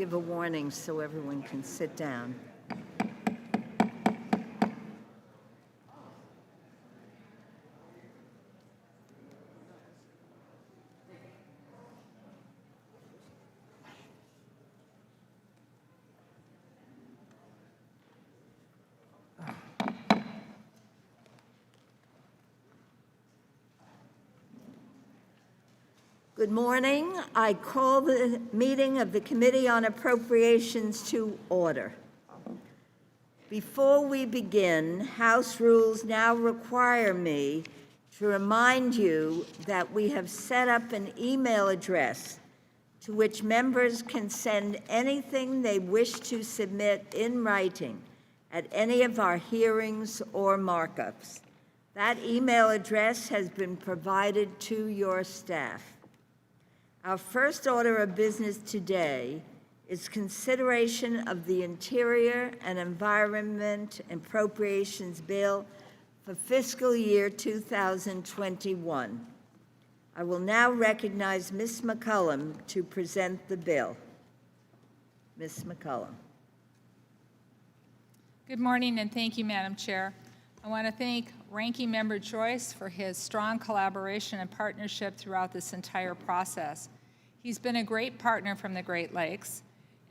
give a warning so everyone can sit down. Good morning. I call the meeting of the Committee on Appropriations to order. Before we begin, House rules now require me to remind you that we have set up an email address to which members can send anything they wish to submit in writing at any of our hearings or markups. That email address has been provided to your staff. Our first order of business today is consideration of the Interior and Environment Appropriations Bill for fiscal year 2021. I will now recognize Ms. McCollum to present the bill. Ms. McCollum. Good morning, and thank you, Madam Chair. I want to thank Ranking Member Joyce for his strong collaboration and partnership throughout this entire process. He's been a great partner from the Great Lakes,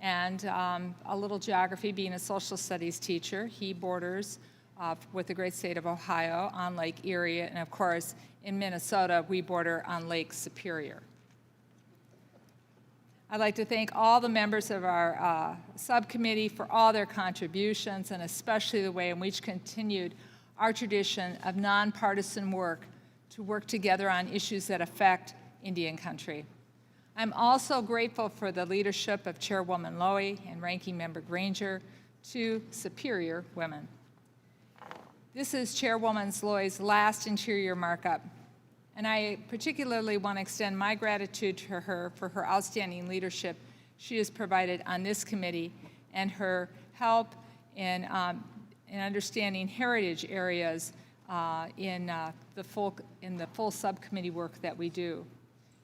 and a little geography, being a social studies teacher, he borders with the great state of Ohio on Lake Erie, and of course, in Minnesota, we border on Lake Superior. I'd like to thank all the members of our subcommittee for all their contributions, and especially the way in which continued our tradition of nonpartisan work to work together on issues that affect Indian country. I'm also grateful for the leadership of Chairwoman Lowy and Ranking Member Granger, two superior women. This is Chairwoman Lowy's last interior markup, and I particularly want to extend my gratitude to her for her outstanding leadership she has provided on this committee and her help in understanding heritage areas in the full subcommittee work that we do.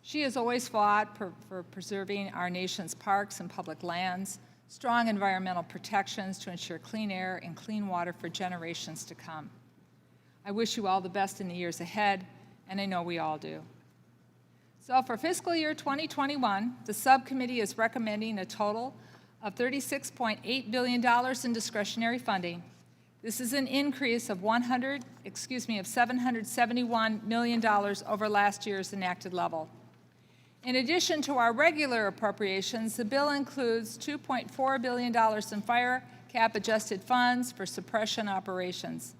She has always fought for preserving our nation's parks and public lands, strong environmental protections to ensure clean air and clean water for generations to come. I wish you all the best in the years ahead, and I know we all do. So for fiscal year 2021, the subcommittee is recommending a total of $36.8 billion in discretionary funding. This is an increase of $771 million over last year's enacted level. In addition to our regular appropriations, the bill includes $2.4 billion in fire cap adjusted funds for suppression operations.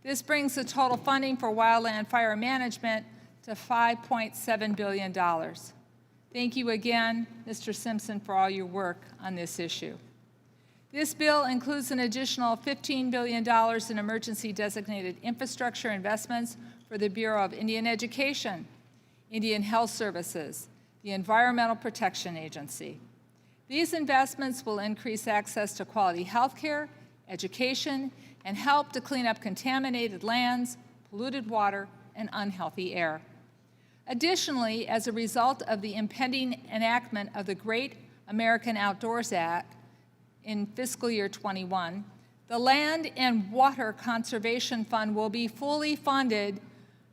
This brings the total funding for wildland fire management to $5.7 billion. Thank you again, Mr. Simpson, for all your work on this issue. This bill includes an additional $15 billion in emergency designated infrastructure investments for the Bureau of Indian Education, Indian Health Services, the Environmental Protection Agency. These investments will increase access to quality health care, education, and help to clean up contaminated lands, polluted water, and unhealthy air. Additionally, as a result of the impending enactment of the Great American Outdoors Act in fiscal year 21, the Land and Water Conservation Fund will be fully funded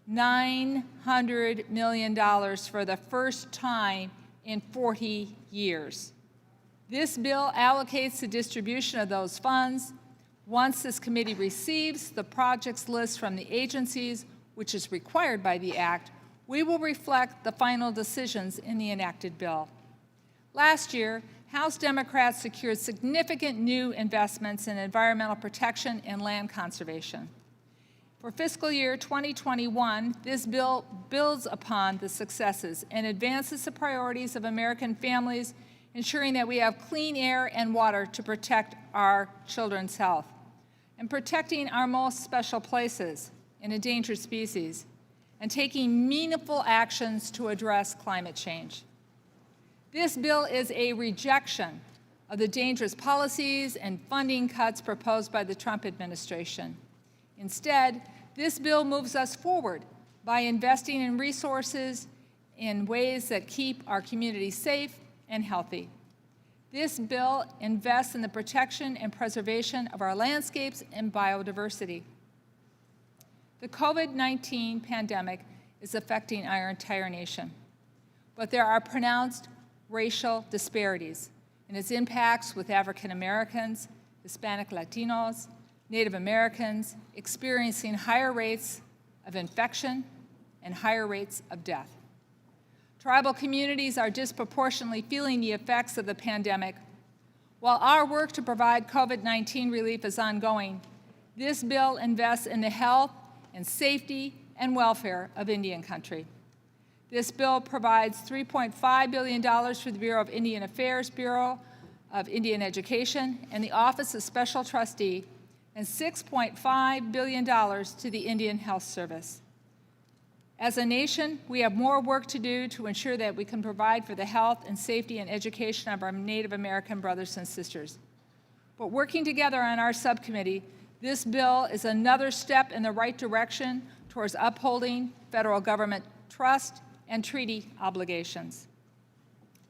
$900 million for the first time in 40 years. This bill allocates the distribution of those funds. Once this committee receives the projects list from the agencies, which is required by the Act, we will reflect the final decisions in the enacted bill. Last year, House Democrats secured significant new investments in environmental protection and land conservation. For fiscal year 2021, this bill builds upon the successes and advances the priorities of American families, ensuring that we have clean air and water to protect our children's health, and protecting our most special places and endangered species, and taking meaningful actions to address climate change. This bill is a rejection of the dangerous policies and funding cuts proposed by the Trump administration. Instead, this bill moves us forward by investing in resources in ways that keep our communities safe and healthy. This bill invests in the protection and preservation of our landscapes and biodiversity. The COVID-19 pandemic is affecting our entire nation, but there are pronounced racial disparities in its impacts, with African Americans, Hispanic Latinos, Native Americans experiencing higher rates of infection and higher rates of death. Tribal communities are disproportionately feeling the effects of the pandemic. While our work to provide COVID-19 relief is ongoing, this bill invests in the health and safety and welfare of Indian country. This bill provides $3.5 billion for the Bureau of Indian Affairs, Bureau of Indian Education, and the Office of Special Trustee, and $6.5 billion to the Indian Health Service. As a nation, we have more work to do to ensure that we can provide for the health and safety and education of our Native American brothers and sisters. But working together on our subcommittee, this bill is another step in the right direction towards upholding federal government trust and treaty obligations.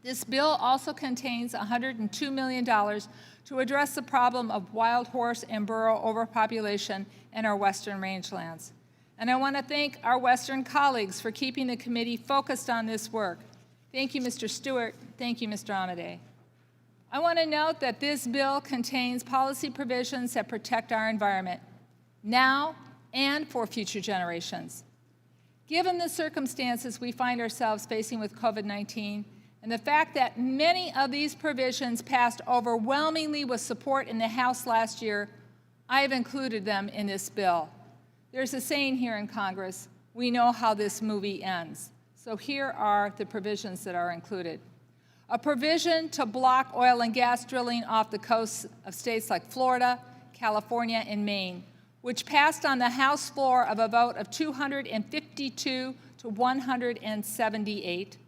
This bill also contains $102 million to address the problem of wild horse and burro overpopulation in our western rangelands. And I want to thank our western colleagues for keeping the committee focused on this work. Thank you, Mr. Stewart. Thank you, Mr. Amade. I want to note that this bill contains policy provisions that protect our environment now and for future generations. Given the circumstances we find ourselves facing with COVID-19, and the fact that many of these provisions passed overwhelmingly with support in the House last year, I have included them in this bill. There's a saying here in Congress, we know how this movie ends. So here are the provisions that are included. A provision to block oil and gas drilling off the coasts of states like Florida, California, and Maine, which passed on the House floor of a vote of 252 to 178.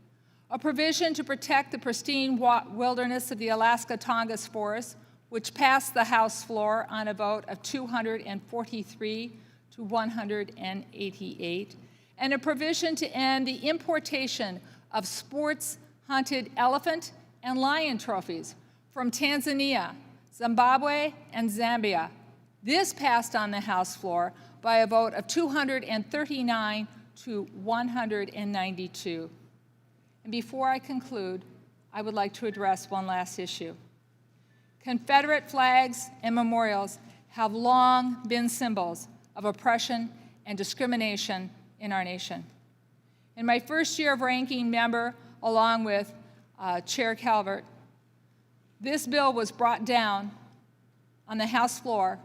A provision to protect the pristine wilderness of the Alaska Tongass Forest, which passed the House floor on a vote of 243 to 188, and a provision to end the importation of sports-hunted elephant and lion trophies from Tanzania, Zimbabwe, and Zambia. This passed on the House floor by a vote of 239 to 192. And before I conclude, I would like to address one last issue. Confederate flags and memorials have long been symbols of oppression and discrimination in our nation. In my first year of ranking member, along with Chair Calvert, this bill was brought down on the House floor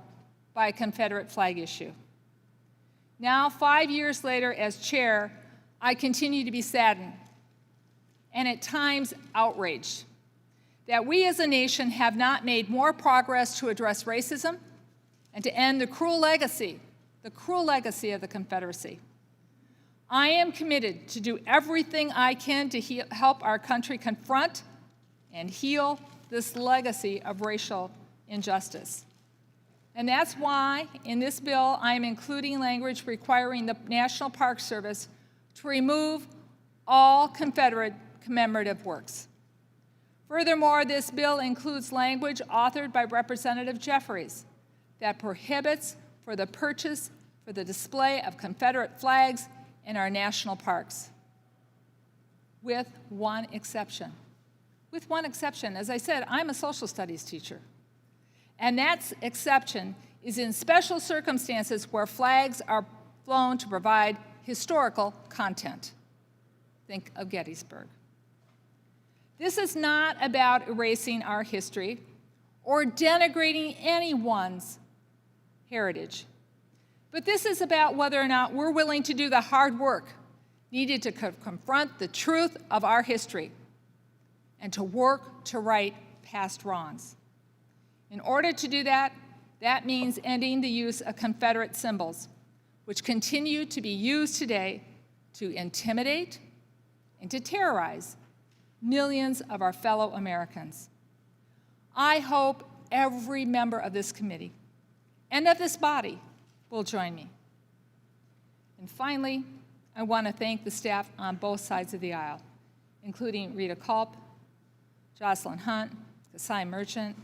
by a Confederate flag issue. Now, 5 years later, as chair, I continue to be saddened and at times outraged that we as a nation have not made more progress to address racism and to end the cruel legacy of the Confederacy. I am committed to do everything I can to help our country confront and heal this legacy of racial injustice. And that's why, in this bill, I am including language requiring the National Park Service to remove all Confederate commemorative works. Furthermore, this bill includes language authored by Representative Jeffries that prohibits for the purchase, for the display of Confederate flags in our national parks, with one exception. With one exception. As I said, I'm a social studies teacher. And that exception is in special circumstances where flags are flown to provide historical content. Think of Gettysburg. This is not about erasing our history or denigrating anyone's heritage. But this is about whether or not we're willing to do the hard work needed to confront the truth of our history and to work to right past wrongs. In order to do that, that means ending the use of Confederate symbols, which continue to be used today to intimidate and to terrorize millions of our fellow Americans. I hope every member of this committee and of this body will join me. And finally, I want to thank the staff on both sides of the aisle, including Rita Culp, Jocelyn Hunt, Kasai Merchant,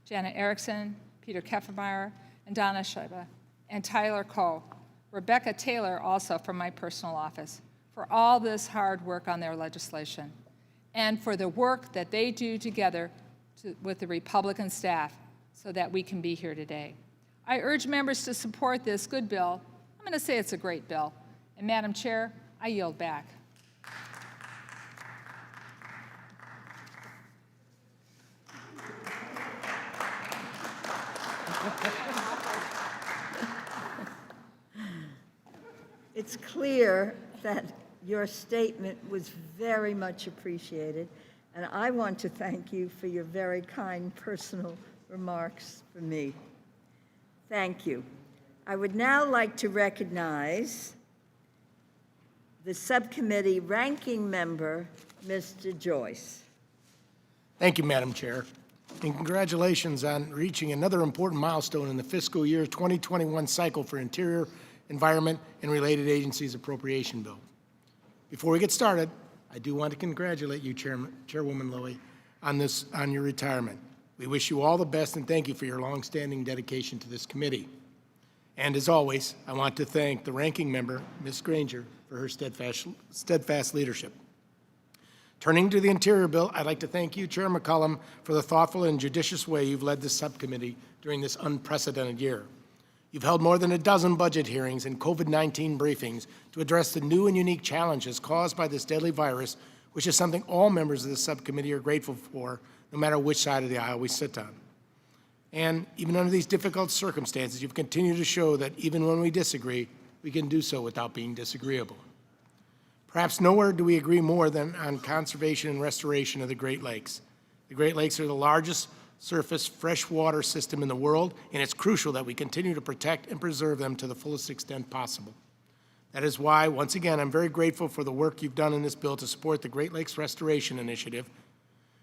Janet Erickson, Peter Keffenmeyer, and Donna Scheibe, and Tyler Coe, Rebecca Taylor also from my personal office, for all this hard work on their legislation, and for the work that they do together with the Republican staff so that we can be here today. I urge members to support this good bill. I'm going to say it's a great bill. And Madam Chair, I yield back. It's clear that your statement was very much appreciated, and I want to thank you for your very kind personal remarks for me. Thank you. I would now like to recognize the subcommittee ranking member, Mr. Joyce. Thank you, Madam Chair, and congratulations on reaching another important milestone in the fiscal year 2021 cycle for Interior, Environment, and Related Agencies Appropriation Bill. Before we get started, I do want to congratulate you, Chairwoman Lowy, on your retirement. We wish you all the best and thank you for your longstanding dedication to this committee. And as always, I want to thank the ranking member, Ms. Granger, for her steadfast leadership. Turning to the Interior Bill, I'd like to thank you, Chair McCollum, for the thoughtful and judicious way you've led this subcommittee during this unprecedented year. You've held more than a dozen budget hearings and COVID-19 briefings to address the new and unique challenges caused by this deadly virus, which is something all members of the subcommittee are grateful for, no matter which side of the aisle we sit on. And even under these difficult circumstances, you've continued to show that even when we disagree, we can do so without being disagreeable. Perhaps nowhere do we agree more than on conservation and restoration of the Great Lakes. The Great Lakes are the largest surface freshwater system in the world, and it's crucial that we continue to protect and preserve them to the fullest extent possible. That is why, once again, I'm very grateful for the work you've done in this bill to support the Great Lakes Restoration Initiative.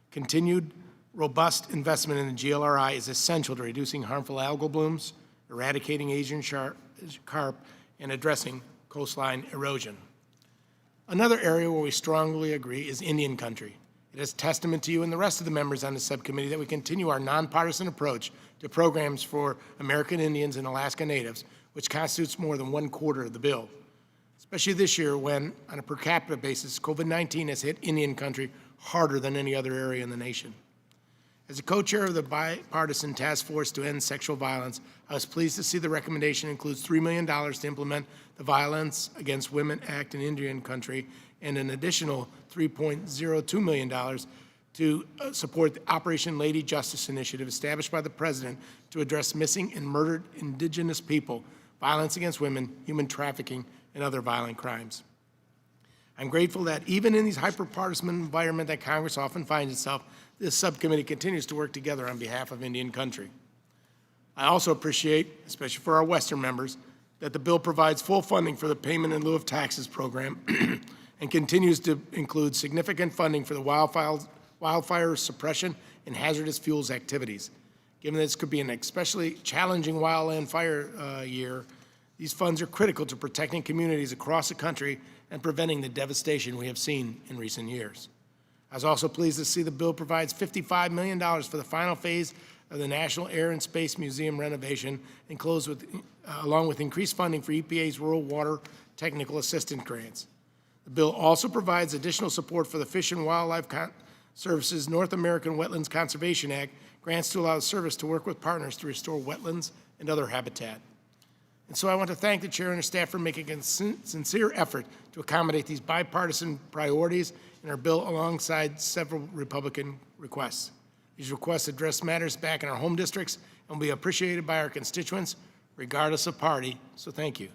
Continued robust investment in the GLRI is essential to reducing harmful algal blooms, eradicating Asian carp, and addressing coastline erosion. Another area where we strongly agree is Indian country. It is testament to you and the rest of the members on the subcommittee that we continue our nonpartisan approach to programs for American Indians and Alaska Natives, which constitutes more than 1/4 of the bill, especially this year when, on a per capita basis, COVID-19 has hit Indian country harder than any other area in the nation. As a co-chair of the Bipartisan Task Force to End Sexual Violence, I was pleased to see the recommendation includes $3 million to implement the Violence Against Women Act in Indian country and an additional $3.02 million to support the Operation Lady Justice Initiative established by the President to address missing and murdered Indigenous people, violence against women, human trafficking, and other violent crimes. I'm grateful that even in these hyper-partisan environment that Congress often finds itself, this subcommittee continues to work together on behalf of Indian country. I also appreciate, especially for our Western members, that the bill provides full funding for the Payment in lieu of taxes program and continues to include significant funding for the wildfire suppression and hazardous fuels activities. Given that this could be an especially challenging wildland fire year, these funds are critical to protecting communities across the country and preventing the devastation we have seen in recent years. I was also pleased to see the bill provides $55 million for the final phase of the National Air and Space Museum renovation and along with increased funding for EPA's Rural Water Technical Assistance Grants. The bill also provides additional support for the Fish and Wildlife Service's North American Wetlands Conservation Act, grants to allow the service to work with partners to restore wetlands and other habitat. And so I want to thank the chair and her staff for making a sincere effort to accommodate these bipartisan priorities in our bill alongside several Republican requests. These requests address matters back in our home districts and will be appreciated by our constituents, regardless of party, so thank you.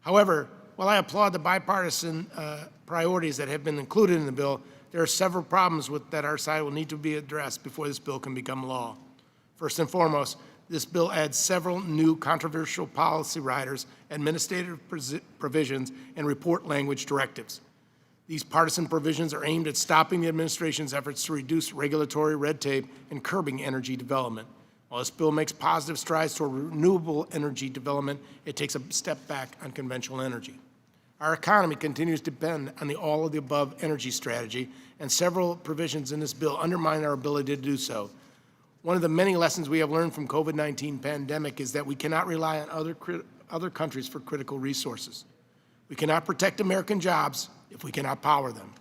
However, while I applaud the bipartisan priorities that have been included in the bill, there are several problems that our side will need to be addressed before this bill can become law. First and foremost, this bill adds several new controversial policy riders, administrative provisions, and report language directives. These partisan provisions are aimed at stopping the administration's efforts to reduce regulatory red tape and curbing energy development. While this bill makes positive strides toward renewable energy development, it takes a step back on conventional energy. Our economy continues to depend on the all-of-the-above energy strategy, and several provisions in this bill undermine our ability to do so. One of the many lessons we have learned from COVID-19 pandemic is that we cannot rely on other countries for critical resources. We cannot protect American jobs if we cannot power them.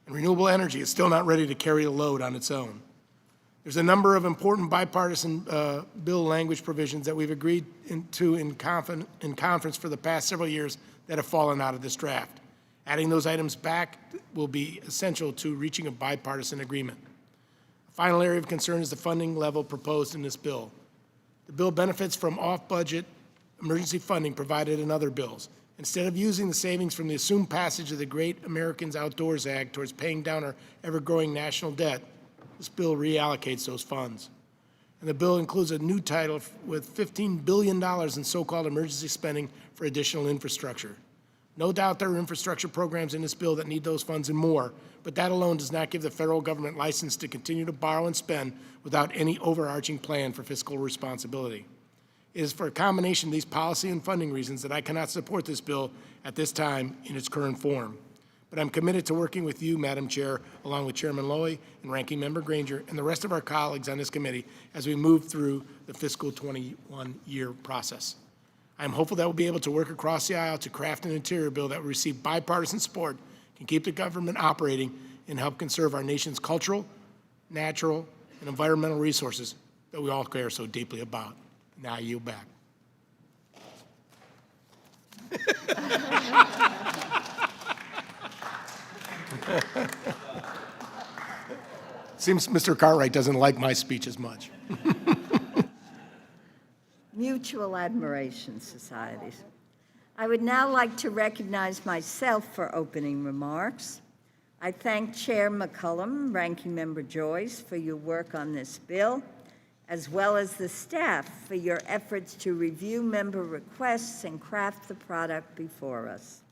And renewable energy is still not ready to carry a load on its own. There's a number of important bipartisan bill language provisions that we've agreed to in conference for the past several years that have fallen out of this draft. Adding those items back will be essential to reaching a bipartisan agreement. A final area of concern is the funding level proposed in this bill. The bill benefits from off-budget emergency funding provided in other bills. Instead of using the savings from the assumed passage of the Great Americans Outdoors Act towards paying down our ever-growing national debt, this bill reallocates those funds. And the bill includes a new title with $15 billion in so-called emergency spending for additional infrastructure. No doubt there are infrastructure programs in this bill that need those funds and more, but that alone does not give the federal government license to continue to borrow and spend without any overarching plan for fiscal responsibility. It is for a combination of these policy and funding reasons that I cannot support this bill at this time in its current form. But I'm committed to working with you, Madam Chair, along with Chairman Lowy and Ranking Member Granger and the rest of our colleagues on this committee as we move through the fiscal 21-year process. I'm hopeful that we'll be able to work across the aisle to craft an interior bill that will receive bipartisan support, can keep the government operating, and help conserve our nation's cultural, natural, and environmental resources that we all care so deeply about. Now I yield back. Seems Mr. Cartwright doesn't like my speech as much. Mutual admiration societies. I would now like to recognize myself for opening remarks. I thank Chair McCollum, Ranking Member Joyce, for your work on this bill, as well as the staff for your efforts to review member requests and craft the product before us.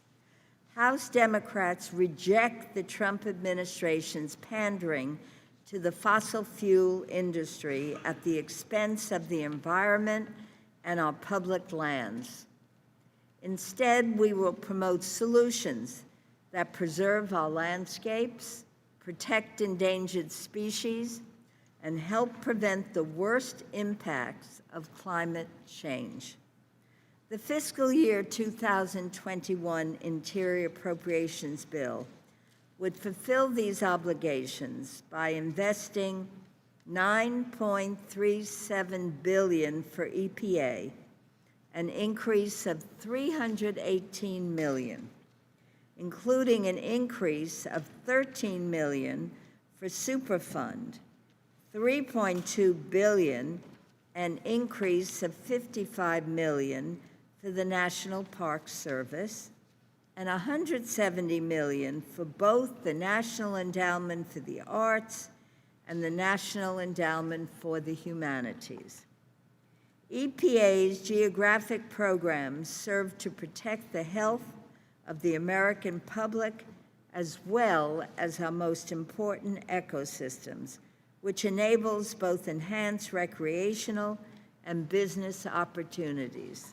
House Democrats reject the Trump administration's pandering to the fossil fuel industry at the expense of the environment and our public lands. Instead, we will promote solutions that preserve our landscapes, protect endangered species, and help prevent the worst impacts of climate change. The fiscal year 2021 Interior Appropriations Bill would fulfill these obligations by investing $9.37 billion for EPA, an increase of $318 million, including an increase of $13 million for Superfund, $3.2 billion, an increase of $55 million for the National Park Service, and $170 million for both the National Endowment for the Arts and the National Endowment for the Humanities. EPA's geographic programs serve to protect the health of the American public as well as our most important ecosystems, which enables both enhanced recreational and business opportunities.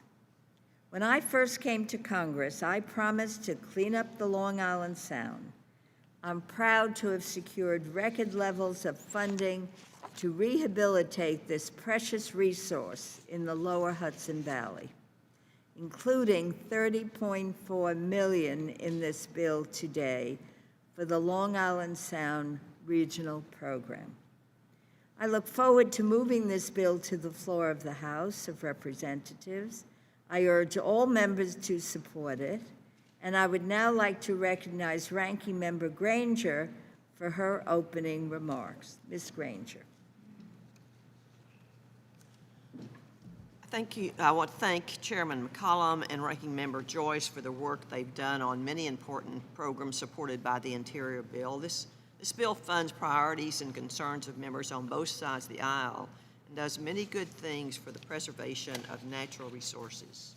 When I first came to Congress, I promised to clean up the Long Island Sound. I'm proud to have secured record levels of funding to rehabilitate this precious resource in the lower Hudson Valley, including $30.4 million in this bill today for the Long Island Sound Regional Program. I look forward to moving this bill to the floor of the House of Representatives. I urge all members to support it, and I would now like to recognize Ranking Member Granger for her opening remarks. Ms. Granger. Thank you. I want to thank Chairman McCollum and Ranking Member Joyce for the work they've done on many important programs supported by the Interior Bill. This bill funds priorities and concerns of members on both sides of the aisle and does many good things for the preservation of natural resources.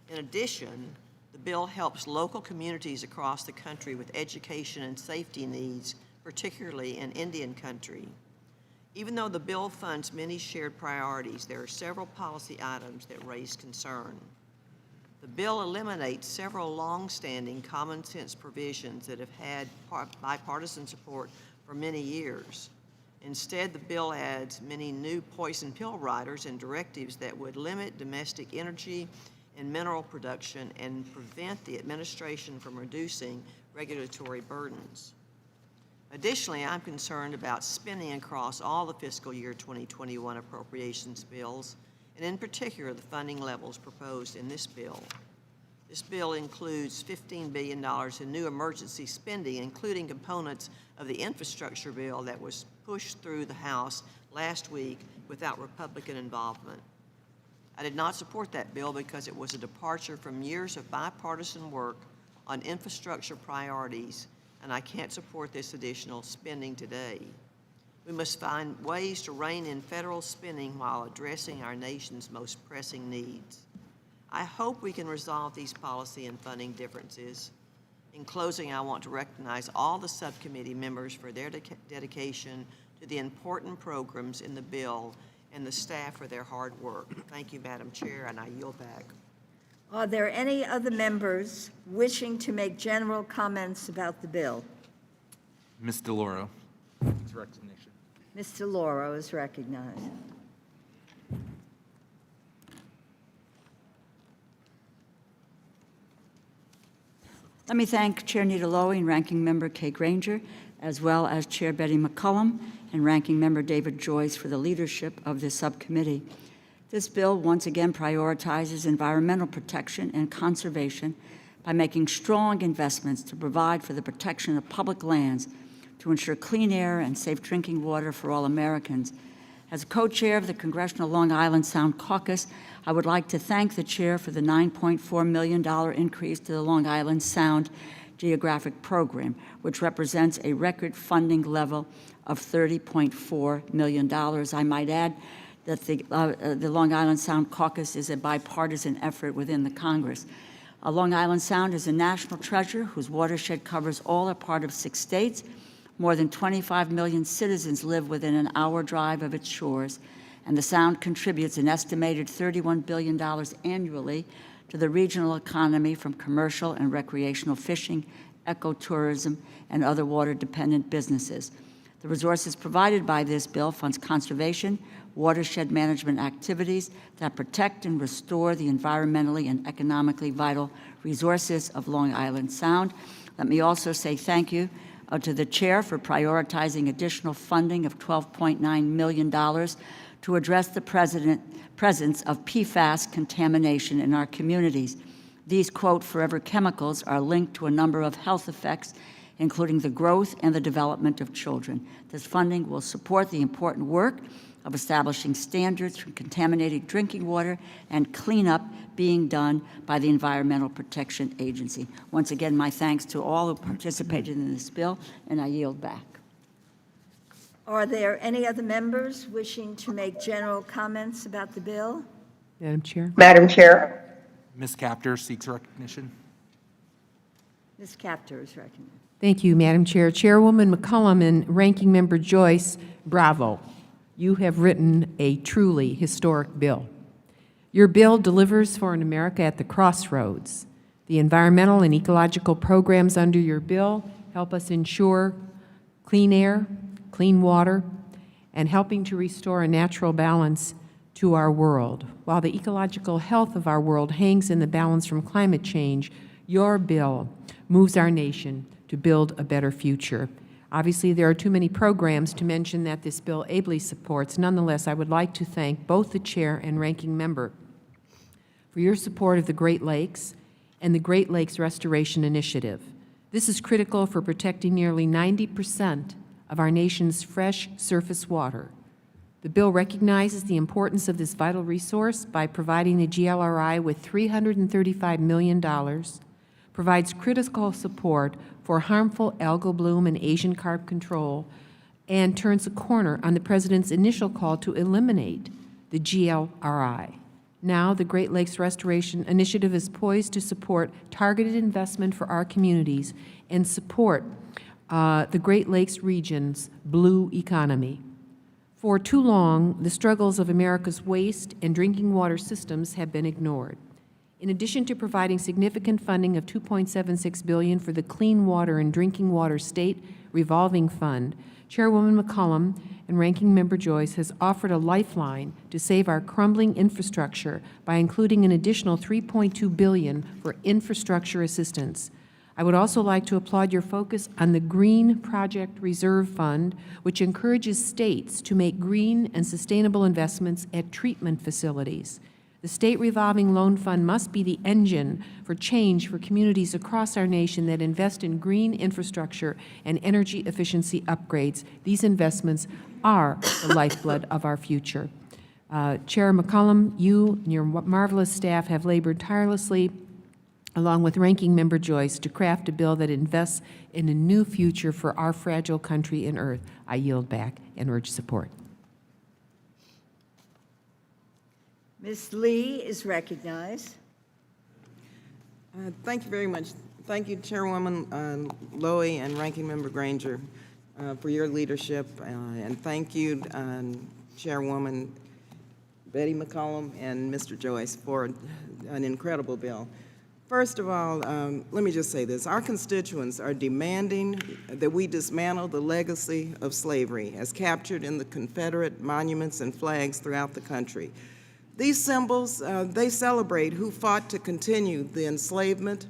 In addition, the bill helps local communities across the country with education and safety needs, particularly in Indian country. Even though the bill funds many shared priorities, there are several policy items that raise concern. The bill eliminates several long-standing common sense provisions that have had bipartisan support for many years. Instead, the bill adds many new poison pill riders and directives that would limit domestic energy and mineral production and prevent the administration from reducing regulatory burdens. Additionally, I'm concerned about spending across all the fiscal year 2021 appropriations bills, and in particular, the funding levels proposed in this bill. This bill includes $15 billion in new emergency spending, including components of the infrastructure bill that was pushed through the House last week without Republican involvement. I did not support that bill because it was a departure from years of bipartisan work on infrastructure priorities, and I can't support this additional spending today. We must find ways to rein in federal spending while addressing our nation's most pressing needs. I hope we can resolve these policy and funding differences. In closing, I want to recognize all the subcommittee members for their dedication to the important programs in the bill and the staff for their hard work. Thank you, Madam Chair, and I yield back. Are there any other members wishing to make general comments about the bill? Ms. DeLauro. It's recognition. Mr. Lauro is recognized. Let me thank Chair Nita Lowey and Ranking Member Kay Granger, as well as Chair Betty McCollum and Ranking Member David Joyce for the leadership of this subcommittee. This bill once again prioritizes environmental protection and conservation by making strong investments to provide for the protection of public lands to ensure clean air and safe drinking water for all Americans. As co-chair of the Congressional Long Island Sound Caucus, I would like to thank the chair for the $9.4 million increase to the Long Island Sound Geographic Program, which represents a record funding level of $30.4 million. I might add that the Long Island Sound Caucus is a bipartisan effort within the Congress. Long Island Sound is a national treasure whose watershed covers all or part of 6 states. More than 25 million citizens live within an hour drive of its shores, and the Sound contributes an estimated $31 billion annually to the regional economy from commercial and recreational fishing, ecotourism, and other water-dependent businesses. The resources provided by this bill funds conservation, watershed management activities that protect and restore the environmentally and economically vital resources of Long Island Sound. Let me also say thank you to the chair for prioritizing additional funding of $12.9 million to address the presence of PFAS contamination in our communities. These, quote, forever chemicals are linked to a number of health effects, including the growth and the development of children. This funding will support the important work of establishing standards for contaminated drinking water and cleanup being done by the Environmental Protection Agency. Once again, my thanks to all who participated in this bill, and I yield back. Are there any other members wishing to make general comments about the bill? Madam Chair. Madam Chair. Ms. Capter seeks recognition. Ms. Capter is recognized. Thank you, Madam Chair. Chairwoman McCollum and Ranking Member Joyce, bravo. You have written a truly historic bill. Your bill delivers for an America at the crossroads. The environmental and ecological programs under your bill help us ensure clean air, clean water, and helping to restore a natural balance to our world. While the ecological health of our world hangs in the balance from climate change, your bill moves our nation to build a better future. Obviously, there are too many programs to mention that this bill ably supports. Nonetheless, I would like to thank both the chair and ranking member for your support of the Great Lakes and the Great Lakes Restoration Initiative. This is critical for protecting nearly 90% of our nation's fresh surface water. The bill recognizes the importance of this vital resource by providing the GLRI with $335 million, provides critical support for harmful algal bloom and Asian carp control, and turns a corner on the President's initial call to eliminate the GLRI. Now, the Great Lakes Restoration Initiative is poised to support targeted investment for our communities and support the Great Lakes region's blue economy. For too long, the struggles of America's waste and drinking water systems have been ignored. In addition to providing significant funding of $2.76 billion for the Clean Water and Drinking Water State Revolving Fund, Chairwoman McCollum and Ranking Member Joyce has offered a lifeline to save our crumbling infrastructure by including an additional $3.2 billion for infrastructure assistance. I would also like to applaud your focus on the Green Project Reserve Fund, which encourages states to make green and sustainable investments at treatment facilities. The State Revolving Loan Fund must be the engine for change for communities across our nation that invest in green infrastructure and energy efficiency upgrades. These investments are the lifeblood of our future. Chair McCollum, you and your marvelous staff have labored tirelessly, along with Ranking Member Joyce, to craft a bill that invests in a new future for our fragile country and earth. I yield back and urge support. Ms. Lee is recognized. Thank you very much. Thank you, Chairwoman Lowy and Ranking Member Granger, for your leadership, and thank you, Chairwoman Betty McCollum and Mr. Joyce, for an incredible bill. First of all, let me just say this. Our constituents are demanding that we dismantle the legacy of slavery as captured in the Confederate monuments and flags throughout the country. These symbols, they celebrate who fought to continue the enslavement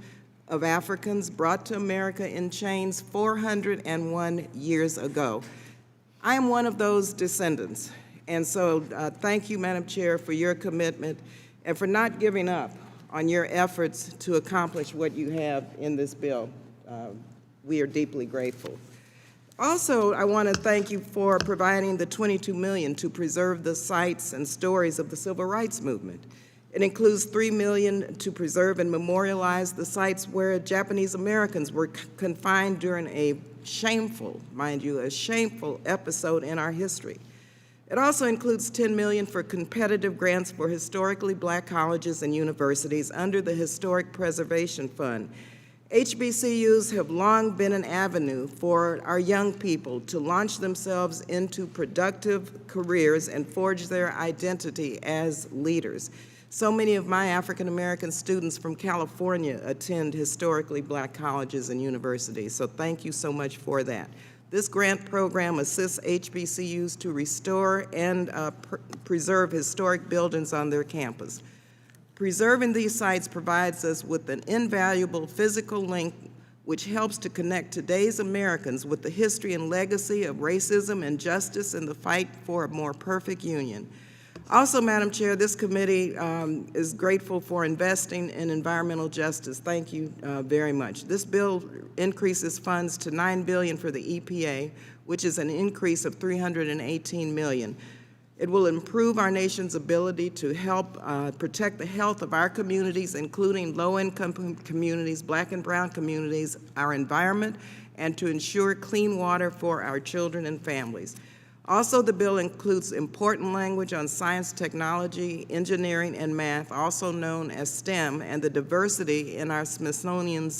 of Africans brought to America in chains 401 years ago. I am one of those descendants, and so thank you, Madam Chair, for your commitment and for not giving up on your efforts to accomplish what you have in this bill. We are deeply grateful. Also, I want to thank you for providing the $22 million to preserve the sites and stories of the Civil Rights Movement. It includes $3 million to preserve and memorialize the sites where Japanese Americans were confined during a shameful, mind you, a shameful episode in our history. It also includes $10 million for competitive grants for historically black colleges and universities under the Historic Preservation Fund. HBCUs have long been an avenue for our young people to launch themselves into productive careers and forge their identity as leaders. So many of my African American students from California attend historically black colleges and universities, so thank you so much for that. This grant program assists HBCUs to restore and preserve historic buildings on their campus. Preserving these sites provides us with an invaluable physical link which helps to connect today's Americans with the history and legacy of racism and justice in the fight for a more perfect union. Also, Madam Chair, this committee is grateful for investing in environmental justice. Thank you very much. This bill increases funds to $9 billion for the EPA, which is an increase of $318 million. It will improve our nation's ability to help protect the health of our communities, including low-income communities, black and brown communities, our environment, and to ensure clean water for our children and families. Also, the bill includes important language on science, technology, engineering, and math, also known as STEM, and the diversity in our Smithsonian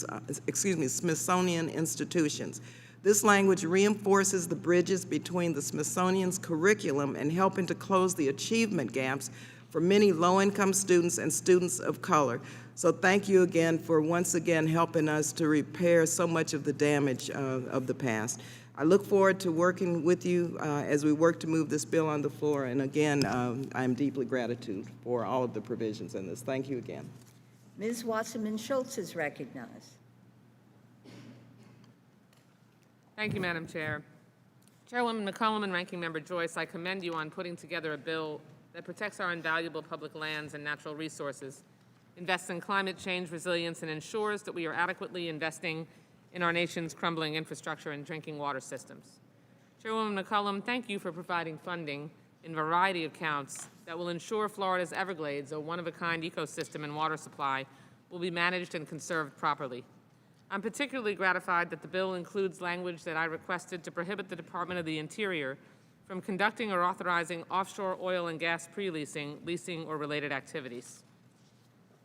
institutions. This language reinforces the bridges between the Smithsonian's curriculum and helping to close the achievement gaps for many low-income students and students of color. So thank you again for once again helping us to repair so much of the damage of the past. I look forward to working with you as we work to move this bill on the floor. And again, I'm deeply gratitude for all of the provisions in this. Thank you again. Ms. Wasserman-Schultz is recognized. Thank you, Madam Chair. Chairwoman McCollum and Ranking Member Joyce, I commend you on putting together a bill that protects our invaluable public lands and natural resources, invests in climate change resilience, and ensures that we are adequately investing in our nation's crumbling infrastructure and drinking water systems. Chairwoman McCollum, thank you for providing funding in a variety of counts that will ensure Florida's Everglades, a one-of-a-kind ecosystem and water supply, will be managed and conserved properly. I'm particularly gratified that the bill includes language that I requested to prohibit the Department of the Interior from conducting or authorizing offshore oil and gas pre-leasing, leasing, or related activities.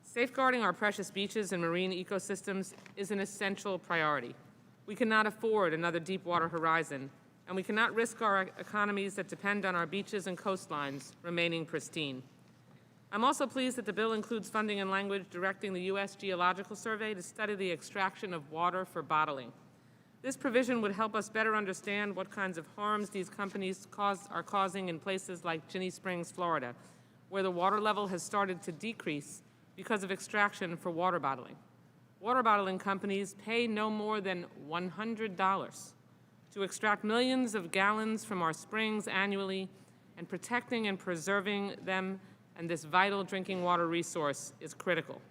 Safeguarding our precious beaches and marine ecosystems is an essential priority. We cannot afford another Deepwater Horizon, and we cannot risk our economies that depend on our beaches and coastlines remaining pristine. I'm also pleased that the bill includes funding and language directing the U.S. Geological Survey to study the extraction of water for bottling. This provision would help us better understand what kinds of harms these companies are causing in places like Ginnie Springs, Florida, where the water level has started to decrease because of extraction for water bottling. Water bottling companies pay no more than $100 to extract millions of gallons from our springs annually, and protecting and preserving them and this vital drinking water resource is critical.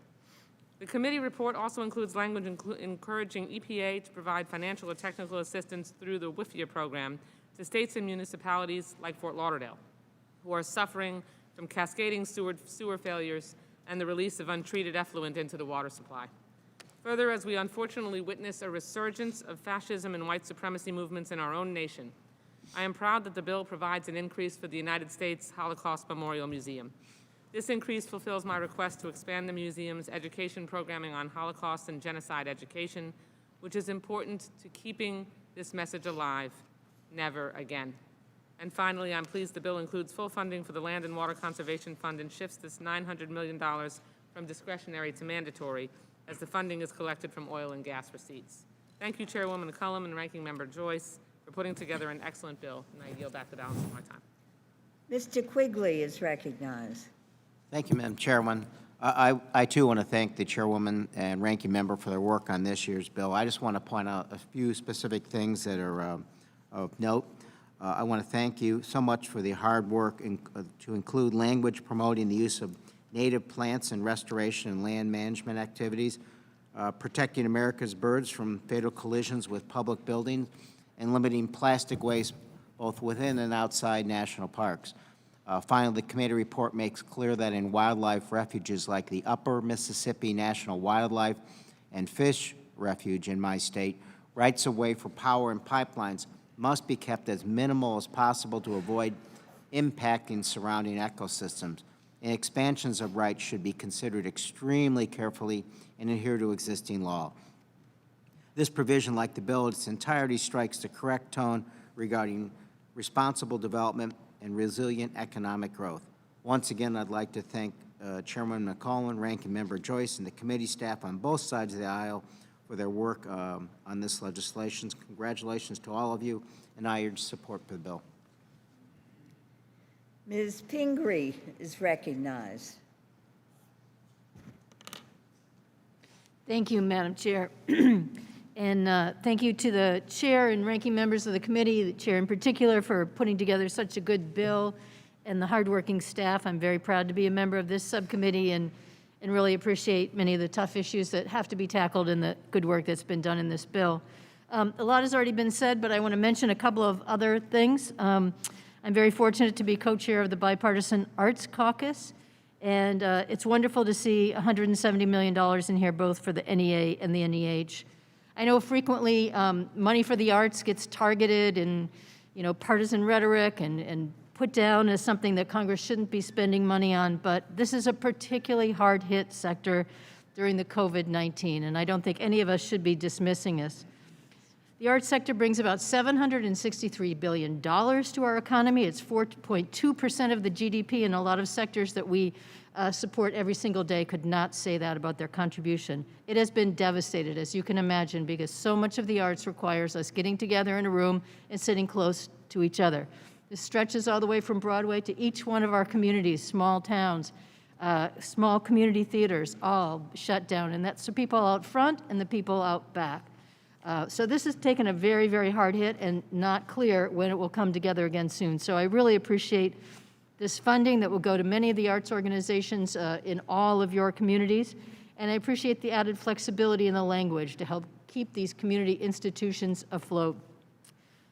The committee report also includes language encouraging EPA to provide financial or technical assistance through the WIFIA program to states and municipalities like Fort Lauderdale, who are suffering from cascading sewer failures and the release of untreated effluent into the water supply. Further, as we unfortunately witness a resurgence of fascism and white supremacy movements in our own nation, I am proud that the bill provides an increase for the United States Holocaust Memorial Museum. This increase fulfills my request to expand the museum's education programming on Holocaust and genocide education, which is important to keeping this message alive, never again. And finally, I'm pleased the bill includes full funding for the Land and Water Conservation Fund and shifts this $900 million from discretionary to mandatory as the funding is collected from oil and gas receipts. Thank you, Chairwoman McCollum and Ranking Member Joyce, for putting together an excellent bill, and I yield back the balance of my time. Mr. Quigley is recognized. Thank you, Madam Chairwoman. I too want to thank the Chairwoman and Ranking Member for their work on this year's bill. I just want to point out a few specific things that are of note. I want to thank you so much for the hard work to include language promoting the use of native plants and restoration and land management activities, protecting America's birds from fatal collisions with public buildings, and limiting plastic waste both within and outside national parks. Finally, the committee report makes clear that in wildlife refuges like the Upper Mississippi National Wildlife and Fish Refuge in my state, rights-of-way for power and pipelines must be kept as minimal as possible to avoid impacting surrounding ecosystems, and expansions of rights should be considered extremely carefully and adhere to existing law. This provision, like the bill in its entirety, strikes the correct tone regarding responsible development and resilient economic growth. Once again, I'd like to thank Chairman McCollum, Ranking Member Joyce, and the committee staff on both sides of the aisle for their work on this legislation. Congratulations to all of you, and I urge support for the bill. Ms. Pingree is recognized. Thank you, Madam Chair. And thank you to the chair and ranking members of the committee, the chair in particular, for putting together such a good bill, and the hardworking staff. I'm very proud to be a member of this subcommittee and really appreciate many of the tough issues that have to be tackled and the good work that's been done in this bill. A lot has already been said, but I want to mention a couple of other things. I'm very fortunate to be co-chair of the Bipartisan Arts Caucus, and it's wonderful to see $170 million in here, both for the NEA and the NEH. I know frequently money for the arts gets targeted in, partisan rhetoric and put down as something that Congress shouldn't be spending money on, but this is a particularly hard-hit sector during the COVID-19, and I don't think any of us should be dismissing this. The arts sector brings about $763 billion to our economy. It's 4.2% of the GDP, and a lot of sectors that we support every single day could not say that about their contribution. It has been devastated, as you can imagine, because so much of the arts requires us getting together in a room and sitting close to each other. This stretches all the way from Broadway to each one of our communities, small towns, small community theaters, all shut down, and that's the people out front and the people out back. So this has taken a very, very hard hit and not clear when it will come together again soon. So I really appreciate this funding that will go to many of the arts organizations in all of your communities, and I appreciate the added flexibility in the language to help keep these community institutions afloat.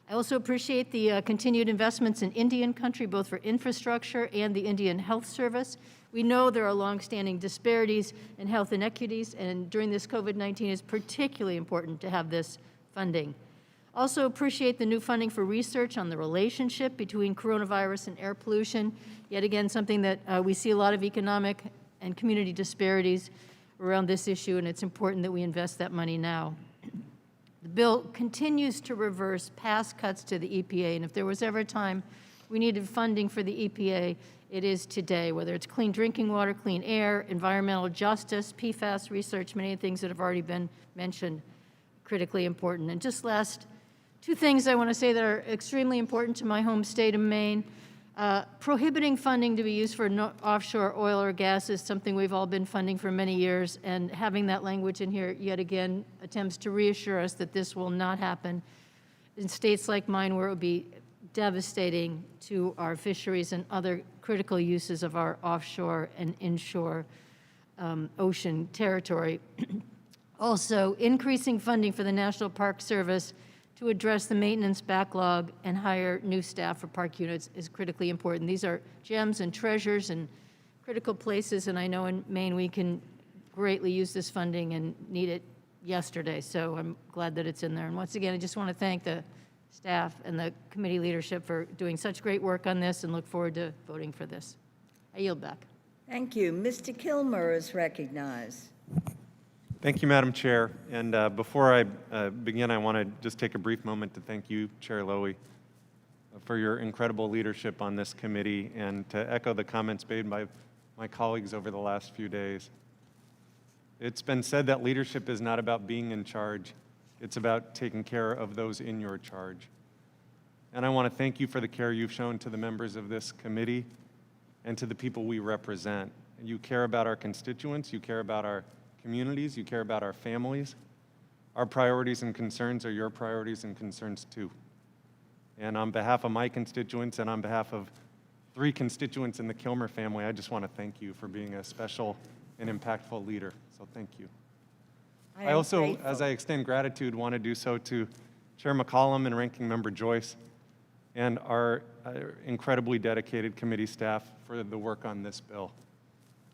I also appreciate the continued investments in Indian country, both for infrastructure and the Indian Health Service. We know there are longstanding disparities in health inequities, and during this COVID-19 it's particularly important to have this funding. Also appreciate the new funding for research on the relationship between coronavirus and air pollution. Yet again, something that we see a lot of economic and community disparities around this issue, and it's important that we invest that money now. The bill continues to reverse past cuts to the EPA, and if there was ever a time we needed funding for the EPA, it is today, whether it's clean drinking water, clean air, environmental justice, PFAS research, many things that have already been mentioned, critically important. And just last, two things I want to say that are extremely important to my home state of Maine. Prohibiting funding to be used for offshore oil or gas is something we've all been funding for many years, and having that language in here yet again attempts to reassure us that this will not happen in states like mine, where it would be devastating to our fisheries and other critical uses of our offshore and inshore ocean territory. Also, increasing funding for the National Park Service to address the maintenance backlog and hire new staff for park units is critically important. These are gems and treasures and critical places, and I know in Maine we can greatly use this funding and need it yesterday, so I'm glad that it's in there. And once again, I just want to thank the staff and the committee leadership for doing such great work on this and look forward to voting for this. I yield back. Thank you. Mr. Kilmer is recognized. Thank you, Madam Chair. And before I begin, I want to just take a brief moment to thank you, Chair Lowy, for your incredible leadership on this committee, and to echo the comments made by my colleagues over the last few days. It's been said that leadership is not about being in charge. It's about taking care of those in your charge. And I want to thank you for the care you've shown to the members of this committee and to the people we represent. You care about our constituents, you care about our communities, you care about our families. Our priorities and concerns are your priorities and concerns too. And on behalf of my constituents and on behalf of 3 constituents in the Kilmer family, I just want to thank you for being a special and impactful leader. So thank you. I also, grateful. as I extend gratitude, want to do so to Chair McCollum and Ranking Member Joyce and our incredibly dedicated committee staff for the work on this bill.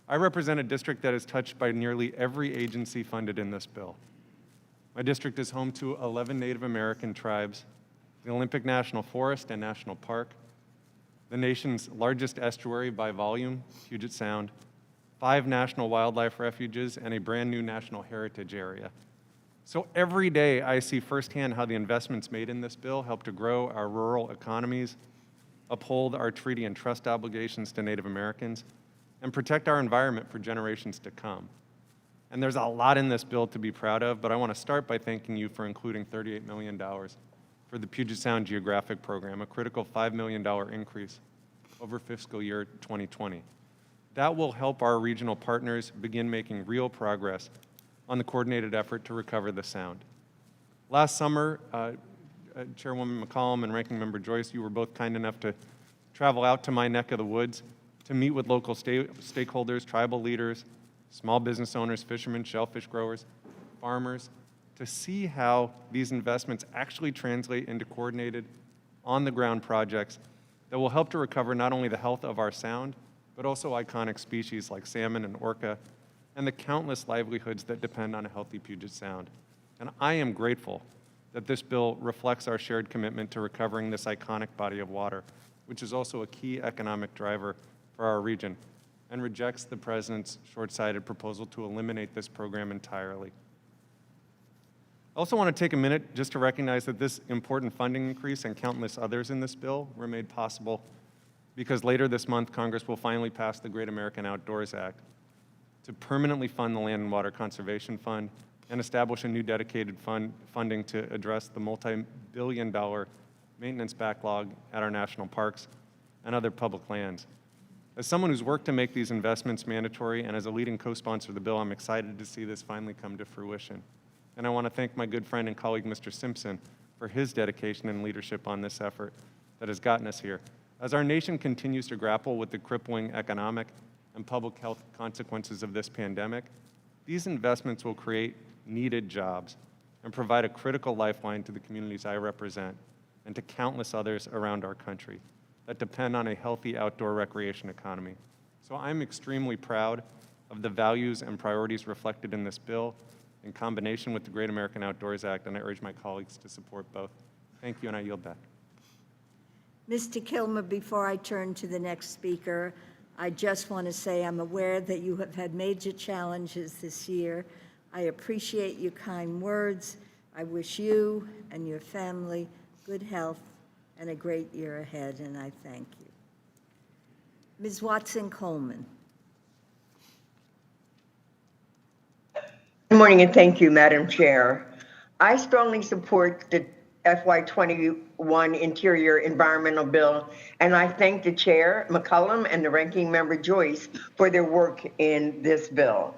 I represent a district that is touched by nearly every agency funded in this bill. My district is home to 11 Native American tribes, the Olympic National Forest and National Park, the nation's largest estuary by volume, Puget Sound, 5 national wildlife refuges, and a brand new national heritage area. So every day I see firsthand how the investments made in this bill help to grow our rural economies, uphold our treaty and trust obligations to Native Americans, and protect our environment for generations to come. And there's a lot in this bill to be proud of, but I want to start by thanking you for including $38 million for the Puget Sound Geographic Program, a critical $5 million increase over fiscal year 2020. That will help our regional partners begin making real progress on the coordinated effort to recover the Sound. Last summer, Chairwoman McCollum and Ranking Member Joyce, you were both kind enough to travel out to my neck of the woods to meet with local stakeholders, tribal leaders, small business owners, fishermen, shellfish growers, farmers, to see how these investments actually translate into coordinated, on-the-ground projects that will help to recover not only the health of our Sound, but also iconic species like salmon and orca, and the countless livelihoods that depend on a healthy Puget Sound. And I am grateful that this bill reflects our shared commitment to recovering this iconic body of water, which is also a key economic driver for our region, and rejects the President's short-sighted proposal to eliminate this program entirely. I also want to take a minute just to recognize that this important funding increase and countless others in this bill were made possible because later this month, Congress will finally pass the Great American Outdoors Act to permanently fund the Land and Water Conservation Fund and establish a new dedicated funding to address the multi-billion-dollar maintenance backlog at our national parks and other public lands. As someone who's worked to make these investments mandatory and as a leading co-sponsor of the bill, I'm excited to see this finally come to fruition. And I want to thank my good friend and colleague, Mr. Simpson, for his dedication and leadership on this effort that has gotten us here. As our nation continues to grapple with the crippling economic and public health consequences of this pandemic, these investments will create needed jobs and provide a critical lifeline to the communities I represent and to countless others around our country that depend on a healthy outdoor recreation economy. So I'm extremely proud of the values and priorities reflected in this bill in combination with the Great American Outdoors Act, and I urge my colleagues to support both. Thank you, and I yield back. Mr. Kilmer, before I turn to the next speaker, I just want to say I'm aware that you have had major challenges this year. I appreciate your kind words. I wish you and your family good health and a great year ahead, and I thank you. Ms. Watson-Coleman. Good morning, and thank you, Madam Chair. I strongly support the FY21 Interior Environmental Bill, and I thank the Chair, McCollum, and the Ranking Member Joyce for their work in this bill.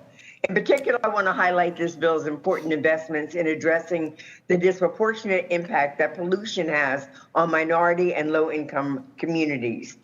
In particular, I want to highlight this bill's important investments in addressing the disproportionate impact that pollution has on minority and low-income communities.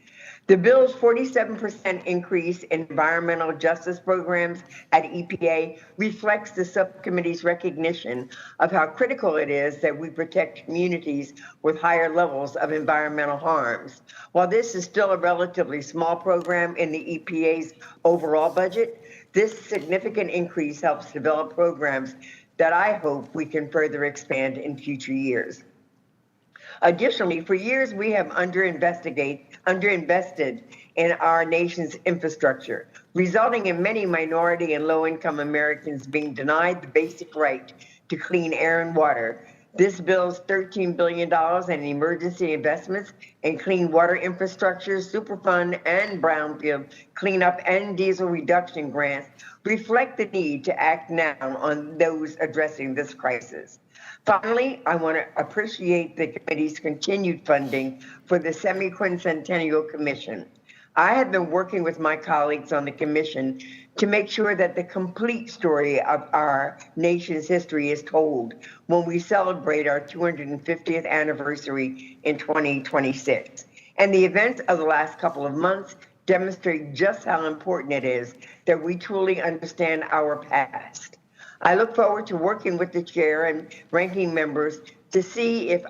The bill's 47% increase in environmental justice programs at EPA reflects the subcommittee's recognition of how critical it is that we protect communities with higher levels of environmental harms. While this is still a relatively small program in the EPA's overall budget, this significant increase helps develop programs that I hope we can further expand in future years. Additionally, for years we have underinvested in our nation's infrastructure, resulting in many minority and low-income Americans being denied the basic right to clean air and water. This bill's $13 billion in emergency investments in clean water infrastructure, Superfund, and brownfield cleanup and diesel reduction grants reflect the need to act now on those addressing this crisis. Finally, I want to appreciate the committee's continued funding for the Semi-Quincentennial Commission. I have been working with my colleagues on the commission to make sure that the complete story of our nation's history is told when we celebrate our 250th anniversary in 2026. And the events of the last couple of months demonstrate just how important it is that we truly understand our past. I look forward to working with the chair and ranking members to see if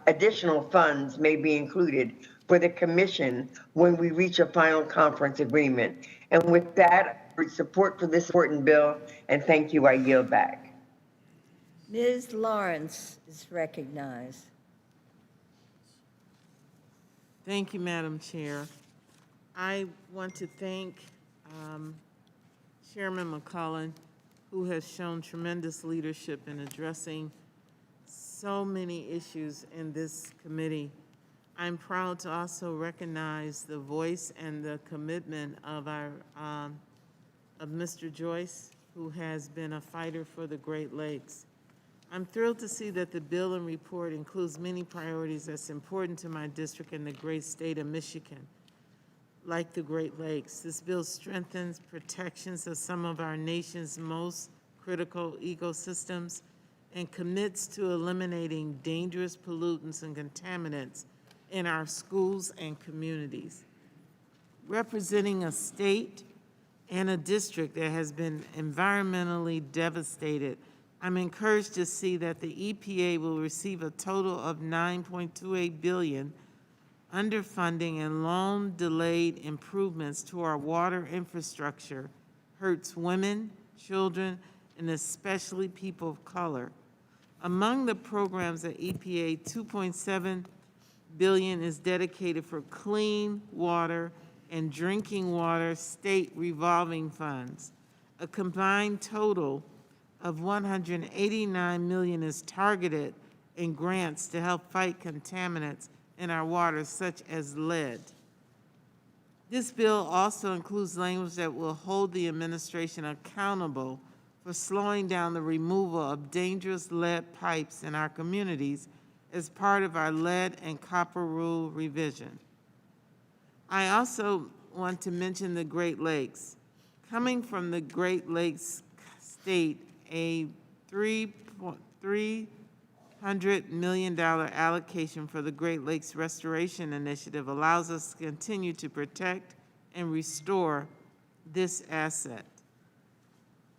additional funds may be included for the commission when we reach a final conference agreement. And with that, I urge support for this important bill, and thank you. I yield back. Ms. Lawrence is recognized. Thank you, Madam Chair. I want to thank Chairman McCollum, who has shown tremendous leadership in addressing so many issues in this committee. I'm proud to also recognize the voice and the commitment of Mr. Joyce, who has been a fighter for the Great Lakes. I'm thrilled to see that the bill and report includes many priorities that's important to my district and the great state of Michigan, like the Great Lakes. This bill strengthens protections of some of our nation's most critical ecosystems and commits to eliminating dangerous pollutants and contaminants in our schools and communities. Representing a state and a district that has been environmentally devastated, I'm encouraged to see that the EPA will receive a total of $9.28 billion underfunding and long-delayed improvements to our water infrastructure hurts women, children, and especially people of color. Among the programs at EPA, $2.7 billion is dedicated for clean water and drinking water state revolving funds. A combined total of $189 million is targeted in grants to help fight contaminants in our water, such as lead. This bill also includes language that will hold the administration accountable for slowing down the removal of dangerous lead pipes in our communities as part of our lead and copper rule revision. I also want to mention the Great Lakes. Coming from the Great Lakes state, a $300 million allocation for the Great Lakes Restoration Initiative allows us to continue to protect and restore this asset.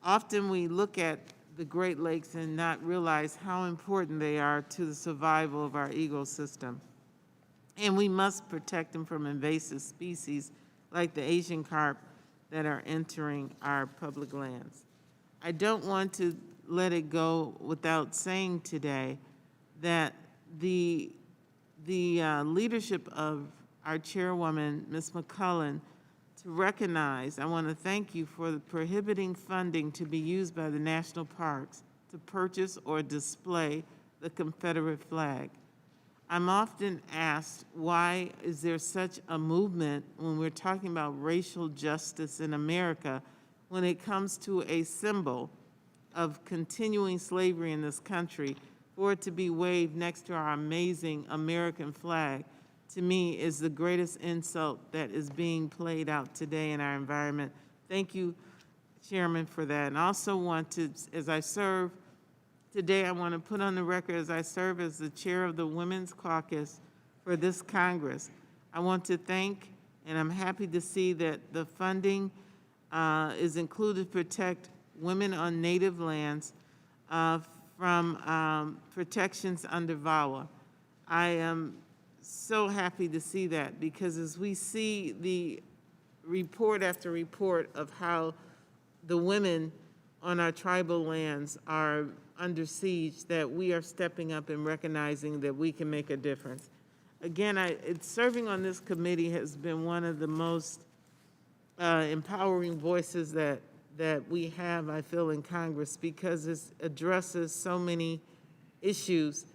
Often we look at the Great Lakes and not realize how important they are to the survival of our ecosystem. And we must protect them from invasive species like the Asian carp that are entering our public lands. I don't want to let it go without saying today that the leadership of our chairwoman, Ms. McCollum, to recognize, I want to thank you for the prohibiting funding to be used by the national parks to purchase or display the Confederate flag. I'm often asked, why is there such a movement when we're talking about racial justice in America when it comes to a symbol of continuing slavery in this country, for it to be waved next to our amazing American flag, to me, is the greatest insult that is being played out today in our environment. Thank you, Chairman, for that. And I also want to, as I serve today, I want to put on the record, as I serve as the chair of the Women's Caucus for this Congress, I want to thank, and I'm happy to see that the funding is included to protect women on native lands from protections under VAWA. I am so happy to see that, because as we see the report after report of how the women on our tribal lands are under siege, that we are stepping up and recognizing that we can make a difference. Again, serving on this committee has been one of the most empowering voices that we have, I feel, in Congress, because it addresses so many issues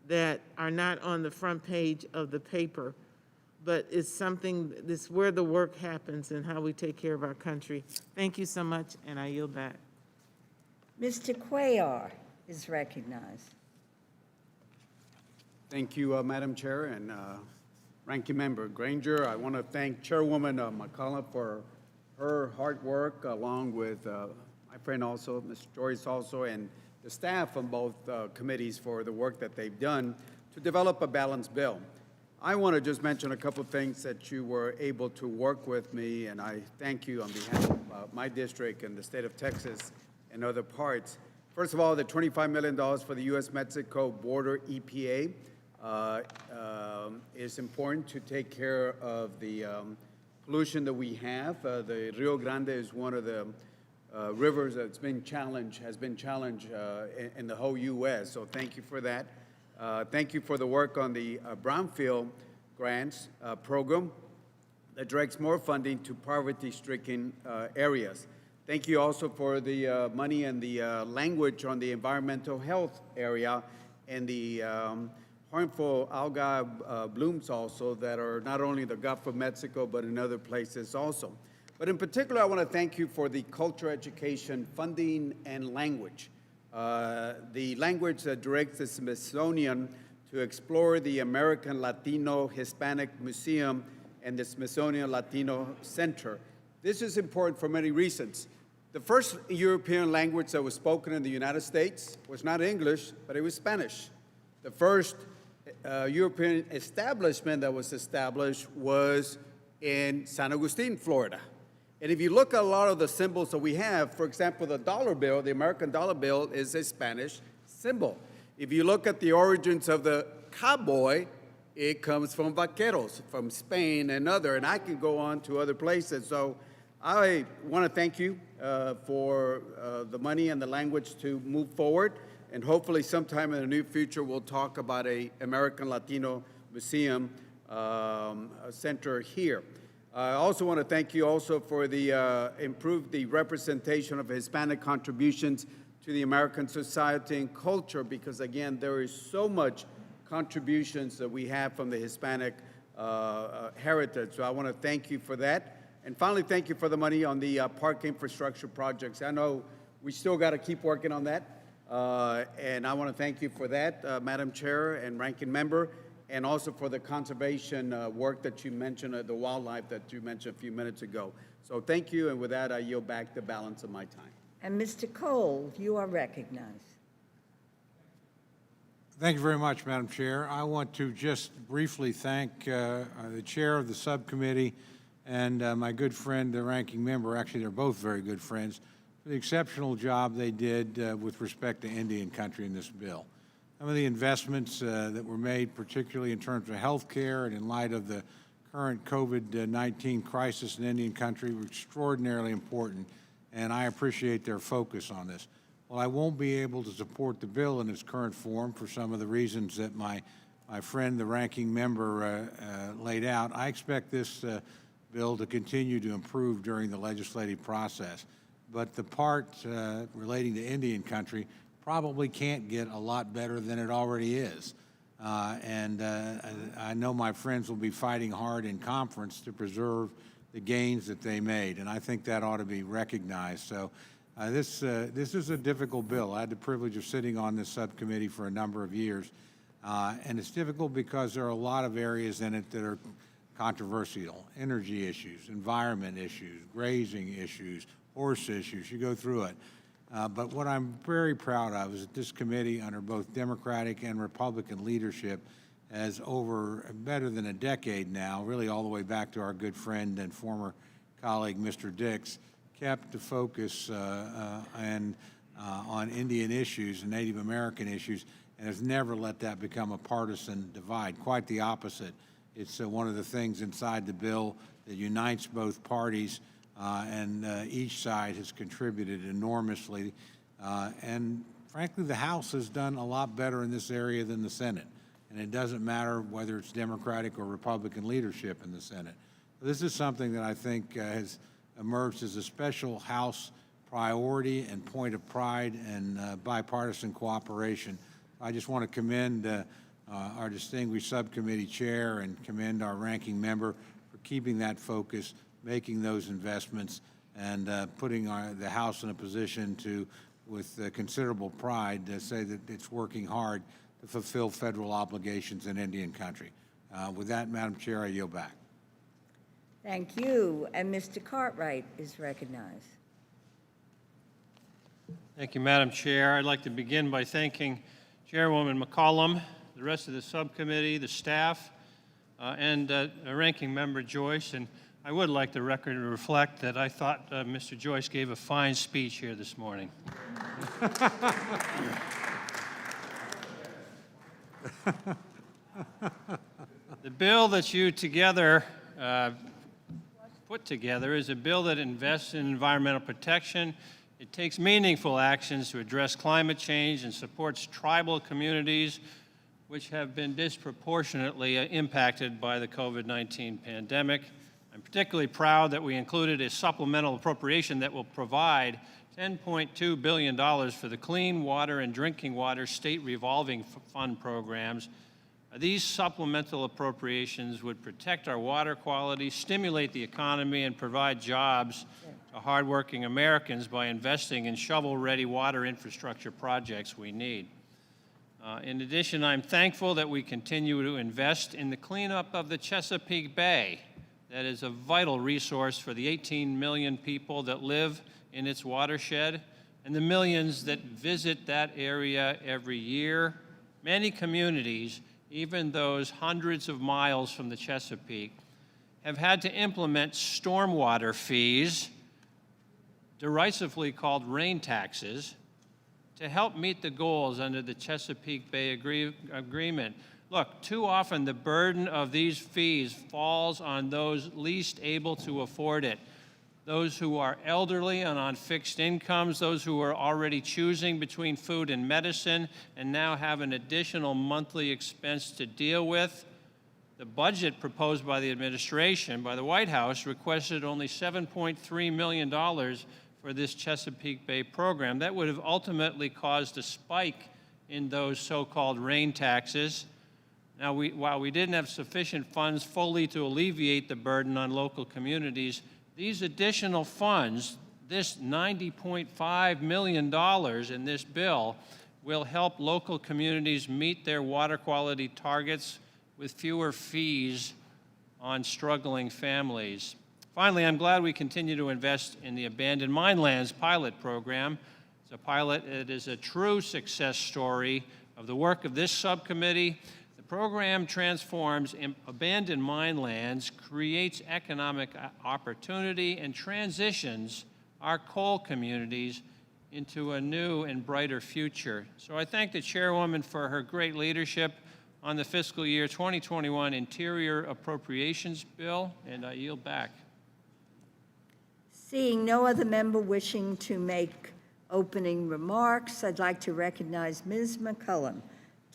that are not on the front page of the paper, but it's something, it's where the work happens and how we take care of our country. Thank you so much, and I yield back. Mr. Cuellar is recognized. Thank you, Madam Chair, and Ranking Member Granger. I want to thank Chairwoman McCullough for her hard work, along with my friend also, Ms. Joyce also, and the staff on both committees for the work that they've done to develop a balanced bill. I want to just mention a couple of things that you were able to work with me, and I thank you on behalf of my district and the state of Texas and other parts. First of all, the $25 million for the U.S.-Mexico border EPA is important to take care of the pollution that we have. The Rio Grande is one of the rivers that's been challenged, in the whole U.S., so thank you for that. Thank you for the work on the Brownfield Grants program that directs more funding to poverty-stricken areas. Thank you also for the money and the language on the environmental health area and the harmful algae blooms also that are not only in the Gulf of Mexico, but in other places also. But in particular, I want to thank you for the culture education funding and language. The language that directs the Smithsonian to explore the American Latino Hispanic Museum and the Smithsonian Latino Center. This is important for many reasons. The first European language that was spoken in the United States was not English, but it was Spanish. The first European establishment that was established was in San Agustin, Florida. And if you look at a lot of the symbols that we have, for example, the dollar bill, the American dollar bill is a Spanish symbol. If you look at the origins of the cowboy, it comes from vaqueros, from Spain and I can go on to other places. So I want to thank you for the money and the language to move forward. And hopefully sometime in the near future, we'll talk about a American Latino Museum center here. I also want to thank you also for the improve the representation of Hispanic contributions to the American society and culture, because again, there is so much contributions that we have from the Hispanic heritage. So I want to thank you for that. And finally, thank you for the money on the park infrastructure projects. I know we still got to keep working on that. And I want to thank you for that, Madam Chair and Ranking Member, and also for the conservation work that you mentioned, the wildlife that you mentioned a few minutes ago. So thank you, and with that, I yield back the balance of my time. And Mr. Cole, you are recognized. Thank you very much, Madam Chair. I want to just briefly thank the chair of the subcommittee and my good friend, the ranking member. Actually, they're both very good friends, for the exceptional job they did with respect to Indian country in this bill. Some of the investments that were made, particularly in terms of health care and in light of the current COVID-19 crisis in Indian country, were extraordinarily important, and I appreciate their focus on this. While I won't be able to support the bill in its current form for some of the reasons that my friend, the ranking member, laid out, I expect this bill to continue to improve during the legislative process. But the part relating to Indian country probably can't get a lot better than it already is. And I know my friends will be fighting hard in conference to preserve the gains that they made, and I think that ought to be recognized. So this is a difficult bill. I had the privilege of sitting on this subcommittee for a number of years, and it's difficult because there are a lot of areas in it that are controversial: energy issues, environment issues, grazing issues, horse issues. You go through it. But what I'm very proud of is that this committee, under both Democratic and Republican leadership, has over better than a decade now, really all the way back to our good friend and former colleague, Mr. Dix, kept the focus on Indian issues and Native American issues, and has never let that become a partisan divide. Quite the opposite. It's one of the things inside the bill that unites both parties, and each side has contributed enormously. And frankly, the House has done a lot better in this area than the Senate. And it doesn't matter whether it's Democratic or Republican leadership in the Senate. This is something that I think has emerged as a special House priority and point of pride and bipartisan cooperation. I just want to commend our distinguished subcommittee chair and commend our ranking member for keeping that focus, making those investments, and putting the House in a position to, with considerable pride, to say that it's working hard to fulfill federal obligations in Indian country. With that, Madam Chair, I yield back. Thank you. And Mr. Cartwright is recognized. Thank you, Madam Chair. I'd like to begin by thanking Chairwoman McCollum, the rest of the subcommittee, the staff, and Ranking Member Joyce. And I would like the record to reflect that I thought Mr. Joyce gave a fine speech here this morning. The bill that you put together is a bill that invests in environmental protection. It takes meaningful actions to address climate change and supports tribal communities which have been disproportionately impacted by the COVID-19 pandemic. I'm particularly proud that we included a supplemental appropriation that will provide $10.2 billion for the Clean Water and Drinking Water State Revolving Fund programs. These supplemental appropriations would protect our water quality, stimulate the economy, and provide jobs to hardworking Americans by investing in shovel-ready water infrastructure projects we need. In addition, I'm thankful that we continue to invest in the cleanup of the Chesapeake Bay. That is a vital resource for the 18 million people that live in its watershed and the millions that visit that area every year. Many communities, even those hundreds of miles from the Chesapeake, have had to implement stormwater fees, derisively called rain taxes, to help meet the goals under the Chesapeake Bay Agreement. Look, too often the burden of these fees falls on those least able to afford it. Those who are elderly and on fixed incomes, those who are already choosing between food and medicine and now have an additional monthly expense to deal with. The budget proposed by the administration, by the White House, requested only $7.3 million for this Chesapeake Bay program. That would have ultimately caused a spike in those so-called rain taxes. Now, while we didn't have sufficient funds fully to alleviate the burden on local communities, these additional funds, this $90.5 million in this bill, will help local communities meet their water quality targets with fewer fees on struggling families. Finally, I'm glad we continue to invest in the Abandoned Minelands pilot program. It's a pilot that is a true success story of the work of this subcommittee. The program transforms abandoned minelands, creates economic opportunity, and transitions our coal communities into a new and brighter future. So I thank the chairwoman for her great leadership on the fiscal year 2021 Interior Appropriations Bill, and I yield back. Seeing no other member wishing to make opening remarks, I'd like to recognize Ms. McCollum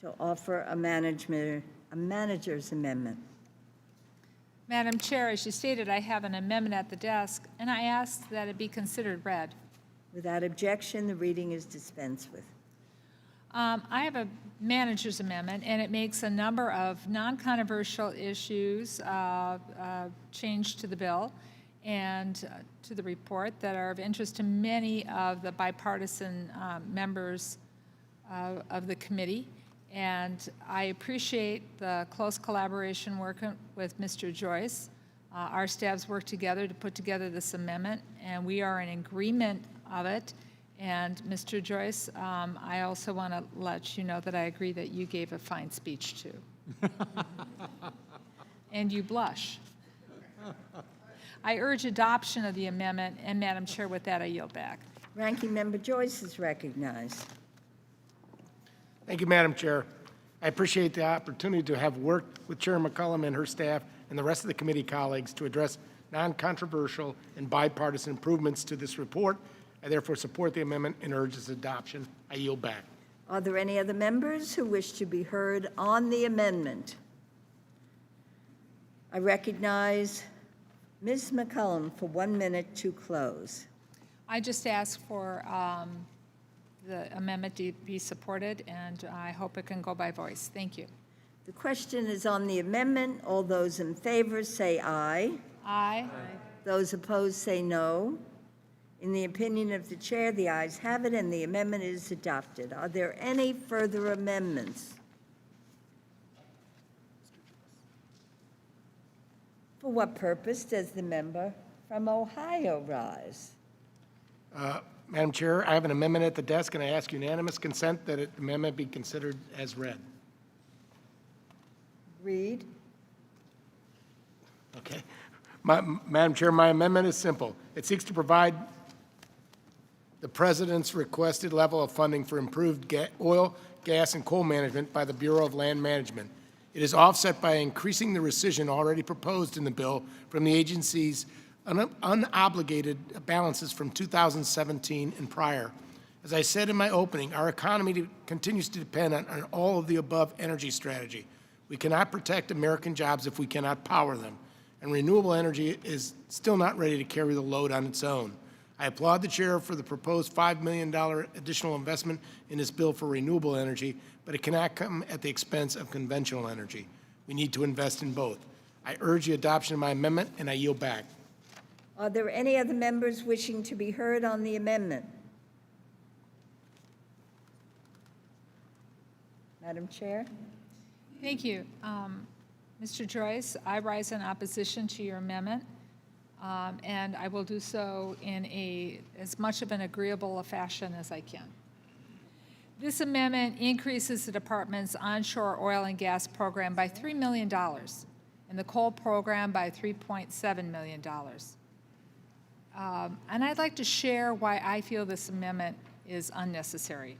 to offer a manager's amendment. Madam Chair, as you stated, I have an amendment at the desk, and I ask that it be considered read. Without objection, the reading is dispensed with. I have a manager's amendment, and it makes a number of non-controversial issues changed to the bill and to the report that are of interest to many of the bipartisan members of the committee. And I appreciate the close collaboration working with Mr. Joyce. Our staffs worked together to put together this amendment, and we are in agreement of it. And Mr. Joyce, I also want to let you know that I agree that you gave a fine speech too. And you blush. I urge adoption of the amendment, and Madam Chair, with that, I yield back. Ranking Member Joyce is recognized. Thank you, Madam Chair. I appreciate the opportunity to have worked with Chair McCollum and her staff and the rest of the committee colleagues to address non-controversial and bipartisan improvements to this report. I therefore support the amendment and urge its adoption. I yield back. Are there any other members who wish to be heard on the amendment? I recognize Ms. McCollum for 1 minute to close. I just ask for the amendment to be supported, and I hope it can go by voice. Thank you. The question is on the amendment. All those in favor say aye. Aye. Those opposed say no. In the opinion of the chair, the ayes have it, and the amendment is adopted. Are there any further amendments? For what purpose does the member from Ohio rise? Madam Chair, I have an amendment at the desk, and I ask unanimous consent that the amendment be considered as read. Read. Okay. Madam Chair, my amendment is simple. It seeks to provide the President's requested level of funding for improved oil, gas, and coal management by the Bureau of Land Management. It is offset by increasing the rescission already proposed in the bill from the agency's unobligated balances from 2017 and prior. As I said in my opening, our economy continues to depend on all of the above energy strategy. We cannot protect American jobs if we cannot power them, and renewable energy is still not ready to carry the load on its own. I applaud the chair for the proposed $5 million additional investment in this bill for renewable energy, but it cannot come at the expense of conventional energy. We need to invest in both. I urge the adoption of my amendment, and I yield back. Are there any other members wishing to be heard on the amendment? Madam Chair? Thank you. Mr. Joyce, I rise in opposition to your amendment, and I will do so in as much of an agreeable a fashion as I can. This amendment increases the department's onshore oil and gas program by $3 million and the coal program by $3.7 million. And I'd like to share why I feel this amendment is unnecessary.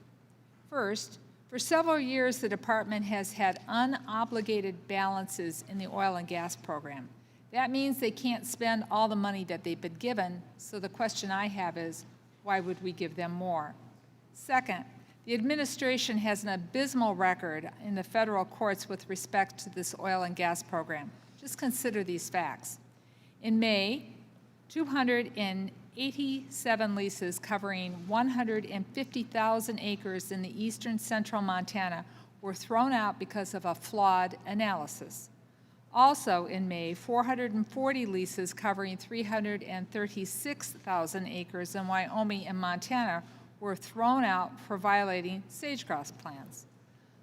First, for several years, the department has had unobligated balances in the oil and gas program. That means they can't spend all the money that they've been given, so the question I have is, why would we give them more? Second, the administration has an abysmal record in the federal courts with respect to this oil and gas program. Just consider these facts. In May, 287 leases covering 150,000 acres in the eastern central Montana were thrown out because of a flawed analysis. Also in May, 440 leases covering 336,000 acres in Wyoming and Montana were thrown out for violating sage-grouse plans.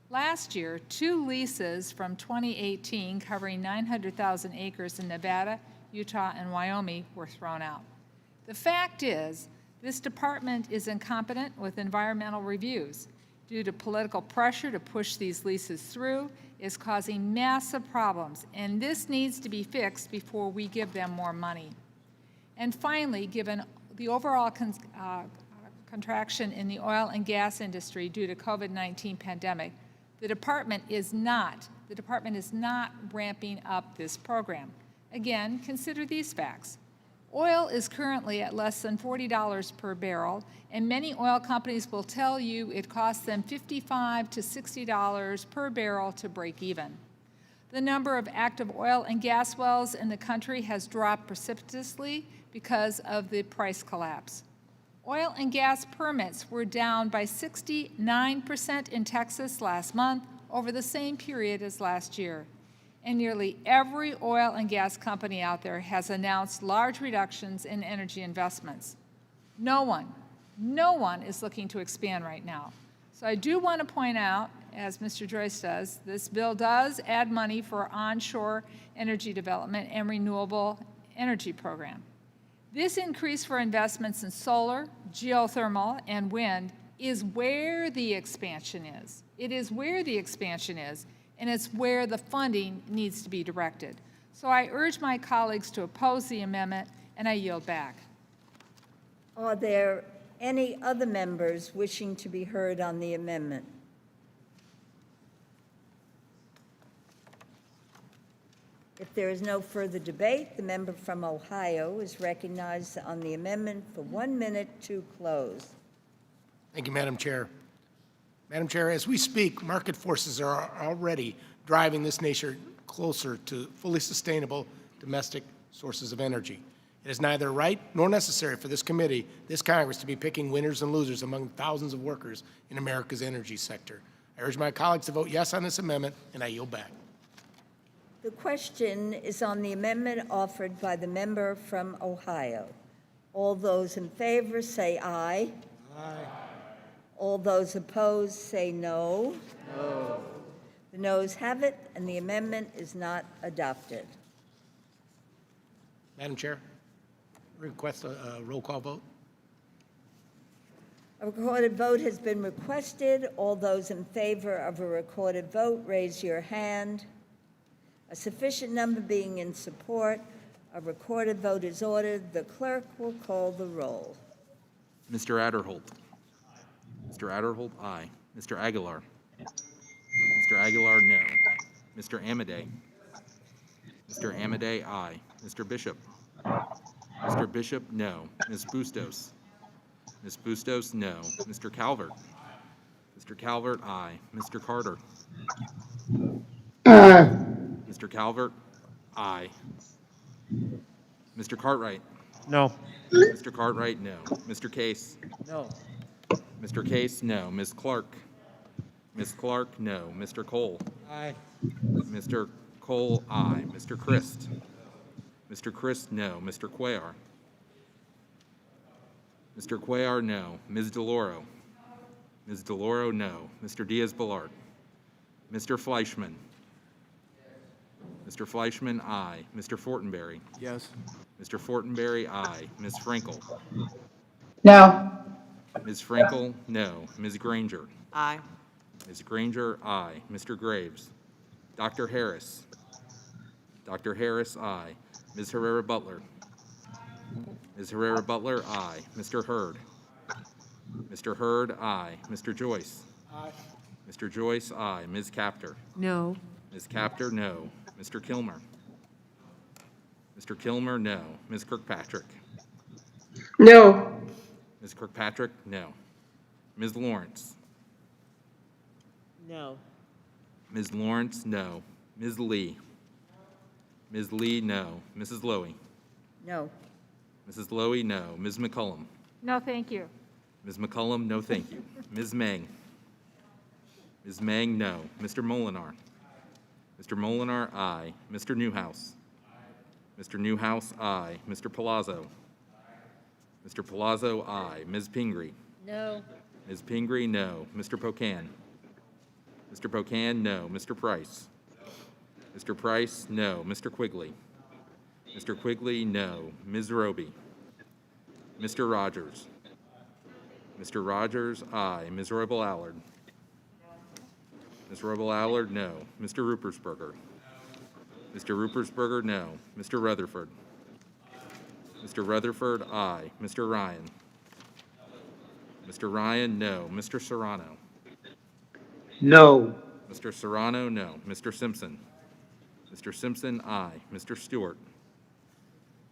Last year, 2 leases from 2018 covering 900,000 acres in Nevada, Utah, and Wyoming were thrown out. The fact is, this department is incompetent with environmental reviews. Due to political pressure to push these leases through, is causing massive problems, and this needs to be fixed before we give them more money. And finally, given the overall contraction in the oil and gas industry due to COVID-19 pandemic, the department is not ramping up this program. Again, consider these facts. Oil is currently at less than $40 per barrel, and many oil companies will tell you it costs them $55 to $60 per barrel to break even. The number of active oil and gas wells in the country has dropped precipitously because of the price collapse. Oil and gas permits were down by 69% in Texas last month over the same period as last year. And nearly every oil and gas company out there has announced large reductions in energy investments. No one is looking to expand right now. So I do want to point out, as Mr. Joyce does, this bill does add money for onshore energy development and renewable energy program. This increase for investments in solar, geothermal, and wind is where the expansion is. It is where the expansion is, and it's where the funding needs to be directed. So I urge my colleagues to oppose the amendment, and I yield back. Are there any other members wishing to be heard on the amendment? If there is no further debate, the member from Ohio is recognized on the amendment for 1 minute to close. Thank you, Madam Chair. Madam Chair, as we speak, market forces are already driving this nation closer to fully sustainable domestic sources of energy. It is neither right nor necessary for this committee, this Congress, to be picking winners and losers among thousands of workers in America's energy sector. I urge my colleagues to vote yes on this amendment, and I yield back. The question is on the amendment offered by the member from Ohio. All those in favor say aye. Aye. All those opposed say no. No. The noes have it, and the amendment is not adopted. Madam Chair, request a roll call vote. A recorded vote has been requested. All those in favor of a recorded vote, raise your hand. A sufficient number being in support, a recorded vote is ordered. The clerk will call the roll. Mr. Adderholt. Mr. Adderholt, aye. Mr. Aguilar. Mr. Aguilar, no. Mr. Amadei. Mr. Amadei, aye. Mr. Bishop. Mr. Bishop, no. Ms. Bustos. Ms. Bustos, no. Mr. Calvert. Mr. Calvert, aye. Mr. Carter. Mr. Calvert, aye. Mr. Cartwright. No. Mr. Cartwright, no. Mr. Case. No. Mr. Case, no. Ms. Clark. Ms. Clark, no. Mr. Cole. Aye. Mr. Cole, aye. Mr. Christ. Mr. Christ, no. Mr. Cuellar. Mr. Cuellar, no. Ms. DeLauro. Ms. DeLauro, no. Mr. Diaz-Balart. Mr. Fleischman. Mr. Fleischman, aye. Mr. Fortenberry. Yes. Mr. Fortenberry, aye. Ms. Frankel. No. Ms. Frankel, no. Ms. Granger. Aye. Ms. Granger, aye. Mr. Graves. Dr. Harris. Dr. Harris, aye. Ms. Herrera Butler. Ms. Herrera Butler, aye. Mr. Hurd. Mr. Hurd, aye. Mr. Joyce. Aye. Mr. Joyce, aye. Ms. Capter. No. Ms. Capter, no. Mr. Kilmer. Mr. Kilmer, no. Ms. Kirkpatrick. No. Ms. Kirkpatrick, no. Ms. Lawrence. No. Ms. Lawrence, no. Ms. Lee. Ms. Lee, no. Mrs. Lowy. No. Mrs. Lowy, no. Ms. McCullum. No, thank you. Ms. McCullum, no thank you. Ms. Meng. Ms. Meng, no. Mr. Molinar. Mr. Molinar, aye. Mr. Newhouse. Mr. Newhouse, aye. Mr. Palazzo. Mr. Palazzo, aye. Ms. Pingree. No. Ms. Pingree, no. Mr. Pocan. Mr. Pocan, no. Mr. Price. Mr. Price, no. Mr. Quigley. Mr. Quigley, no. Ms. Roby. Mr. Rogers. Mr. Rogers, aye. Ms. Roybal Allard. Ms. Roybal Allard, no. Mr. Rupersberger. Mr. Rupersberger, no. Mr. Rutherford. Mr. Rutherford, aye. Mr. Ryan. Mr. Ryan, no. Mr. Serrano. No. Mr. Serrano, no. Mr. Simpson. Mr. Simpson, aye. Mr. Stewart.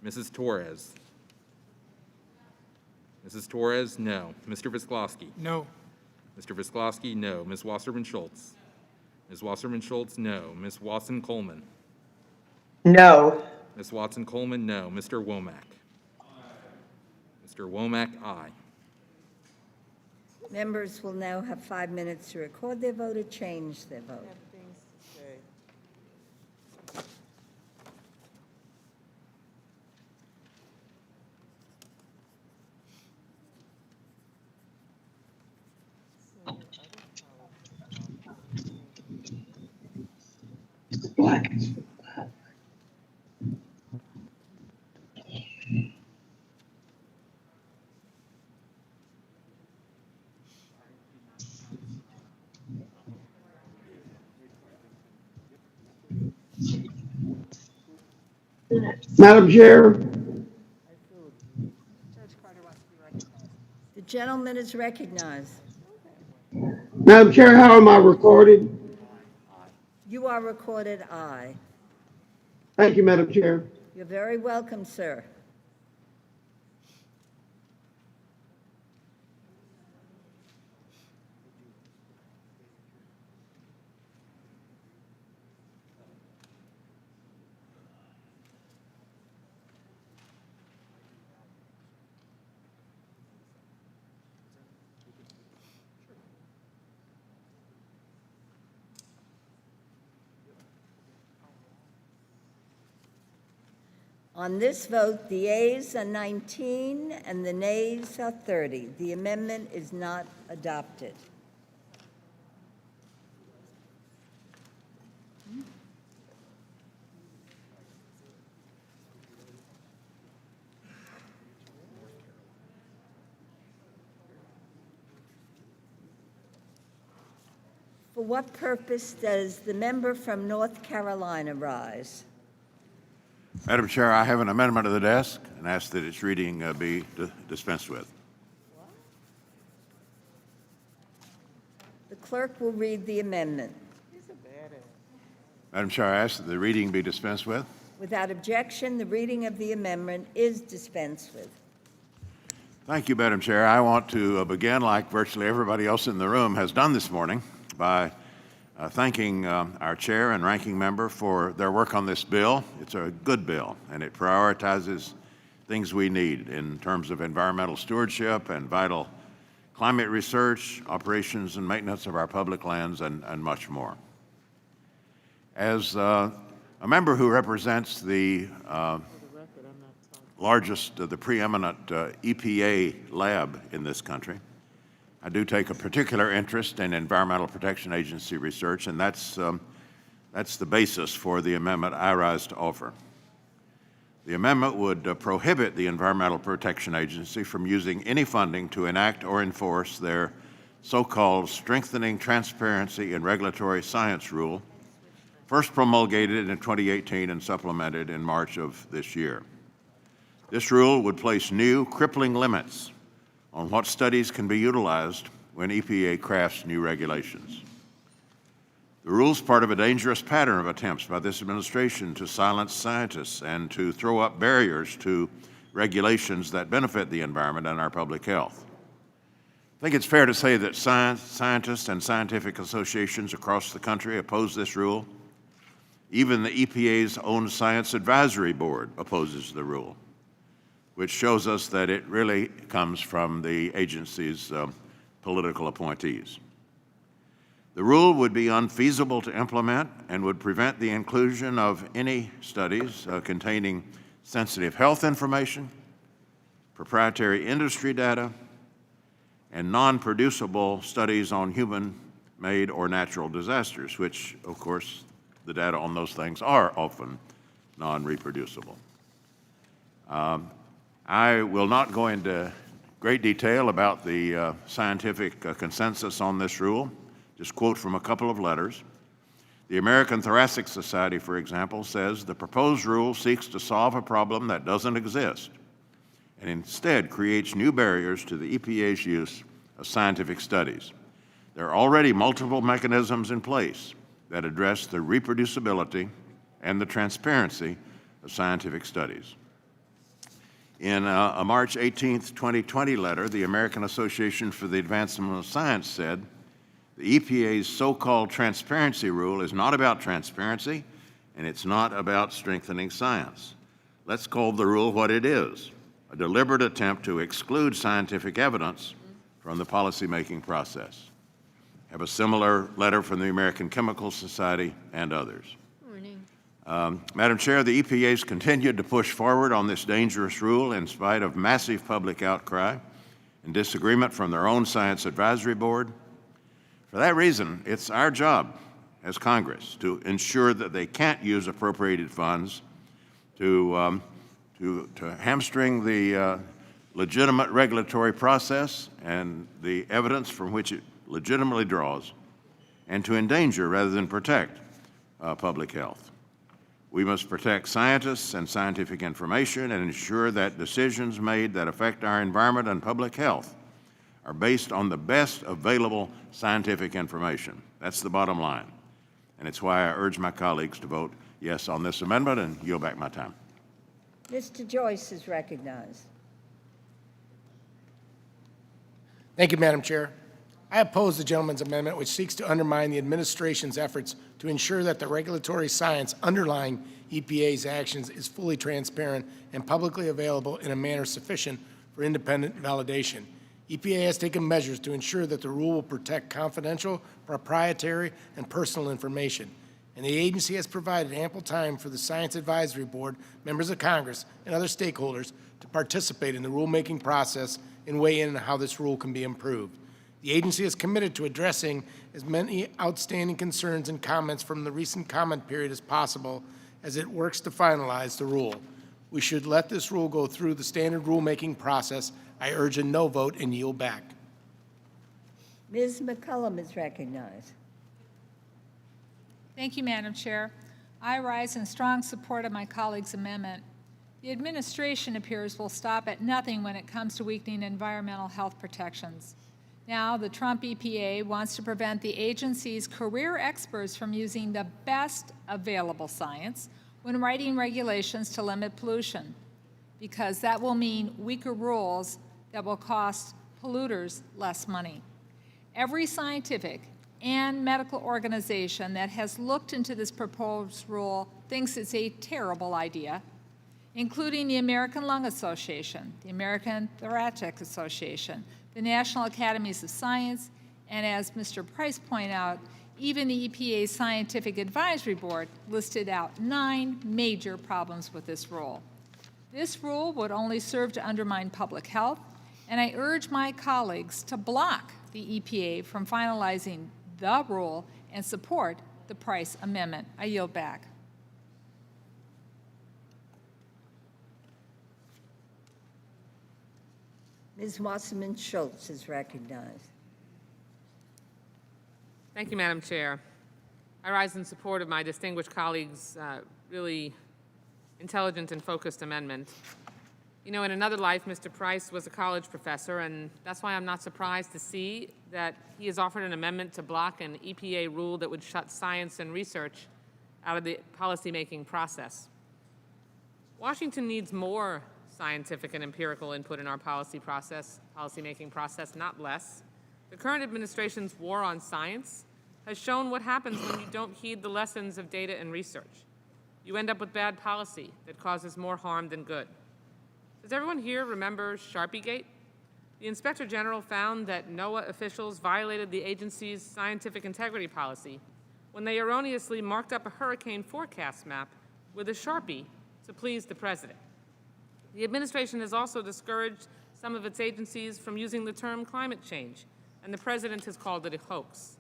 Mrs. Torres. Mrs. Torres, no. Mr. Visklosky. No. Mr. Visklosky, no. Ms. Wasserman Schultz. Ms. Wasserman Schultz, no. Ms. Watson Coleman. No. Ms. Watson Coleman, no. Mr. Womack. Mr. Womack, aye. Members will now have 5 minutes to record their vote or change their vote. Things to say. Madam Chair, The gentleman is recognized. Madam Chair, how am I recorded? You are recorded aye. Thank you, Madam Chair. You're very welcome, sir. On this vote, the yeas are 19 and the nays are 30. The amendment is not adopted. For what purpose does the member from North Carolina rise? Madam Chair, I have an amendment to the desk and ask that its reading be dispensed with. The clerk will read the amendment. Madam Chair, I ask that the reading be dispensed with. Without objection, the reading of the amendment is dispensed with. Thank you, Madam Chair. I want to begin, like virtually everybody else in the room has done this morning, by thanking our chair and ranking member for their work on this bill. It's a good bill, and it prioritizes things we need in terms of environmental stewardship and vital climate research, operations and maintenance of our public lands, and much more. As a member who represents the largest, the preeminent EPA lab in this country, I do take a particular interest in Environmental Protection Agency research, and that's the basis for the amendment I rise to offer. The amendment would prohibit the Environmental Protection Agency from using any funding to enact or enforce their so-called Strengthening Transparency in Regulatory Science rule, first promulgated in 2018 and supplemented in March of this year. This rule would place new, crippling limits on what studies can be utilized when EPA crafts new regulations. The rule is part of a dangerous pattern of attempts by this administration to silence scientists and to throw up barriers to regulations that benefit the environment and our public health. I think it's fair to say that scientists and scientific associations across the country oppose this rule. Even the EPA's own Science Advisory Board opposes the rule, which shows us that it really comes from the agency's political appointees. The rule would be unfeasible to implement and would prevent the inclusion of any studies containing sensitive health information, proprietary industry data, and non-producible studies on human-made or natural disasters, which, of course, the data on those things are often non-reproducible. I will not go into great detail about the scientific consensus on this rule, just quote from a couple of letters. The American Thoracic Society, for example, says the proposed rule seeks to solve a problem that doesn't exist and instead creates new barriers to the EPA's use of scientific studies. There are already multiple mechanisms in place that address the reproducibility and the transparency of scientific studies. In a March 18, 2020 letter, the American Association for the Advancement of Science said, the EPA's so-called transparency rule is not about transparency, and it's not about strengthening science. Let's call the rule what it is, a deliberate attempt to exclude scientific evidence from the policymaking process. Have a similar letter from the American Chemical Society and others. Madam Chair, the EPA's continued to push forward on this dangerous rule in spite of massive public outcry and disagreement from their own Science Advisory Board. For that reason, it's our job as Congress to ensure that they can't use appropriated funds to hamstring the legitimate regulatory process and the evidence from which it legitimately draws, and to endanger rather than protect public health. We must protect scientists and scientific information and ensure that decisions made that affect our environment and public health are based on the best available scientific information. That's the bottom line. And it's why I urge my colleagues to vote yes on this amendment and yield back my time. Mr. Joyce is recognized. Thank you, Madam Chair. I oppose the gentleman's amendment, which seeks to undermine the administration's efforts to ensure that the regulatory science underlying EPA's actions is fully transparent and publicly available in a manner sufficient for independent validation. EPA has taken measures to ensure that the rule will protect confidential, proprietary, and personal information, and the agency has provided ample time for the Science Advisory Board, members of Congress, and other stakeholders to participate in the rulemaking process and weigh in on how this rule can be improved. The agency is committed to addressing as many outstanding concerns and comments from the recent comment period as possible as it works to finalize the rule. We should let this rule go through the standard rulemaking process. I urge a no vote and yield back. Ms. McCullum is recognized. Thank you, Madam Chair. I rise in strong support of my colleague's amendment. The administration appears will stop at nothing when it comes to weakening environmental health protections. Now, the Trump EPA wants to prevent the agency's career experts from using the best available science when writing regulations to limit pollution, because that will mean weaker rules that will cost polluters less money. Every scientific and medical organization that has looked into this proposed rule thinks it's a terrible idea, including the American Lung Association, the American Thoracic Association, the National Academies of Science, and as Mr. Price pointed out, even the EPA's Scientific Advisory Board listed out 9 major problems with this rule. This rule would only serve to undermine public health, and I urge my colleagues to block the EPA from finalizing the rule and support the Price amendment. I yield back. Ms. Wasserman Schultz is recognized. Thank you, Madam Chair. I rise in support of my distinguished colleague's really intelligent and focused amendment. You know, in another life, Mr. Price was a college professor, and that's why I'm not surprised to see that he has offered an amendment to block an EPA rule that would shut science and research out of the policymaking process. Washington needs more scientific and empirical input in our policymaking process, not less. The current administration's war on science has shown what happens when you don't heed the lessons of data and research. You end up with bad policy that causes more harm than good. Does everyone here remember Sharpiegate? The Inspector General found that NOAA officials violated the agency's scientific integrity policy when they erroneously marked up a hurricane forecast map with a Sharpie to please the president. The administration has also discouraged some of its agencies from using the term climate change, and the president has called it a hoax.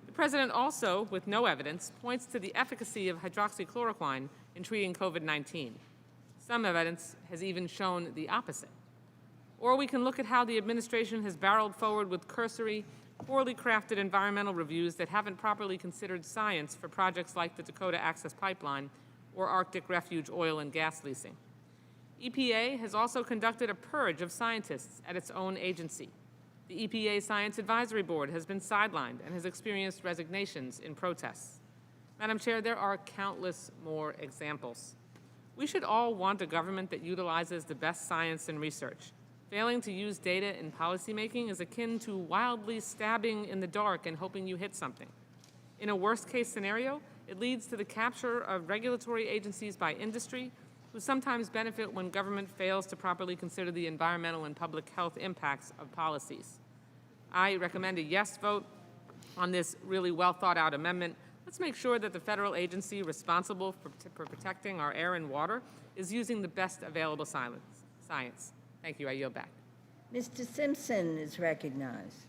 The president also, with no evidence, points to the efficacy of hydroxychloroquine in treating COVID-19. Some evidence has even shown the opposite. Or we can look at how the administration has barreled forward with cursory, poorly crafted environmental reviews that haven't properly considered science for projects like the Dakota Access Pipeline or Arctic Refuge oil and gas leasing. EPA has also conducted a purge of scientists at its own agency. The EPA Science Advisory Board has been sidelined and has experienced resignations in protests. Madam Chair, there are countless more examples. We should all want a government that utilizes the best science and research. Failing to use data in policymaking is akin to wildly stabbing in the dark and hoping you hit something. In a worst-case scenario, it leads to the capture of regulatory agencies by industry, who sometimes benefit when government fails to properly consider the environmental and public health impacts of policies. I recommend a yes vote on this really well-thought-out amendment. Let's make sure that the federal agency responsible for protecting our air and water is using the best available science. Thank you. I yield back. Mr. Simpson is recognized.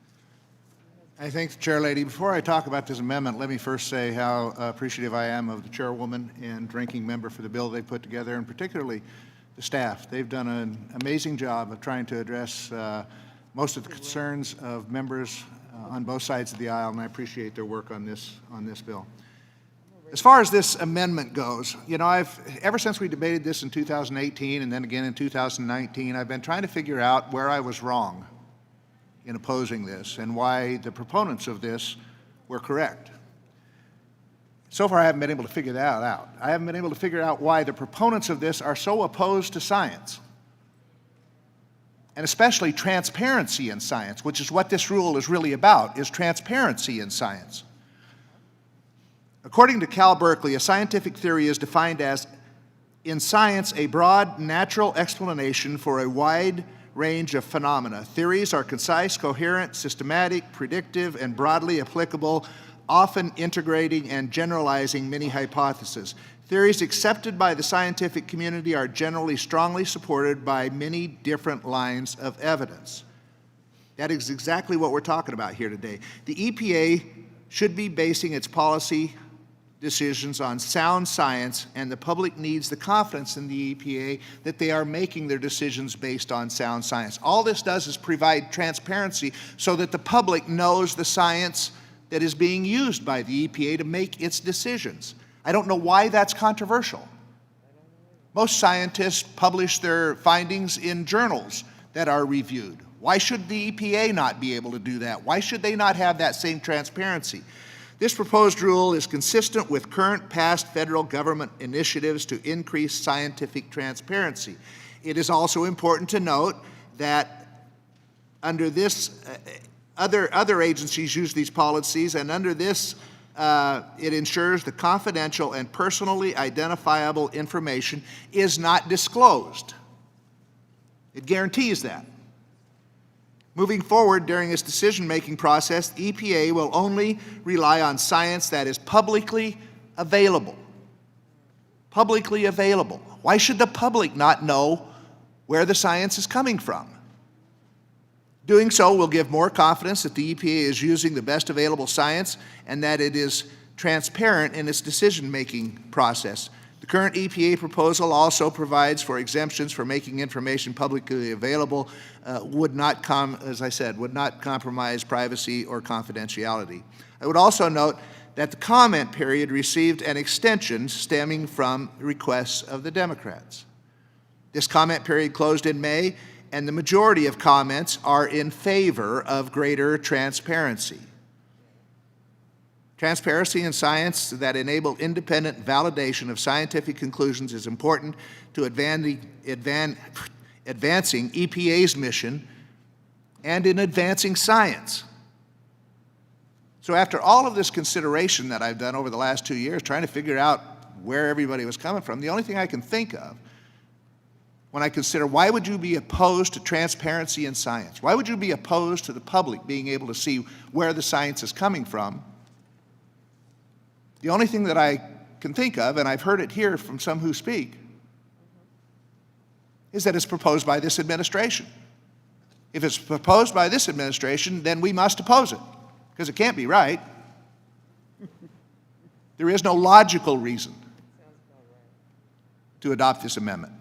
I thank the Chair Lady. Before I talk about this amendment, let me first say how appreciative I am of the Chairwoman and Ranking Member for the bill they put together, and particularly the staff. They've done an amazing job of trying to address most of the concerns of members on both sides of the aisle, and I appreciate their work on this bill. As far as this amendment goes, you know, ever since we debated this in 2018 and then again in 2019, I've been trying to figure out where I was wrong in opposing this and why the proponents of this were correct. So far, I haven't been able to figure that out. I haven't been able to figure out why the proponents of this are so opposed to science, and especially transparency in science, which is what this rule is really about, is transparency in science. According to Cal Berkeley, a scientific theory is defined as, in science, a broad natural explanation for a wide range of phenomena. Theories are concise, coherent, systematic, predictive, and broadly applicable, often integrating and generalizing many hypotheses. Theories accepted by the scientific community are generally strongly supported by many different lines of evidence. That is exactly what we're talking about here today. The EPA should be basing its policy decisions on sound science, and the public needs the confidence in the EPA that they are making their decisions based on sound science. All this does is provide transparency so that the public knows the science that is being used by the EPA to make its decisions. I don't know why that's controversial. Most scientists publish their findings in journals that are reviewed. Why should the EPA not be able to do that? Why should they not have that same transparency? This proposed rule is consistent with current past federal government initiatives to increase scientific transparency. It is also important to note that under this, other agencies use these policies, and under this, it ensures the confidential and personally identifiable information is not disclosed. It guarantees that. Moving forward during its decision-making process, the EPA will only rely on science that is publicly available. Publicly available. Why should the public not know where the science is coming from? Doing so will give more confidence that the EPA is using the best available science and that it is transparent in its decision-making process. The current EPA proposal also provides for exemptions for making information publicly available, would not compromise privacy or confidentiality. I would also note that the comment period received an extension stemming from requests of the Democrats. This comment period closed in May, and the majority of comments are in favor of greater transparency. Transparency in science that enable independent validation of scientific conclusions is important to advancing EPA's mission and in advancing science. So after all of this consideration that I've done over the last 2 years, trying to figure out where everybody was coming from, the only thing I can think of when I consider why would you be opposed to transparency in science? Why would you be opposed to the public being able to see where the science is coming from? The only thing that I can think of, and I've heard it here from some who speak, is that it's proposed by this administration. If it's proposed by this administration, then we must oppose it, because it can't be right. There is no logical reason to adopt this amendment.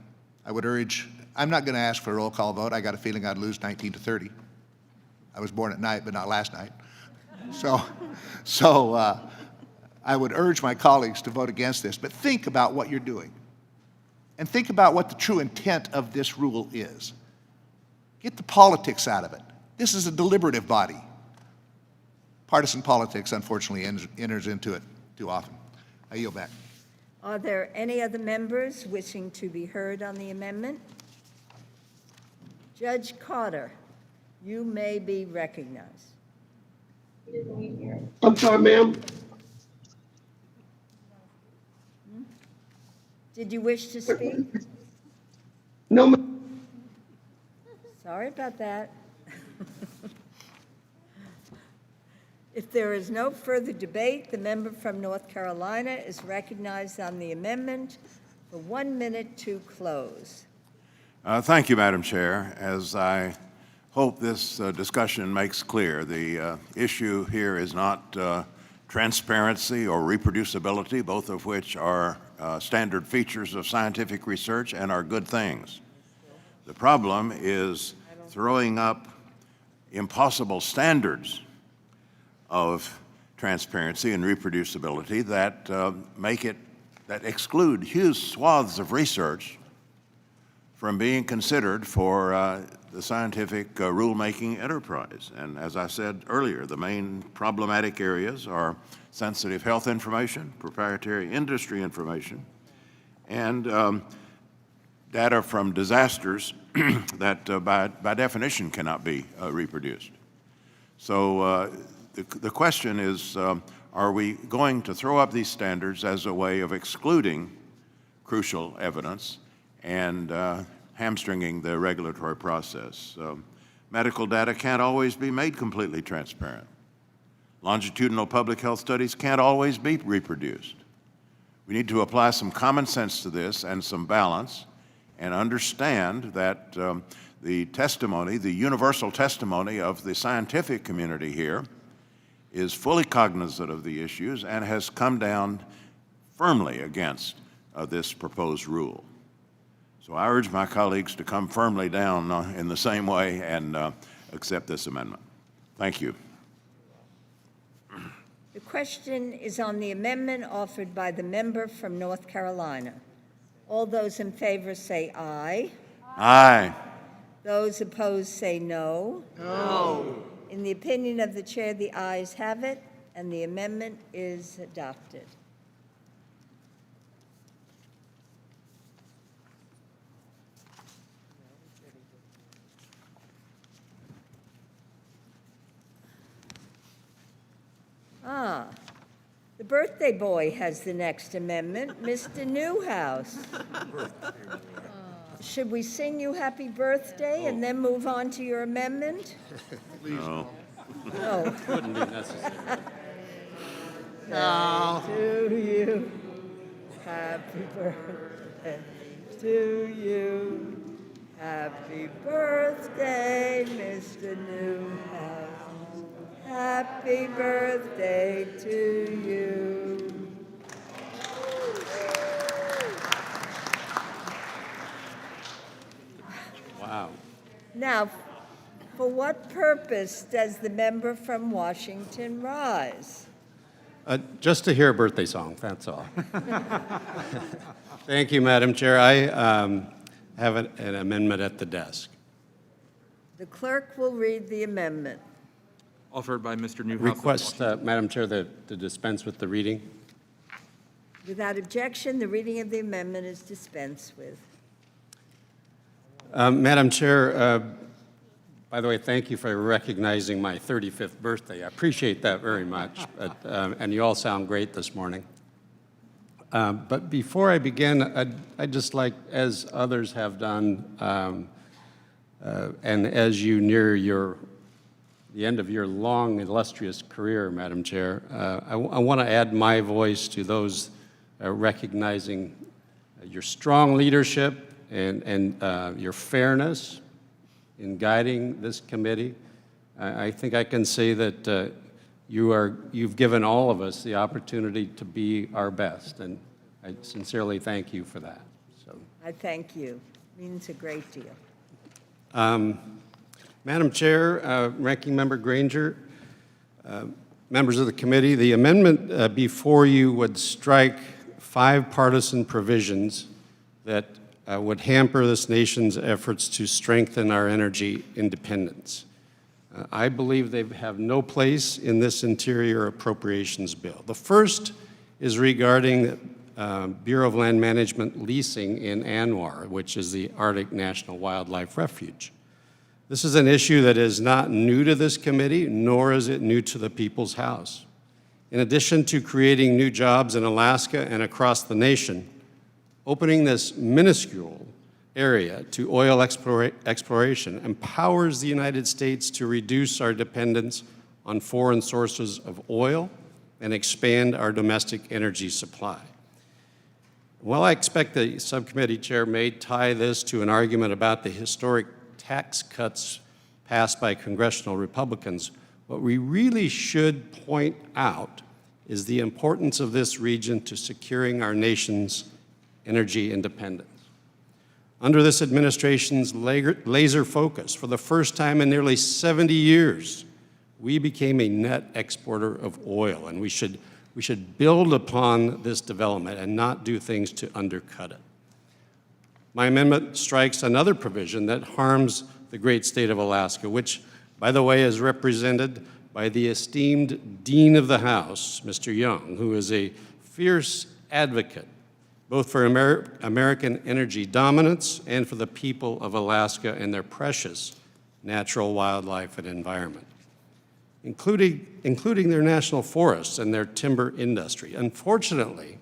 I would urge, I'm not going to ask for a roll call vote. I got a feeling I'd lose 19-30. I was born at night, but not last night. So I would urge my colleagues to vote against this, but think about what you're doing. And think about what the true intent of this rule is. Get the politics out of it. This is a deliberative body. Partisan politics, unfortunately, enters into it too often. I yield back. Are there any other members wishing to be heard on the amendment? Judge Carter, you may be recognized. I'm sorry, ma'am. Did you wish to speak? No, ma'am. Sorry about that. If there is no further debate, the member from North Carolina is recognized on the amendment for 1 minute to close. Thank you, Madam Chair. As I hope this discussion makes clear, the issue here is not transparency or reproducibility, both of which are standard features of scientific research and are good things. The problem is throwing up impossible standards of transparency and reproducibility that that exclude huge swaths of research from being considered for the scientific rulemaking enterprise. And as I said earlier, the main problematic areas are sensitive health information, proprietary industry information, and data from disasters that by definition cannot be reproduced. So the question is, are we going to throw up these standards as a way of excluding crucial evidence and hamstringing the regulatory process? Medical data can't always be made completely transparent. Longitudinal public health studies can't always be reproduced. We need to apply some common sense to this and some balance and understand that the testimony, the universal testimony of the scientific community here is fully cognizant of the issues and has come down firmly against this proposed rule. So I urge my colleagues to come firmly down in the same way and accept this amendment. Thank you. The question is on the amendment offered by the member from North Carolina. All those in favor say aye. Aye. Those opposed say no. No. In the opinion of the chair, the ayes have it, and the amendment is adopted. The birthday boy has the next amendment, Mr. Newhouse. Should we sing you happy birthday and then move on to your amendment? No. No. Wouldn't be necessary. No. To you, happy birthday to you. Happy birthday, Mr. Newhouse. Happy birthday to you. Wow. Now, for what purpose does the member from Washington rise? Just to hear a birthday song, that's all. Thank you, Madam Chair. I have an amendment at the desk. The clerk will read the amendment. Offered by Mr. Newhouse. Request, Madam Chair, to dispense with the reading. Without objection, the reading of the amendment is dispensed with. Madam Chair, by the way, thank you for recognizing my 35th birthday. I appreciate that very much, and you all sound great this morning. But before I begin, I'd just like, as others have done, and as you near the end of your long, illustrious career, Madam Chair, I want to add my voice to those recognizing your strong leadership and your fairness in guiding this committee. I think I can say that you've given all of us the opportunity to be our best, and I sincerely thank you for that. So, I thank you. It means a great deal. Madam Chair, Ranking Member Granger, members of the committee, the amendment before you would strike 5 partisan provisions that would hamper this nation's efforts to strengthen our energy independence. I believe they have no place in this Interior Appropriations bill. The first is regarding Bureau of Land Management leasing in Anwar, which is the Arctic National Wildlife Refuge. This is an issue that is not new to this committee, nor is it new to the People's House. In addition to creating new jobs in Alaska and across the nation, opening this minuscule area to oil exploration empowers the United States to reduce our dependence on foreign sources of oil and expand our domestic energy supply. While I expect the subcommittee chair may tie this to an argument about the historic tax cuts passed by congressional Republicans, what we really should point out is the importance of this region to securing our nation's energy independence. Under this administration's laser focus, for the first time in nearly 70 years, we became a net exporter of oil, and we should build upon this development and not do things to undercut it. My amendment strikes another provision that harms the great state of Alaska, which, by the way, is represented by the esteemed Dean of the House, Mr. Young, who is a fierce advocate both for American energy dominance and for the people of Alaska and their precious natural wildlife and environment, including their national forests and their timber industry. Unfortunately,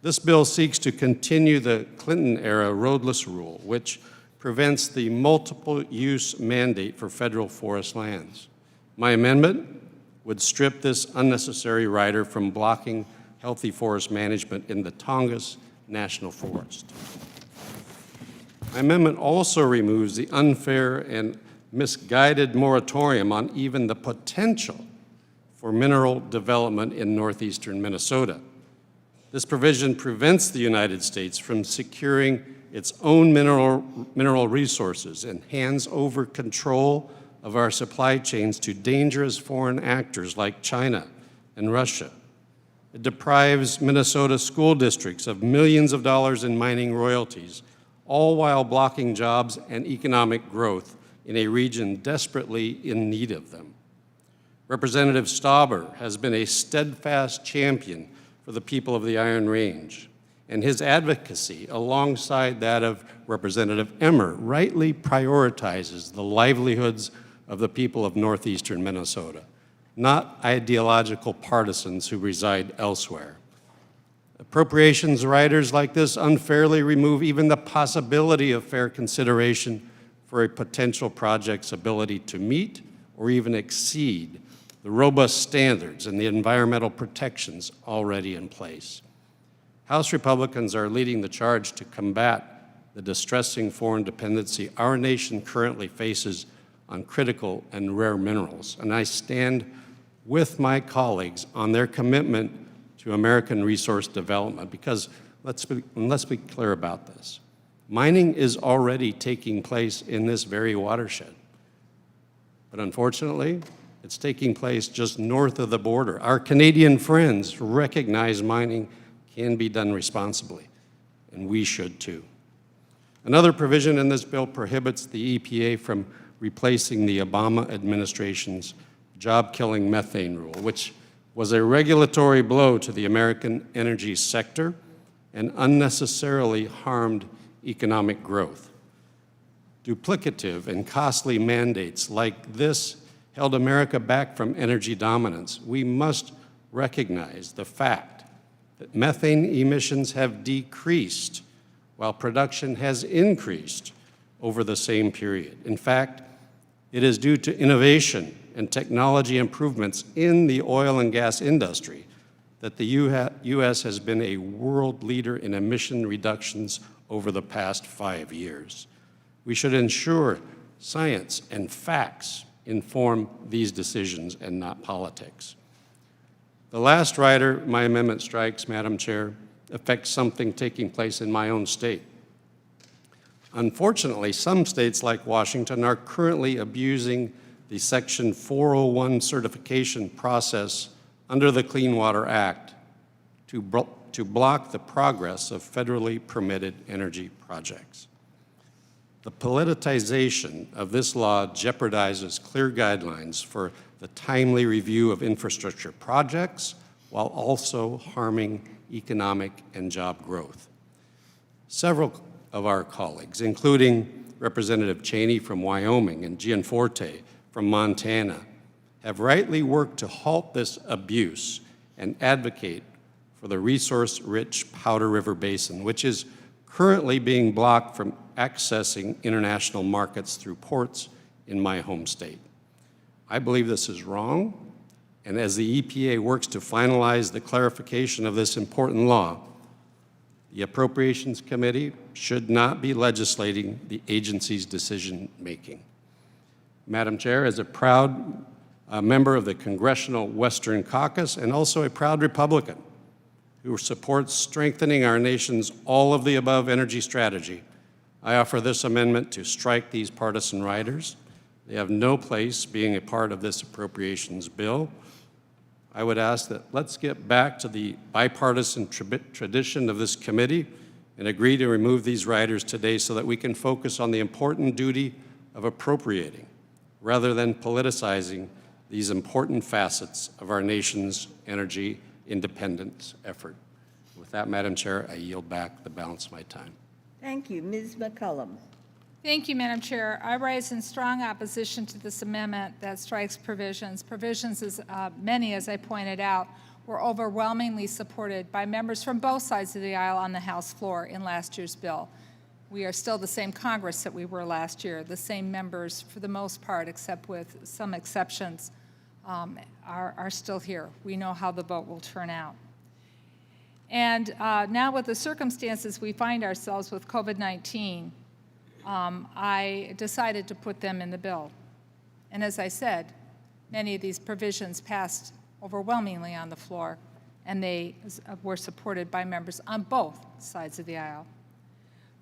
this bill seeks to continue the Clinton-era roadless rule, which prevents the multiple-use mandate for federal forest lands. My amendment would strip this unnecessary rider from blocking healthy forest management in the Tongass National Forest. My amendment also removes the unfair and misguided moratorium on even the potential for mineral development in northeastern Minnesota. This provision prevents the United States from securing its own mineral resources and hands over control of our supply chains to dangerous foreign actors like China and Russia. It deprives Minnesota school districts of millions of dollars in mining royalties, all while blocking jobs and economic growth in a region desperately in need of them. Representative Stauber has been a steadfast champion for the people of the Iron Range, and his advocacy, alongside that of Representative Emmer, rightly prioritizes the livelihoods of the people of northeastern Minnesota, not ideological partisans who reside elsewhere. Appropriations riders like this unfairly remove even the possibility of fair consideration for a potential project's ability to meet or even exceed the robust standards and the environmental protections already in place. House Republicans are leading the charge to combat the distressing foreign dependency our nation currently faces on critical and rare minerals, and I stand with my colleagues on their commitment to American resource development, because let's be clear about this. Mining is already taking place in this very watershed, but unfortunately, it's taking place just north of the border. Our Canadian friends recognize mining can be done responsibly, and we should too. Another provision in this bill prohibits the EPA from replacing the Obama administration's job-killing methane rule, which was a regulatory blow to the American energy sector and unnecessarily harmed economic growth. Duplicative and costly mandates like this held America back from energy dominance. We must recognize the fact that methane emissions have decreased while production has increased over the same period. In fact, it is due to innovation and technology improvements in the oil and gas industry that the U.S. has been a world leader in emission reductions over the past 5 years. We should ensure science and facts inform these decisions and not politics. The last rider my amendment strikes, Madam Chair, affects something taking place in my own state. Unfortunately, some states like Washington are currently abusing the Section 401 certification process under the Clean Water Act to block the progress of federally permitted energy projects. The politicization of this law jeopardizes clear guidelines for the timely review of infrastructure projects while also harming economic and job growth. Several of our colleagues, including Representative Cheney from Wyoming and Gianforte from Montana, have rightly worked to halt this abuse and advocate for the resource-rich Powder River Basin, which is currently being blocked from accessing international markets through ports in my home state. I believe this is wrong And as the EPA works to finalize the clarification of this important law, the Appropriations Committee should not be legislating the agency's decision-making. Madam Chair, as a proud member of the Congressional Western Caucus and also a proud Republican who supports strengthening our nation's all-of-the-above energy strategy, I offer this amendment to strike these partisan riders. They have no place being a part of this appropriations bill. I would ask that let's get back to the bipartisan tradition of this committee and agree to remove these riders today so that we can focus on the important duty of appropriating rather than politicizing these important facets of our nation's energy independence effort. With that, Madam Chair, I yield back the balance of my time. Thank you. Ms. McCullum. Thank you, Madam Chair. I rise in strong opposition to this amendment that strikes provisions. Provisions, as many as I pointed out, were overwhelmingly supported by members from both sides of the aisle on the House floor in last year's bill. We are still the same Congress that we were last year. The same members, for the most part, except with some exceptions, are still here. We know how the vote will turn out. And now with the circumstances we find ourselves with COVID-19, I decided to put them in the bill. And as I said, many of these provisions passed overwhelmingly on the floor, and they were supported by members on both sides of the aisle.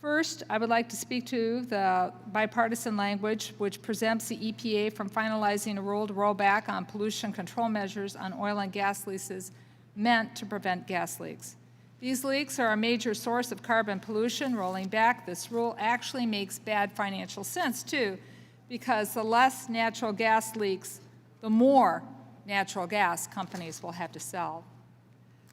First, I would like to speak to the bipartisan language which exempts the EPA from finalizing a rule to roll back on pollution control measures on oil and gas leases meant to prevent gas leaks. These leaks are a major source of carbon pollution. Rolling back this rule actually makes bad financial sense, too, because the less natural gas leaks, the more natural gas companies will have to sell.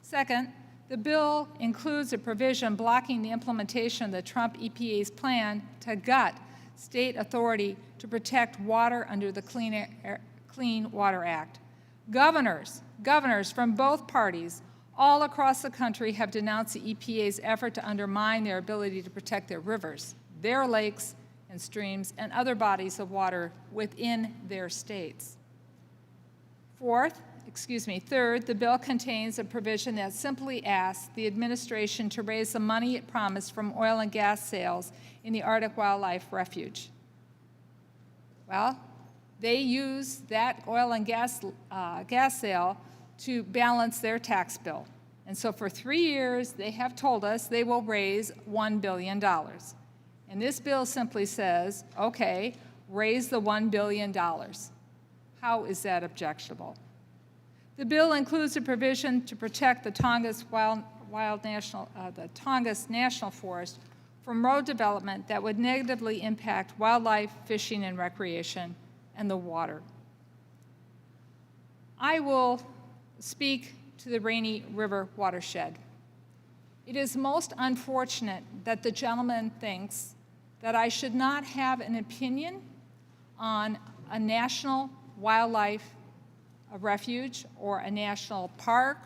Second, the bill includes a provision blocking the implementation of the Trump EPA's plan to gut state authority to protect water under the Clean Water Act. Governors from both parties all across the country have denounced the EPA's effort to undermine their ability to protect their rivers, their lakes and streams, and other bodies of water within their states. Third, the bill contains a provision that simply asks the administration to raise the money it promised from oil and gas sales in the Arctic Wildlife Refuge. Well, they use that oil and gas sale to balance their tax bill. And so for 3 years, they have told us they will raise $1 billion. And this bill simply says, okay, raise the $1 billion. How is that objectionable? The bill includes a provision to protect the Tongass National Forest from road development that would negatively impact wildlife, fishing, and recreation, and the water. I will speak to the Rainy River watershed. It is most unfortunate that the gentleman thinks that I should not have an opinion on a national wildlife refuge or a national park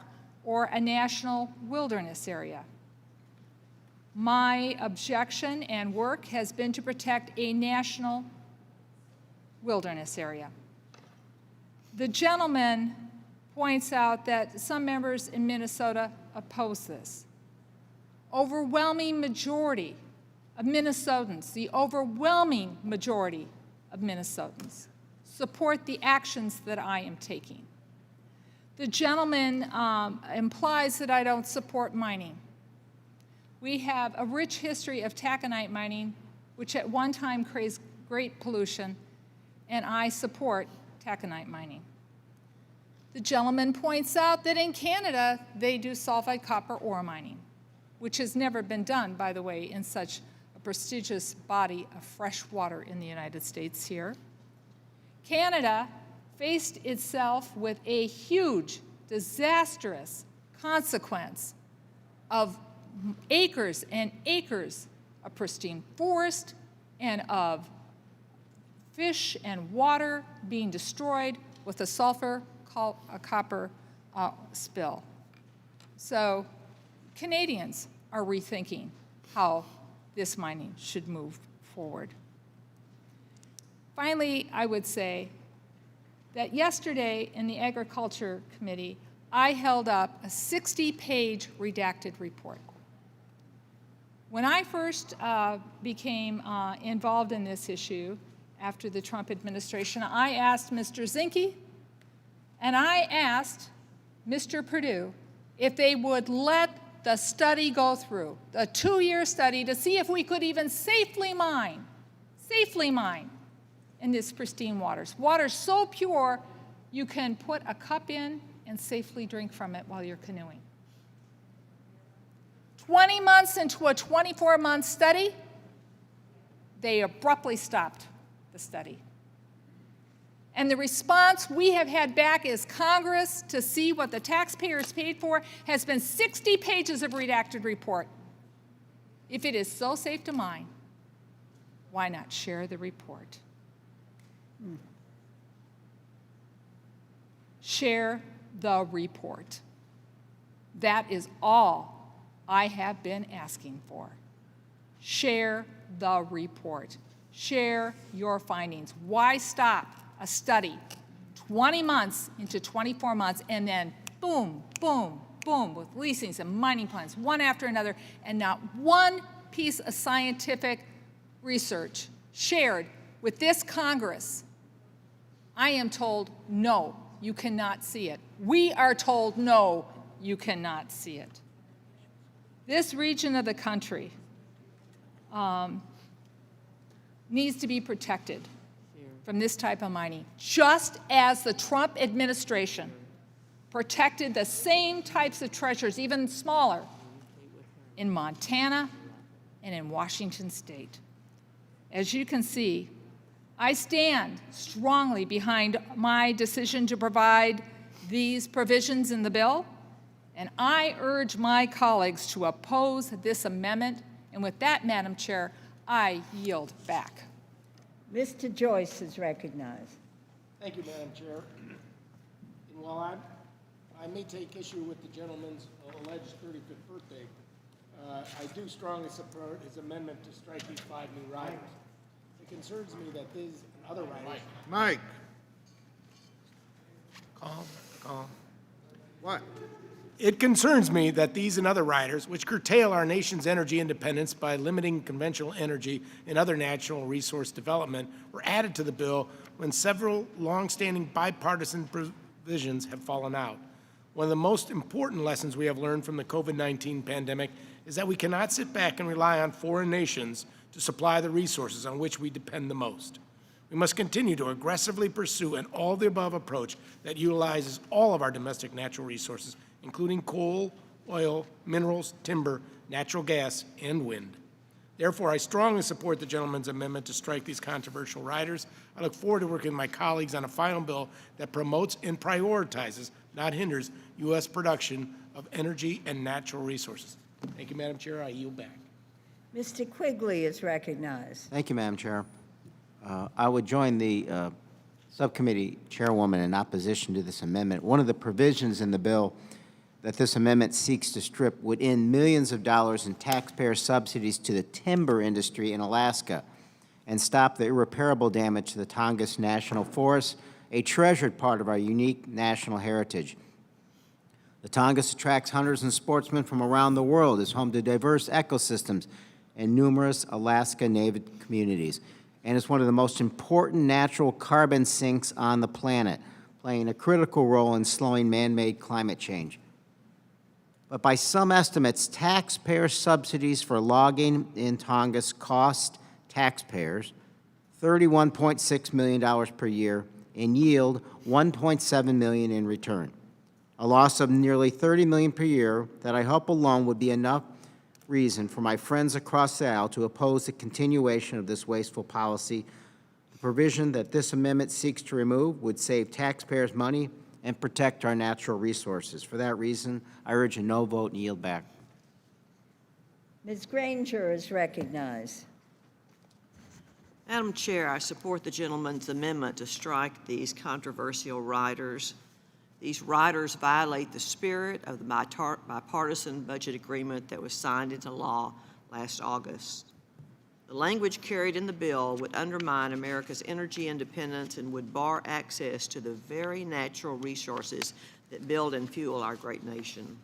or a national wilderness area. My objection and work has been to protect a national wilderness area. The gentleman points out that some members in Minnesota oppose this. Overwhelming majority of Minnesotans, the overwhelming majority of Minnesotans, support the actions that I am taking. The gentleman implies that I don't support mining. We have a rich history of taconite mining, which at one time caused great pollution, and I support taconite mining. The gentleman points out that in Canada, they do sulfide copper ore mining, which has never been done, by the way, in such a prestigious body of fresh water in the United States here. Canada faced itself with a huge, disastrous consequence of acres and acres of pristine forest and of fish and water being destroyed with a sulfur copper spill. So Canadians are rethinking how this mining should move forward. Finally, I would say that yesterday in the Agriculture Committee, I held up a 60-page redacted report. When I first became involved in this issue after the Trump administration, I asked Mr. Zinke and I asked Mr. Perdue if they would let the study go through, the 2-year study, to see if we could even safely mine in this pristine waters. Water so pure, you can put a cup in and safely drink from it while you're canoeing. 20 months into a 24-month study, they abruptly stopped the study. And the response we have had back as Congress to see what the taxpayers paid for has been 60 pages of redacted report. If it is so safe to mine, why not share the report? Share the report. That is all I have been asking for. Share the report. Share your findings. Why stop a study 20 months into 24 months and then boom, boom, boom, with leasings and mining plans, one after another, and not one piece of scientific research shared with this Congress? I am told, no, you cannot see it. We are told, no, you cannot see it. This region of the country needs to be protected from this type of mining, just as the Trump administration protected the same types of treasures, even smaller, in Montana and in Washington State. As you can see, I stand strongly behind my decision to provide these provisions in the bill, and I urge my colleagues to oppose this amendment. And with that, Madam Chair, I yield back. Mr. Joyce is recognized. Thank you, Madam Chair. And while I may take issue with the gentleman's alleged 35th birthday, I do strongly support his amendment to strike these 5 new riders. It concerns me that these and other riders... Mike. Calm. What? It concerns me that these and other riders, which curtail our nation's energy independence by limiting conventional energy and other natural resource development, were added to the bill when several longstanding bipartisan provisions have fallen out. One of the most important lessons we have learned from the COVID-19 pandemic is that we cannot sit back and rely on foreign nations to supply the resources on which we depend the most. We must continue to aggressively pursue an all-of-the-above approach that utilizes all of our domestic natural resources, including coal, oil, minerals, timber, natural gas, and wind. Therefore, I strongly support the gentleman's amendment to strike these controversial riders. I look forward to working with my colleagues on a final bill that promotes and prioritizes, not hinders, U.S. production of energy and natural resources. Thank you, Madam Chair. I yield back. Mr. Quigley is recognized. Thank you, Madam Chair. I would join the subcommittee chairwoman in opposition to this amendment. One of the provisions in the bill that this amendment seeks to strip would end millions of dollars in taxpayer subsidies to the timber industry in Alaska and stop the irreparable damage to the Tongass National Forest, a treasured part of our unique national heritage. The Tongass attracts hunters and sportsmen from around the world, is home to diverse ecosystems and numerous Alaska Native communities, and is one of the most important natural carbon sinks on the planet, playing a critical role in slowing man-made climate change. But by some estimates, taxpayer subsidies for logging in Tongass cost taxpayers $31.6 million per year and yield $1.7 million in return, a loss of nearly $30 million per year that I hope alone would be enough reason for my friends across the aisle to oppose the continuation of this wasteful policy. The provision that this amendment seeks to remove would save taxpayers money and protect our natural resources. For that reason, I urge a no vote and yield back. Ms. Granger is recognized. Madam Chair, I support the gentleman's amendment to strike these controversial riders. These riders violate the spirit of the bipartisan budget agreement that was signed into law last August. The language carried in the bill would undermine America's energy independence and would bar access to the very natural resources that build and fuel our great nation.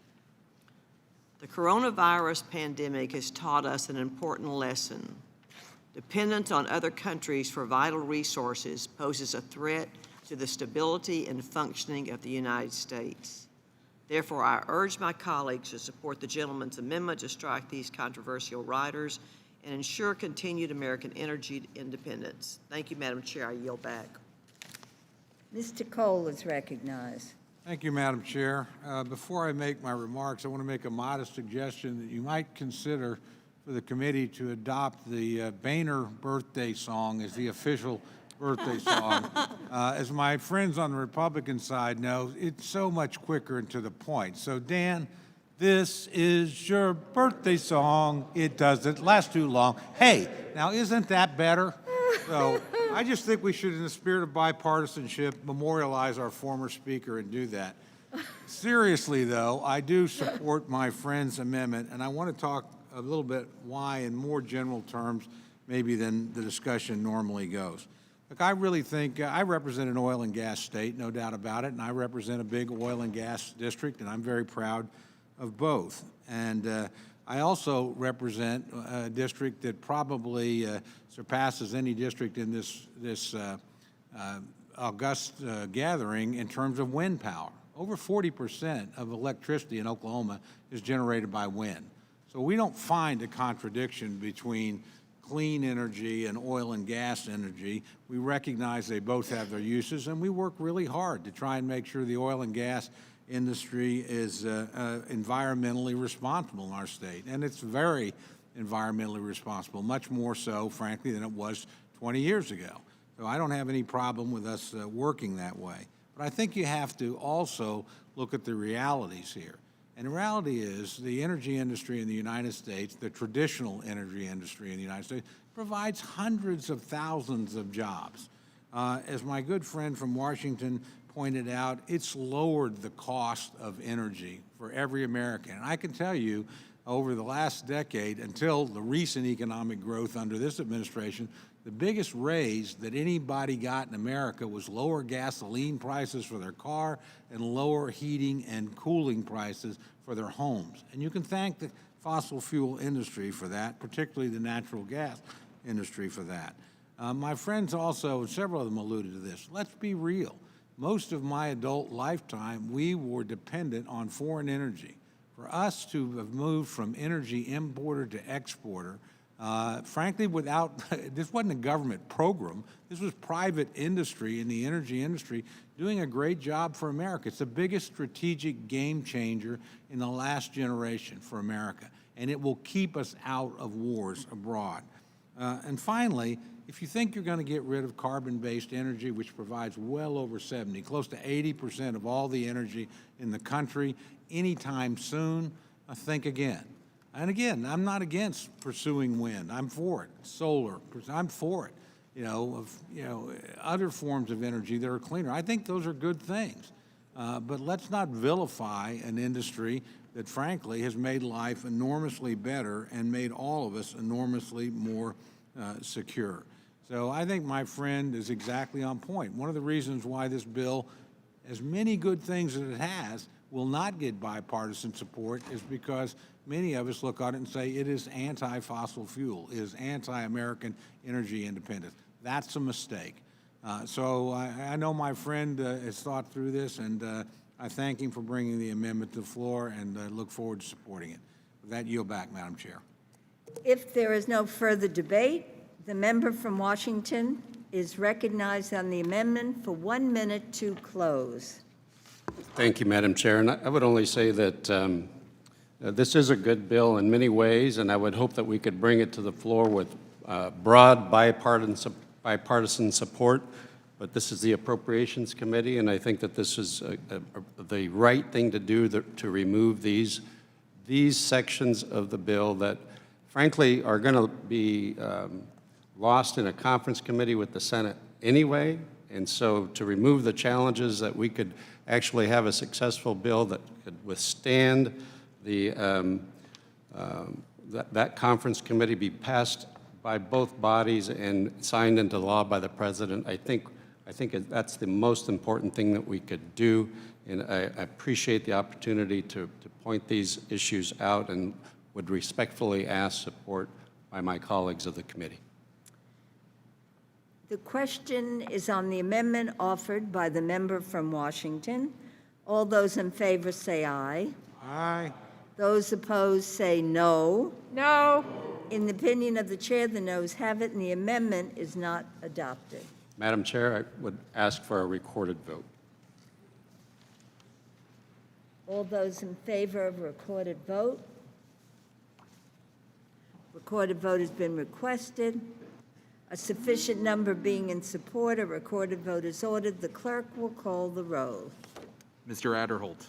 The coronavirus pandemic has taught us an important lesson. Dependence on other countries for vital resources poses a threat to the stability and functioning of the United States. Therefore, I urge my colleagues to support the gentleman's amendment to strike these controversial riders and ensure continued American energy independence. Thank you, Madam Chair. I yield back. Mr. Cole is recognized. Thank you, Madam Chair. Before I make my remarks, I want to make a modest suggestion that you might consider for the committee to adopt the Boehner birthday song as the official birthday song. As my friends on the Republican side know, it's so much quicker and to the point. So, Dan, this is your birthday song. It doesn't last too long. Hey, now isn't that better? So I just think we should, in the spirit of bipartisanship, memorialize our former speaker and do that. Seriously, though, I do support my friend's amendment, and I want to talk a little bit why in more general terms maybe than the discussion normally goes. Look, I really think I represent an oil and gas state, no doubt about it, and I represent a big oil and gas district, and I'm very proud of both. And I also represent a district that probably surpasses any district in this august gathering in terms of wind power. Over 40% of electricity in Oklahoma is generated by wind. So we don't find a contradiction between clean energy and oil and gas energy. We recognize they both have their uses, and we work really hard to try and make sure the oil and gas industry is environmentally responsible in our state. And it's very environmentally responsible, much more so, frankly, than it was 20 years ago. So I don't have any problem with us working that way. But I think you have to also look at the realities here. And the reality is the energy industry in the United States, the traditional energy industry in the United States, provides hundreds of thousands of jobs. As my good friend from Washington pointed out, it's lowered the cost of energy for every American. And I can tell you, over the last decade, until the recent economic growth under this administration, the biggest raise that anybody got in America was lower gasoline prices for their car and lower heating and cooling prices for their homes. And you can thank the fossil fuel industry for that, particularly the natural gas industry for that. My friends also, several of them alluded to this. Let's be real. Most of my adult lifetime, we were dependent on foreign energy. For us to have moved from energy importer to exporter, frankly, this wasn't a government program. This was private industry in the energy industry doing a great job for America. It's the biggest strategic game changer in the last generation for America, and it will keep us out of wars abroad. And finally, if you think you're going to get rid of carbon-based energy, which provides well over 70, close to 80% of all the energy in the country anytime soon, think again. And again, I'm not against pursuing wind. I'm for it. Solar, I'm for it. Other forms of energy that are cleaner. I think those are good things. But let's not vilify an industry that, frankly, has made life enormously better and made all of us enormously more secure. So I think my friend is exactly on point. One of the reasons why this bill, as many good things as it has, will not get bipartisan support is because many of us look at it and say it is anti-fossil fuel, it is anti-American energy independence. That's a mistake. So I know my friend has thought through this, and I thank him for bringing the amendment to the floor, and look forward to supporting it. With that, yield back, Madam Chair. If there is no further debate, the member from Washington is recognized on the amendment for 1 minute to close. Thank you, Madam Chair. And I would only say that this is a good bill in many ways, and I would hope that we could bring it to the floor with broad bipartisan support. But this is the Appropriations Committee, and I think that this is the right thing to do to remove these sections of the bill that, frankly, are going to be lost in a conference committee with the Senate anyway. And so to remove the challenges that we could actually have a successful bill that could withstand the that conference committee, be passed by both bodies and signed into law by the president. I think that's the most important thing that we could do, and I appreciate the opportunity to point these issues out and would respectfully ask support by my colleagues of the committee. The question is on the amendment offered by the member from Washington. All those in favor say aye. Aye. Those opposed say no. No. In the opinion of the chair, the noes have it, and the amendment is not adopted. Madam Chair, I would ask for a recorded vote. All those in favor of a recorded vote? Recorded vote has been requested. A sufficient number being in support, a recorded vote is ordered. The clerk will call the roll. Mr. Adderholt.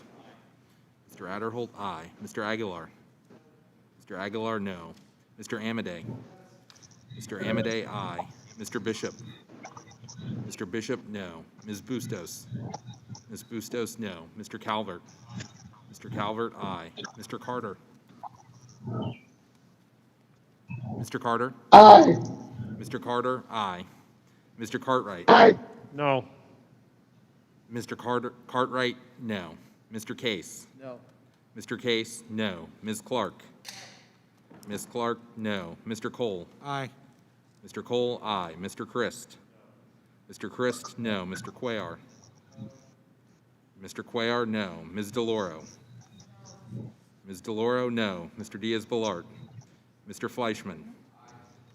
Mr. Adderholt, aye. Mr. Aguilar. Mr. Aguilar, no. Mr. Amadei. Mr. Amadei, aye. Mr. Bishop. Mr. Bishop, no. Ms. Bustos. Ms. Bustos, no. Mr. Calvert. Mr. Calvert, aye. Mr. Carter. Mr. Carter? Aye. Mr. Carter, aye. Mr. Cartwright? Aye. No. Mr. Cartwright, no. Mr. Case? No. Mr. Case, no. Ms. Clark? Ms. Clark, no. Mr. Cole? Aye. Mr. Cole, aye. Mr. Christ? Mr. Christ, no. Mr. Cuellar? Mr. Cuellar, no. Ms. DeLauro? Ms. DeLauro, no. Mr. Diaz-Balart? Mr. Fleischman?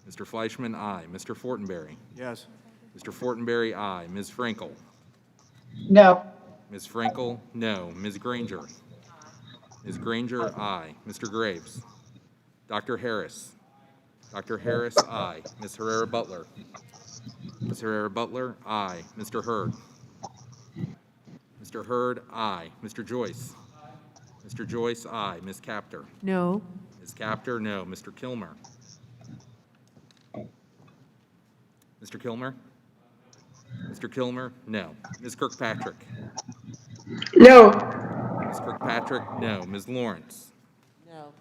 Mr. Fleischman, aye. Mr. Fortenberry? Yes. Mr. Fortenberry, aye. Ms. Frankel? No. Ms. Frankel, no. Ms. Granger? Ms. Granger, aye. Mr. Graves? Dr. Harris? Dr. Harris, aye. Ms. Herrera Butler? Ms. Herrera Butler, aye. Mr. Hurd? Mr. Hurd, aye. Mr. Joyce? Mr. Joyce, aye. Ms. Capter? No. Ms. Capter, no. Mr. Kilmer? Mr. Kilmer? Mr. Kilmer, no. Ms. Kirkpatrick? No. Ms. Kirkpatrick, no. Ms. Lawrence? No.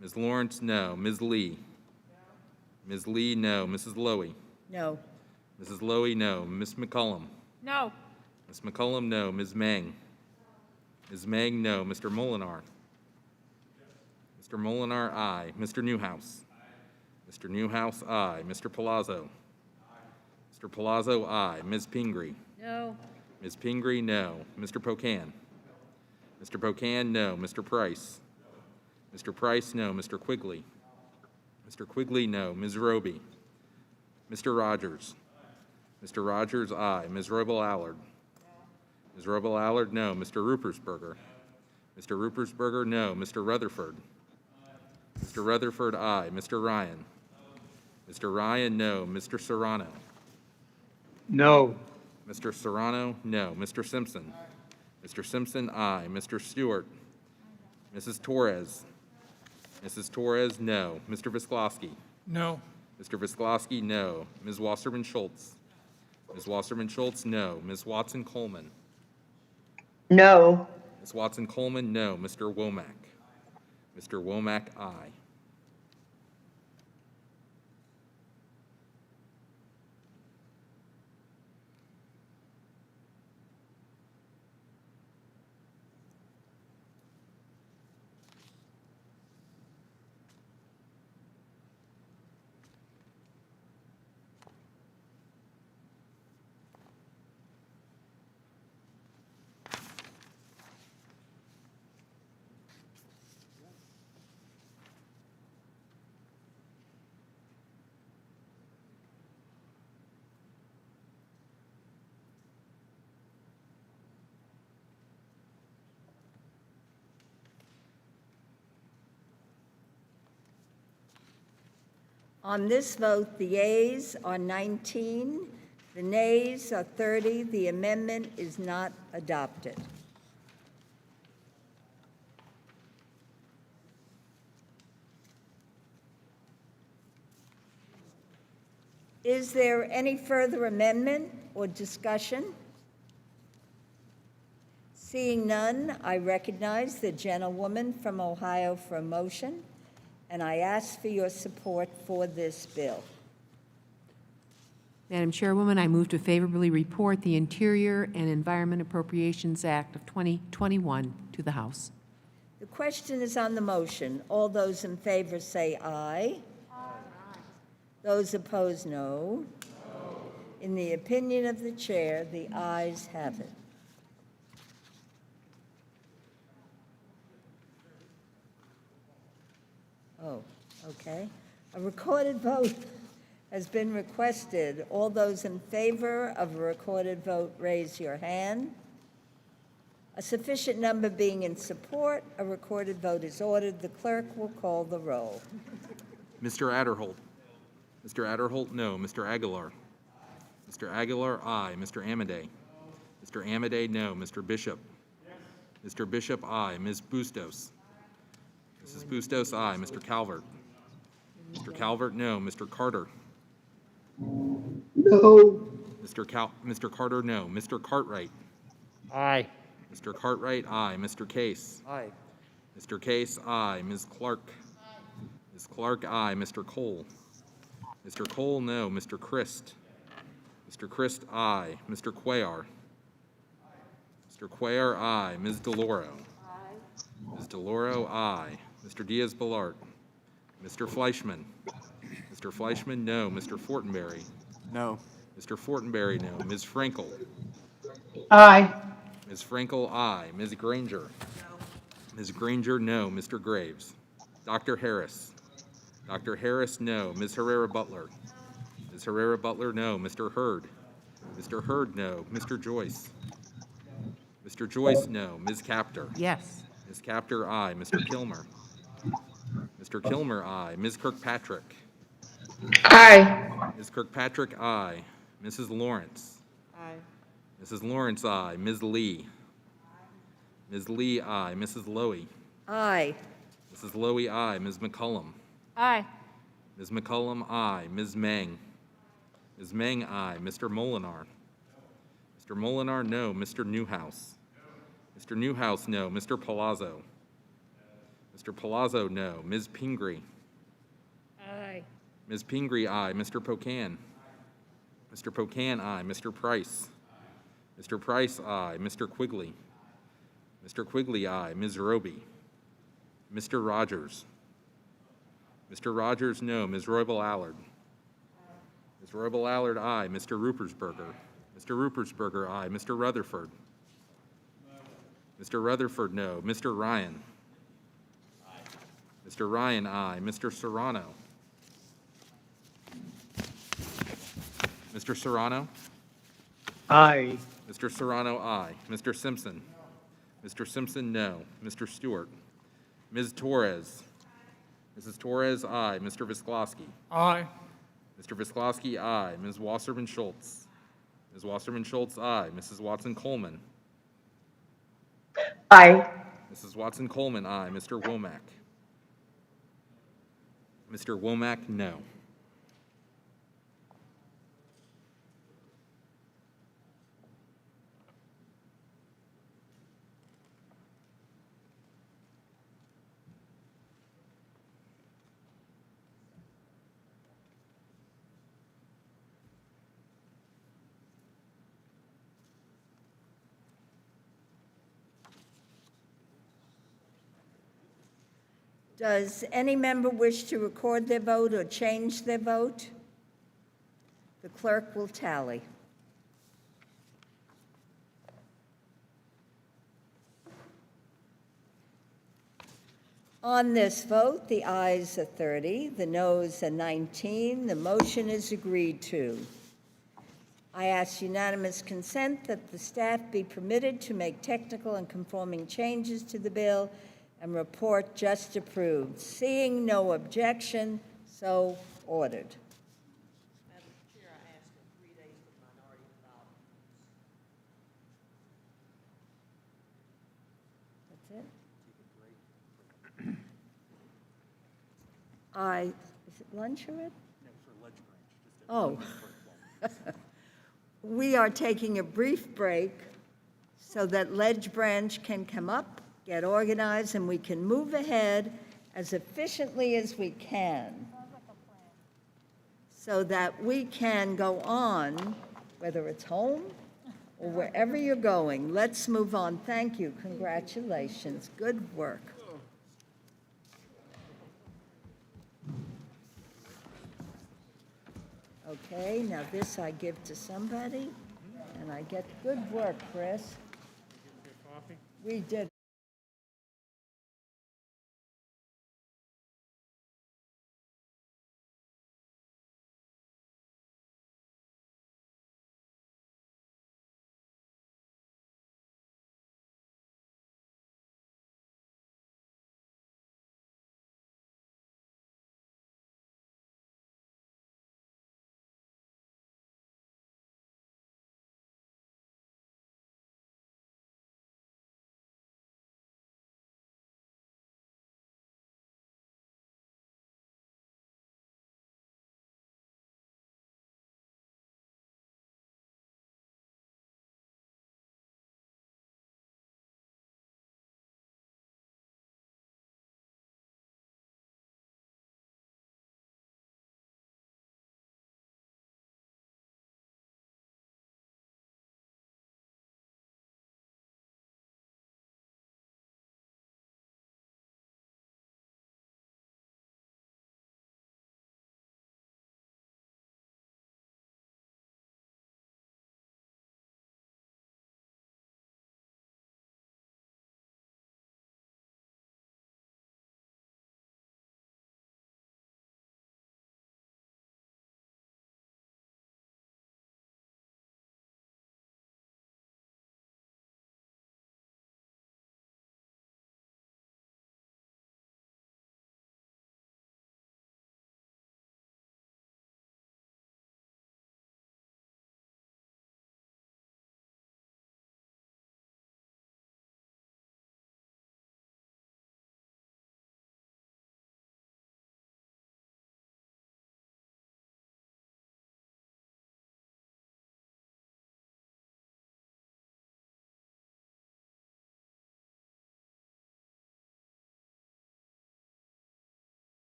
Ms. Lawrence, no. Ms. Lee? Ms. Lee, no. Mrs. Lowy? No. Mrs. Lowy, no. Ms. McCullum? No. Ms. McCullum, no. Ms. Meng? Ms. Meng, no. Mr. Molinar? Mr. Molinar, aye. Mr. Newhouse? Mr. Newhouse, aye. Mr. Palazzo? Mr. Palazzo, aye. Ms. Pingree? No. Ms. Pingree, no. Mr. Pocan? Mr. Pocan, no. Mr. Price? Mr. Price, no. Mr. Quigley? Mr. Quigley, no. Ms. Roby? Mr. Rogers? Mr. Rogers, aye. Ms. Roble-Allard? Ms. Roble-Allard, no. Mr. Rupersberger? Mr. Rupersberger, no. Mr. Rutherford? Mr. Rutherford, aye. Mr. Ryan? Mr. Ryan, no. Mr. Serrano? No. Mr. Serrano, no. Mr. Simpson? Mr. Simpson, aye. Mr. Stewart? Mrs. Torres? Mrs. Torres, no. Mr. Visklowski? No. Mr. Visklowski, no. Ms. Wasserman Schultz? Ms. Wasserman Schultz, no. Ms. Watson Coleman? No. Ms. Watson Coleman, no. Mr. Womack? Mr. Womack, aye. On this vote, the yeas are 19, the nays are 30. The amendment is not adopted. Is there any further amendment or discussion? Seeing none, I recognize the gentlewoman from Ohio for a motion, and I ask for your support for this bill. Madam Chairwoman, I move to favorably report the Interior and Environment Appropriations Act of 2021 to the House. The question is on the motion. All those in favor say aye. Those opposed, no. In the opinion of the chair, the ayes have it. Oh, okay. A recorded vote has been requested. All those in favor of a recorded vote, raise your hand. A sufficient number being in support, a recorded vote is ordered. The clerk will call the roll. Mr. Adderholt. Mr. Adderholt, no. Mr. Aguilar. Mr. Aguilar, aye. Mr. Amedee. Mr. Amedee, no. Mr. Bishop. Mr. Bishop, aye. Ms. Bustos. Mrs. Bustos, aye. Mr. Calvert. Mr. Calvert, no. Mr. Carter. No. Mr. Carter, no. Mr. Cartwright. Aye. Mr. Cartwright, aye. Mr. Case. Aye. Mr. Case, aye. Ms. Clark. Ms. Clark, aye. Mr. Cole. Mr. Cole, no. Mr. Christ. Mr. Christ, aye. Mr. Cuellar. Mr. Cuellar, aye. Ms. DeLauro. Ms. DeLauro, aye. Mr. Diaz-Balart. Mr. Fleischman. Mr. Fleischman, no. Mr. Fortenberry. No. Mr. Fortenberry, no. Ms. Frankel. Aye. Ms. Frankel, aye. Ms. Granger. No. Ms. Granger, no. Mr. Graves. Dr. Harris. Dr. Harris, no. Ms. Herrera-Butler. Ms. Herrera-Butler, no. Mr. Hurd. Mr. Hurd, no. Mr. Joyce. Mr. Joyce, no. Ms. Capter. Yes. Ms. Capter, aye. Mr. Kilmer. Mr. Kilmer, aye. Ms. Kirkpatrick. Aye. Ms. Kirkpatrick, aye. Mrs. Lawrence. Aye. Mrs. Lawrence, aye. Ms. Lee. Ms. Lee, aye. Mrs. Lowy. Aye. Mrs. Lowy, aye. Ms. McCullum. Aye. Ms. McCullum, aye. Ms. Meng. Ms. Meng, aye. Mr. Molinar. Mr. Molinar, no. Mr. Newhouse. Mr. Newhouse, no. Mr. Palazzo. Mr. Palazzo, no. Ms. Pingree. Aye. Ms. Pingree, aye. Mr. Pocan. Mr. Pocan, aye. Mr. Price. Mr. Price, aye. Mr. Quigley. Mr. Quigley, aye. Ms. Roby. Mr. Rogers. Mr. Rogers, no. Ms. Roybal-Allard. Ms. Roybal-Allard, aye. Mr. Rupersberger. Mr. Rupersberger, aye. Mr. Rutherford. Mr. Rutherford, no. Mr. Ryan. Mr. Ryan, aye. Mr. Serrano. Mr. Serrano? Aye. Mr. Serrano, aye. Mr. Simpson? Mr. Simpson, no. Mr. Stewart? Ms. Torres? Mrs. Torres, aye. Mr. Visklosky? Aye. Mr. Visklosky, aye. Ms. Wasserman Schultz? Ms. Wasserman Schultz, aye. Mrs. Watson Coleman? Aye. Mrs. Watson Coleman, aye. Mr. Womack? Mr. Womack, no. Does any member wish to record their vote or change their vote? The clerk will tally. On this vote, the ayes are 30, the noes are 19. The motion is agreed to. I ask unanimous consent that the staff be permitted to make technical and conforming changes to the bill and report just approved. Seeing no objection, so ordered. Madam Chair, I ask for 3 days for minority development. That's it? Is it lunch already? No, for Ledge Branch. Oh. We are taking a brief break so that Ledge Branch can come up, get organized, and we can move ahead as efficiently as we can. so that we can go on, whether it's home or wherever you're going. Let's move on. Thank you. Congratulations. Good work. Okay, now this I give to somebody, and I get good work, Chris. We did.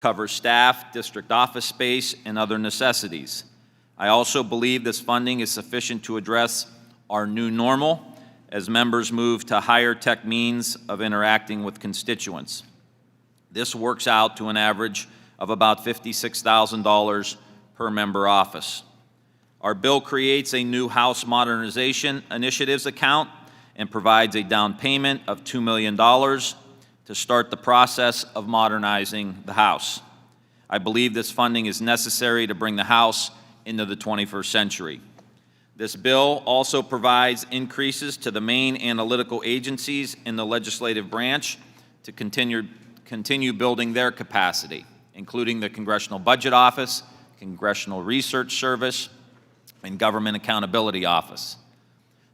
cover staff, district office space, and other necessities. I also believe this funding is sufficient to address our new normal as members move to higher tech means of interacting with constituents. This works out to an average of about $56,000 per member office. Our bill creates a new House Modernization Initiatives account and provides a down payment of $2 million to start the process of modernizing the House. I believe this funding is necessary to bring the House into the 21st century. This bill also provides increases to the main analytical agencies in the legislative branch to continue building their capacity, including the Congressional Budget Office, Congressional Research Service, and Government Accountability Office.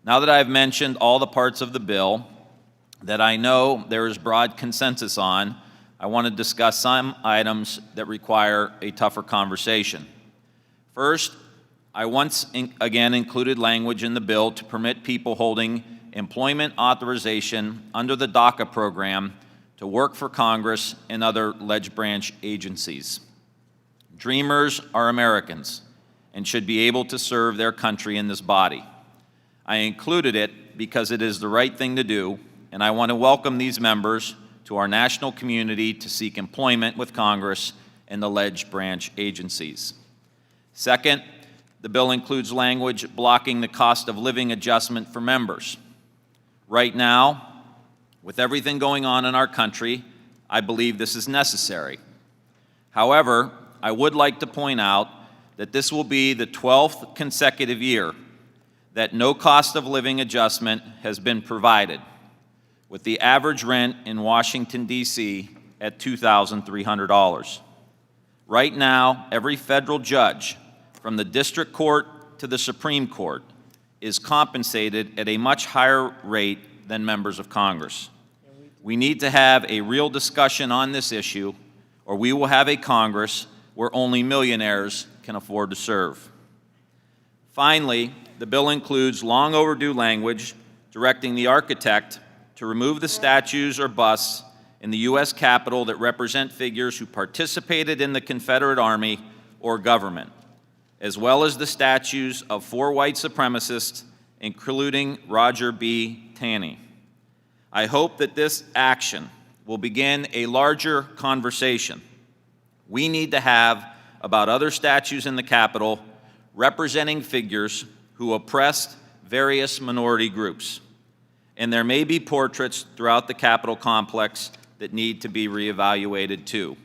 Now that I've mentioned all the parts of the bill that I know there is broad consensus on, I want to discuss some items that require a tougher conversation. First, I once again included language in the bill to permit people holding employment authorization under the DACA program to work for Congress and other ledge branch agencies. Dreamers are Americans and should be able to serve their country in this body. I included it because it is the right thing to do, and I want to welcome these members to our national community to seek employment with Congress and the ledge branch agencies. Second, the bill includes language blocking the cost of living adjustment for members. Right now, with everything going on in our country, I believe this is necessary. However, I would like to point out that this will be the 12th consecutive year that no cost of living adjustment has been provided, with the average rent in Washington, D.C. at $2,300. Right now, every federal judge, from the district court to the Supreme Court, is compensated at a much higher rate than members of Congress. We need to have a real discussion on this issue, or we will have a Congress where only millionaires can afford to serve. Finally, the bill includes long overdue language directing the architect to remove the statues or busts in the U.S. Capitol that represent figures who participated in the Confederate Army or government, as well as the statues of 4 white supremacists, including Roger B. Taney. I hope that this action will begin a larger conversation we need to have about other statues in the Capitol representing figures who oppressed various minority groups. And there may be portraits throughout the Capitol complex that need to be reevaluated too.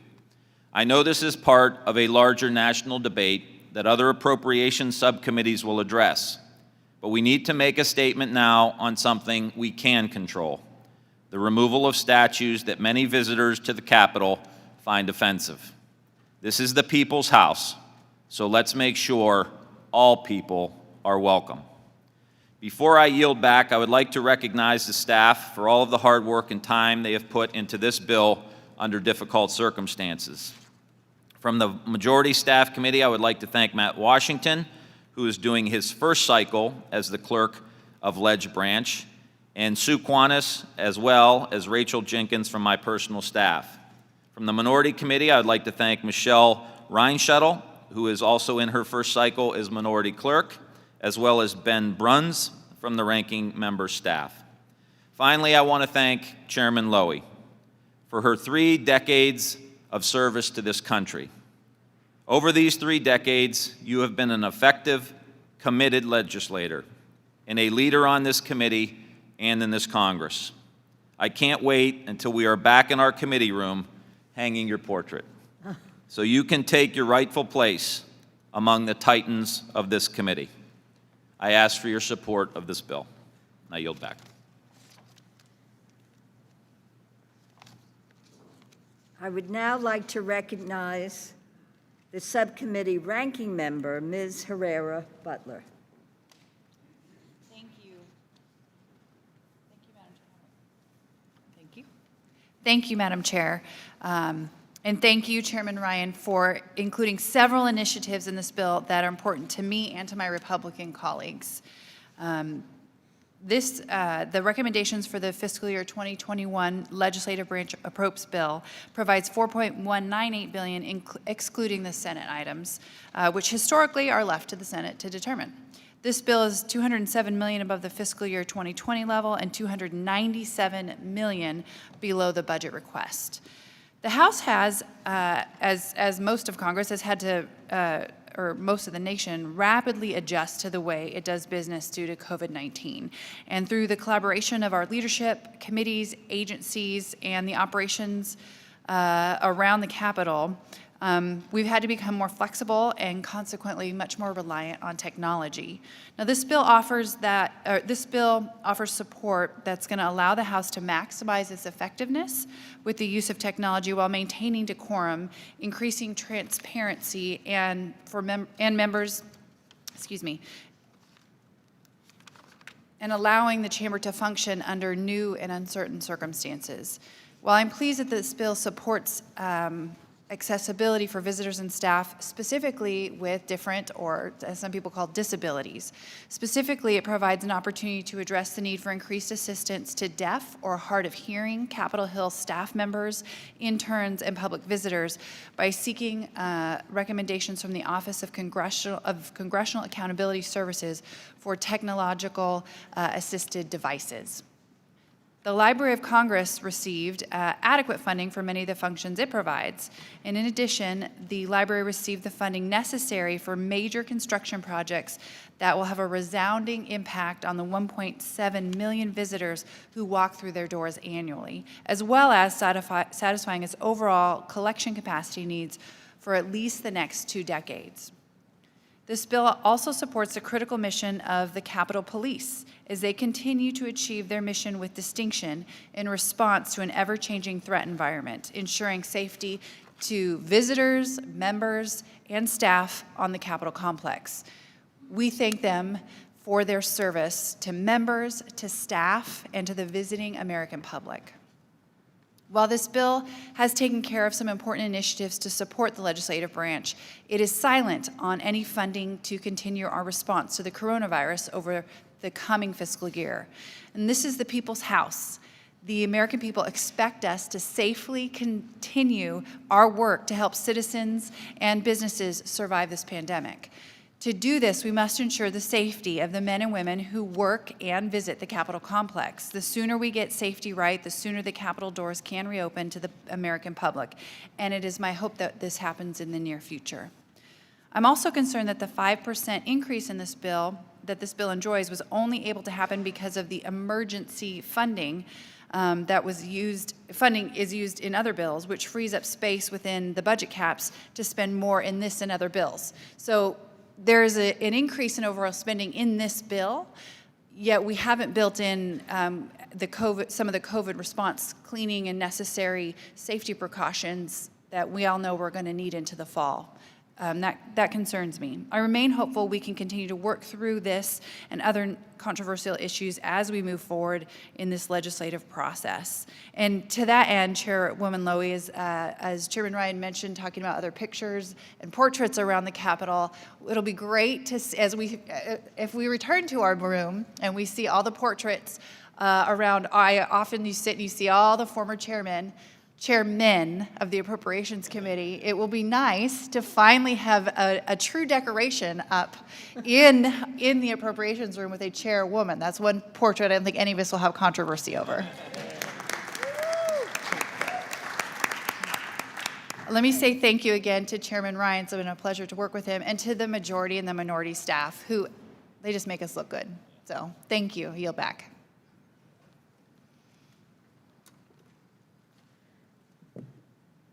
I know this is part of a larger national debate that other appropriations subcommittees will address, but we need to make a statement now on something we can control: the removal of statues that many visitors to the Capitol find offensive. This is the people's house, so let's make sure all people are welcome. Before I yield back, I would like to recognize the staff for all of the hard work and time they have put into this bill under difficult circumstances. From the Majority Staff Committee, I would like to thank Matt Washington, who is doing his first cycle as the clerk of Ledge Branch, and Sue Quanis, as well as Rachel Jenkins from my personal staff. From the Minority Committee, I would like to thank Michelle Reinschuttel, who is also in her first cycle as Minority Clerk, as well as Ben Bruns from the Ranking Member staff. Finally, I want to thank Chairman Lowy for her 3 decades of service to this country. Over these 3 decades, you have been an effective, committed legislator and a leader on this committee and in this Congress. I can't wait until we are back in our committee room hanging your portrait, so you can take your rightful place among the titans of this committee. I ask for your support of this bill. I yield back. I would now like to recognize the subcommittee ranking member, Ms. Herrera Butler. Thank you. Thank you, Madam Chair. Thank you. Thank you, Madam Chair. And thank you, Chairman Ryan, for including several initiatives in this bill that are important to me and to my Republican colleagues. The recommendations for the fiscal year 2021 legislative branch approps bill provides $4.198 billion, excluding the Senate items, which historically are left to the Senate to determine. This bill is $207 million above the fiscal year 2020 level and $297 million below the budget request. The House has, as most of Congress has had to, or most of the nation, rapidly adjust to the way it does business due to COVID-19. And through the collaboration of our leadership, committees, agencies, and the operations around the Capitol, we've had to become more flexible and consequently much more reliant on technology. Now, this bill offers support that's going to allow the House to maximize its effectiveness with the use of technology while maintaining decorum, increasing transparency, and members, and allowing the chamber to function under new and uncertain circumstances. While I'm pleased that this bill supports accessibility for visitors and staff, specifically with different, or as some people call, disabilities. Specifically, it provides an opportunity to address the need for increased assistance to deaf or hard of hearing Capitol Hill staff members, interns, and public visitors by seeking recommendations from the Office of Congressional Accountability Services for technological assisted devices. The Library of Congress received adequate funding for many of the functions it provides. And in addition, the library received the funding necessary for major construction projects that will have a resounding impact on the 1.7 million visitors who walk through their doors annually, as well as satisfying its overall collection capacity needs for at least the next 2 decades. This bill also supports the critical mission of the Capitol Police as they continue to achieve their mission with distinction in response to an ever-changing threat environment, ensuring safety to visitors, members, and staff on the Capitol complex. We thank them for their service to members, to staff, and to the visiting American public. While this bill has taken care of some important initiatives to support the legislative branch, it is silent on any funding to continue our response to the coronavirus over the coming fiscal year. And this is the people's house. The American people expect us to safely continue our work to help citizens and businesses survive this pandemic. To do this, we must ensure the safety of the men and women who work and visit the Capitol complex. The sooner we get safety right, the sooner the Capitol doors can reopen to the American public. And it is my hope that this happens in the near future. I'm also concerned that the 5% increase in this bill, that this bill enjoys, was only able to happen because of the emergency funding that was used. Funding is used in other bills, which frees up space within the budget caps to spend more in this and other bills. So there is an increase in overall spending in this bill, yet we haven't built in some of the COVID response cleaning and necessary safety precautions that we all know we're going to need into the fall. That concerns me. I remain hopeful we can continue to work through this and other controversial issues as we move forward in this legislative process. And to that end, Chairwoman Lowy, as Chairman Ryan mentioned, talking about other pictures and portraits around the Capitol, it'll be great to, if we return to our room and we see all the portraits around. Often you sit and you see all the former chairmen of the Appropriations Committee. It will be nice to finally have a true decoration up in the Appropriations room with a chairwoman. That's one portrait I don't think any of us will have controversy over. Let me say thank you again to Chairman Ryan. It's been a pleasure to work with him, and to the majority and the minority staff who, they just make us look good. So thank you. I yield back.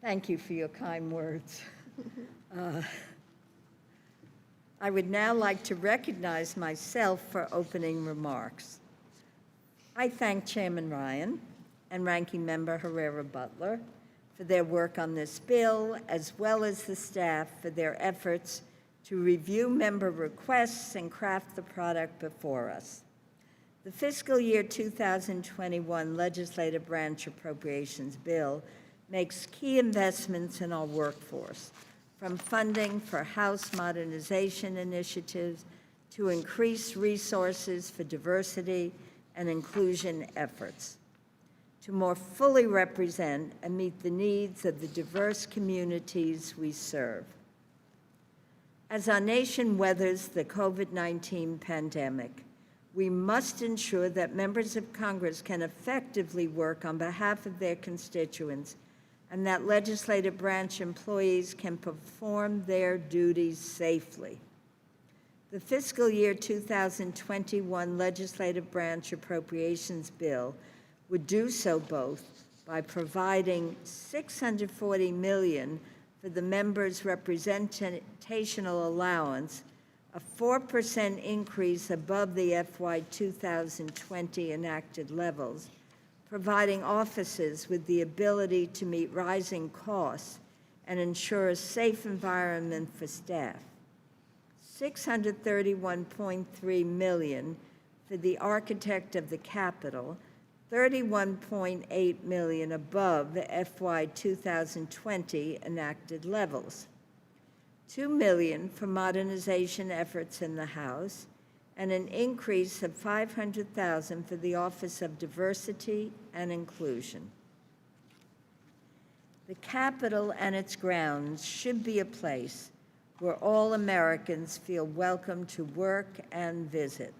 Thank you for your kind words. I would now like to recognize myself for opening remarks. I thank Chairman Ryan and Ranking Member Herrera Butler for their work on this bill, as well as the staff for their efforts to review member requests and craft the product before us. The fiscal year 2021 Legislative Branch Appropriations Bill makes key investments in our workforce, from funding for House modernization initiatives to increased resources for diversity, and inclusion efforts to more fully represent and meet the needs of the diverse communities we serve. As our nation weathers the COVID-19 pandemic, we must ensure that members of Congress can effectively work on behalf of their constituents and that legislative branch employees can perform their duties safely. The fiscal year 2021 legislative branch appropriations bill would do so both by providing $640 million for the members' representational allowance, a 4% increase above the FY 2020 enacted levels, providing offices with the ability to meet rising costs and ensure a safe environment for staff. $631.3 million for the architect of the Capitol, $31.8 million above the FY 2020 enacted levels. $2 million for modernization efforts in the House, and an increase of $500,000 for the Office of Diversity and Inclusion. The Capitol and its grounds should be a place where all Americans feel welcome to work and visit.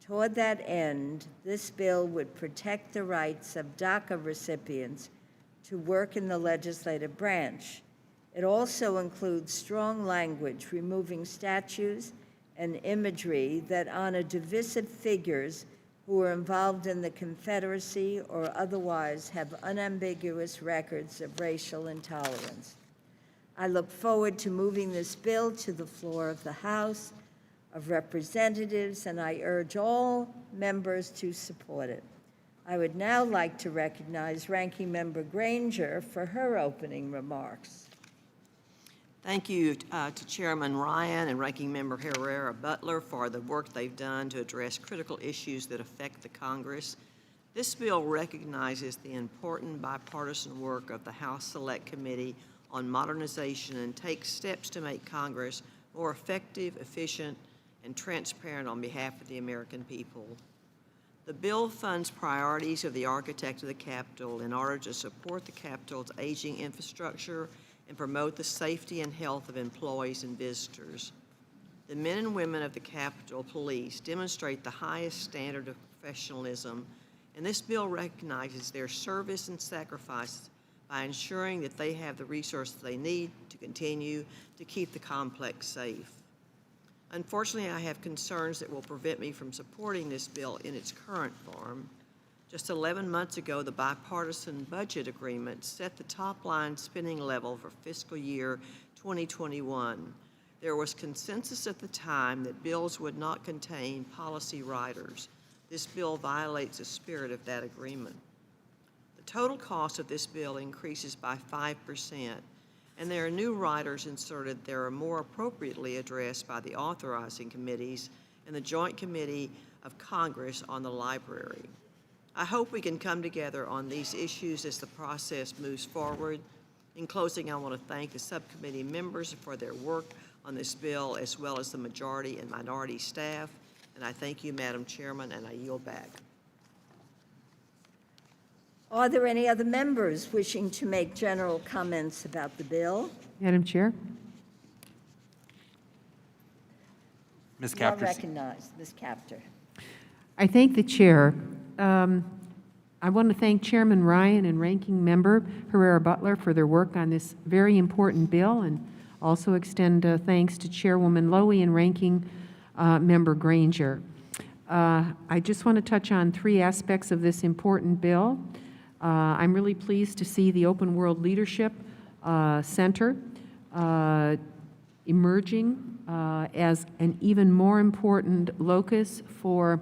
Toward that end, this bill would protect the rights of DACA recipients to work in the legislative branch. It also includes strong language removing statues and imagery that honor divisive figures who are involved in the Confederacy or otherwise have unambiguous records of racial intolerance. I look forward to moving this bill to the floor of the House of Representatives, and I urge all members to support it. I would now like to recognize Ranking Member Granger for her opening remarks. Thank you to Chairman Ryan and Ranking Member Herrera Butler for the work they've done to address critical issues that affect the Congress. This bill recognizes the important bipartisan work of the House Select Committee on Modernization and takes steps to make Congress more effective, efficient, and transparent on behalf of the American people. The bill funds priorities of the architect of the Capitol in order to support the Capitol's aging infrastructure and promote the safety and health of employees and visitors. The men and women of the Capitol Police demonstrate the highest standard of professionalism, and this bill recognizes their service and sacrifice by ensuring that they have the resources they need to continue to keep the complex safe. Unfortunately, I have concerns that will prevent me from supporting this bill in its current form. Just 11 months ago, the bipartisan budget agreement set the top-line spending level for fiscal year 2021. There was consensus at the time that bills would not contain policy riders. This bill violates the spirit of that agreement. The total cost of this bill increases by 5%, and there are new riders inserted that are more appropriately addressed by the authorizing committees and the Joint Committee of Congress on the Library. I hope we can come together on these issues as the process moves forward. In closing, I want to thank the subcommittee members for their work on this bill, as well as the majority and minority staff. And I thank you, Madam Chairman, and I yield back. Are there any other members wishing to make general comments about the bill? Madam Chair? Ms. You are Capter. recognized, Ms. Capter. I thank the chair. I want to thank Chairman Ryan and Ranking Member Herrera Butler for their work on this very important bill, and also extend thanks to Chairwoman Lowy and Ranking Member Granger. I just want to touch on three aspects of this important bill. I'm really pleased to see the Open World Leadership Center emerging as an even more important locus for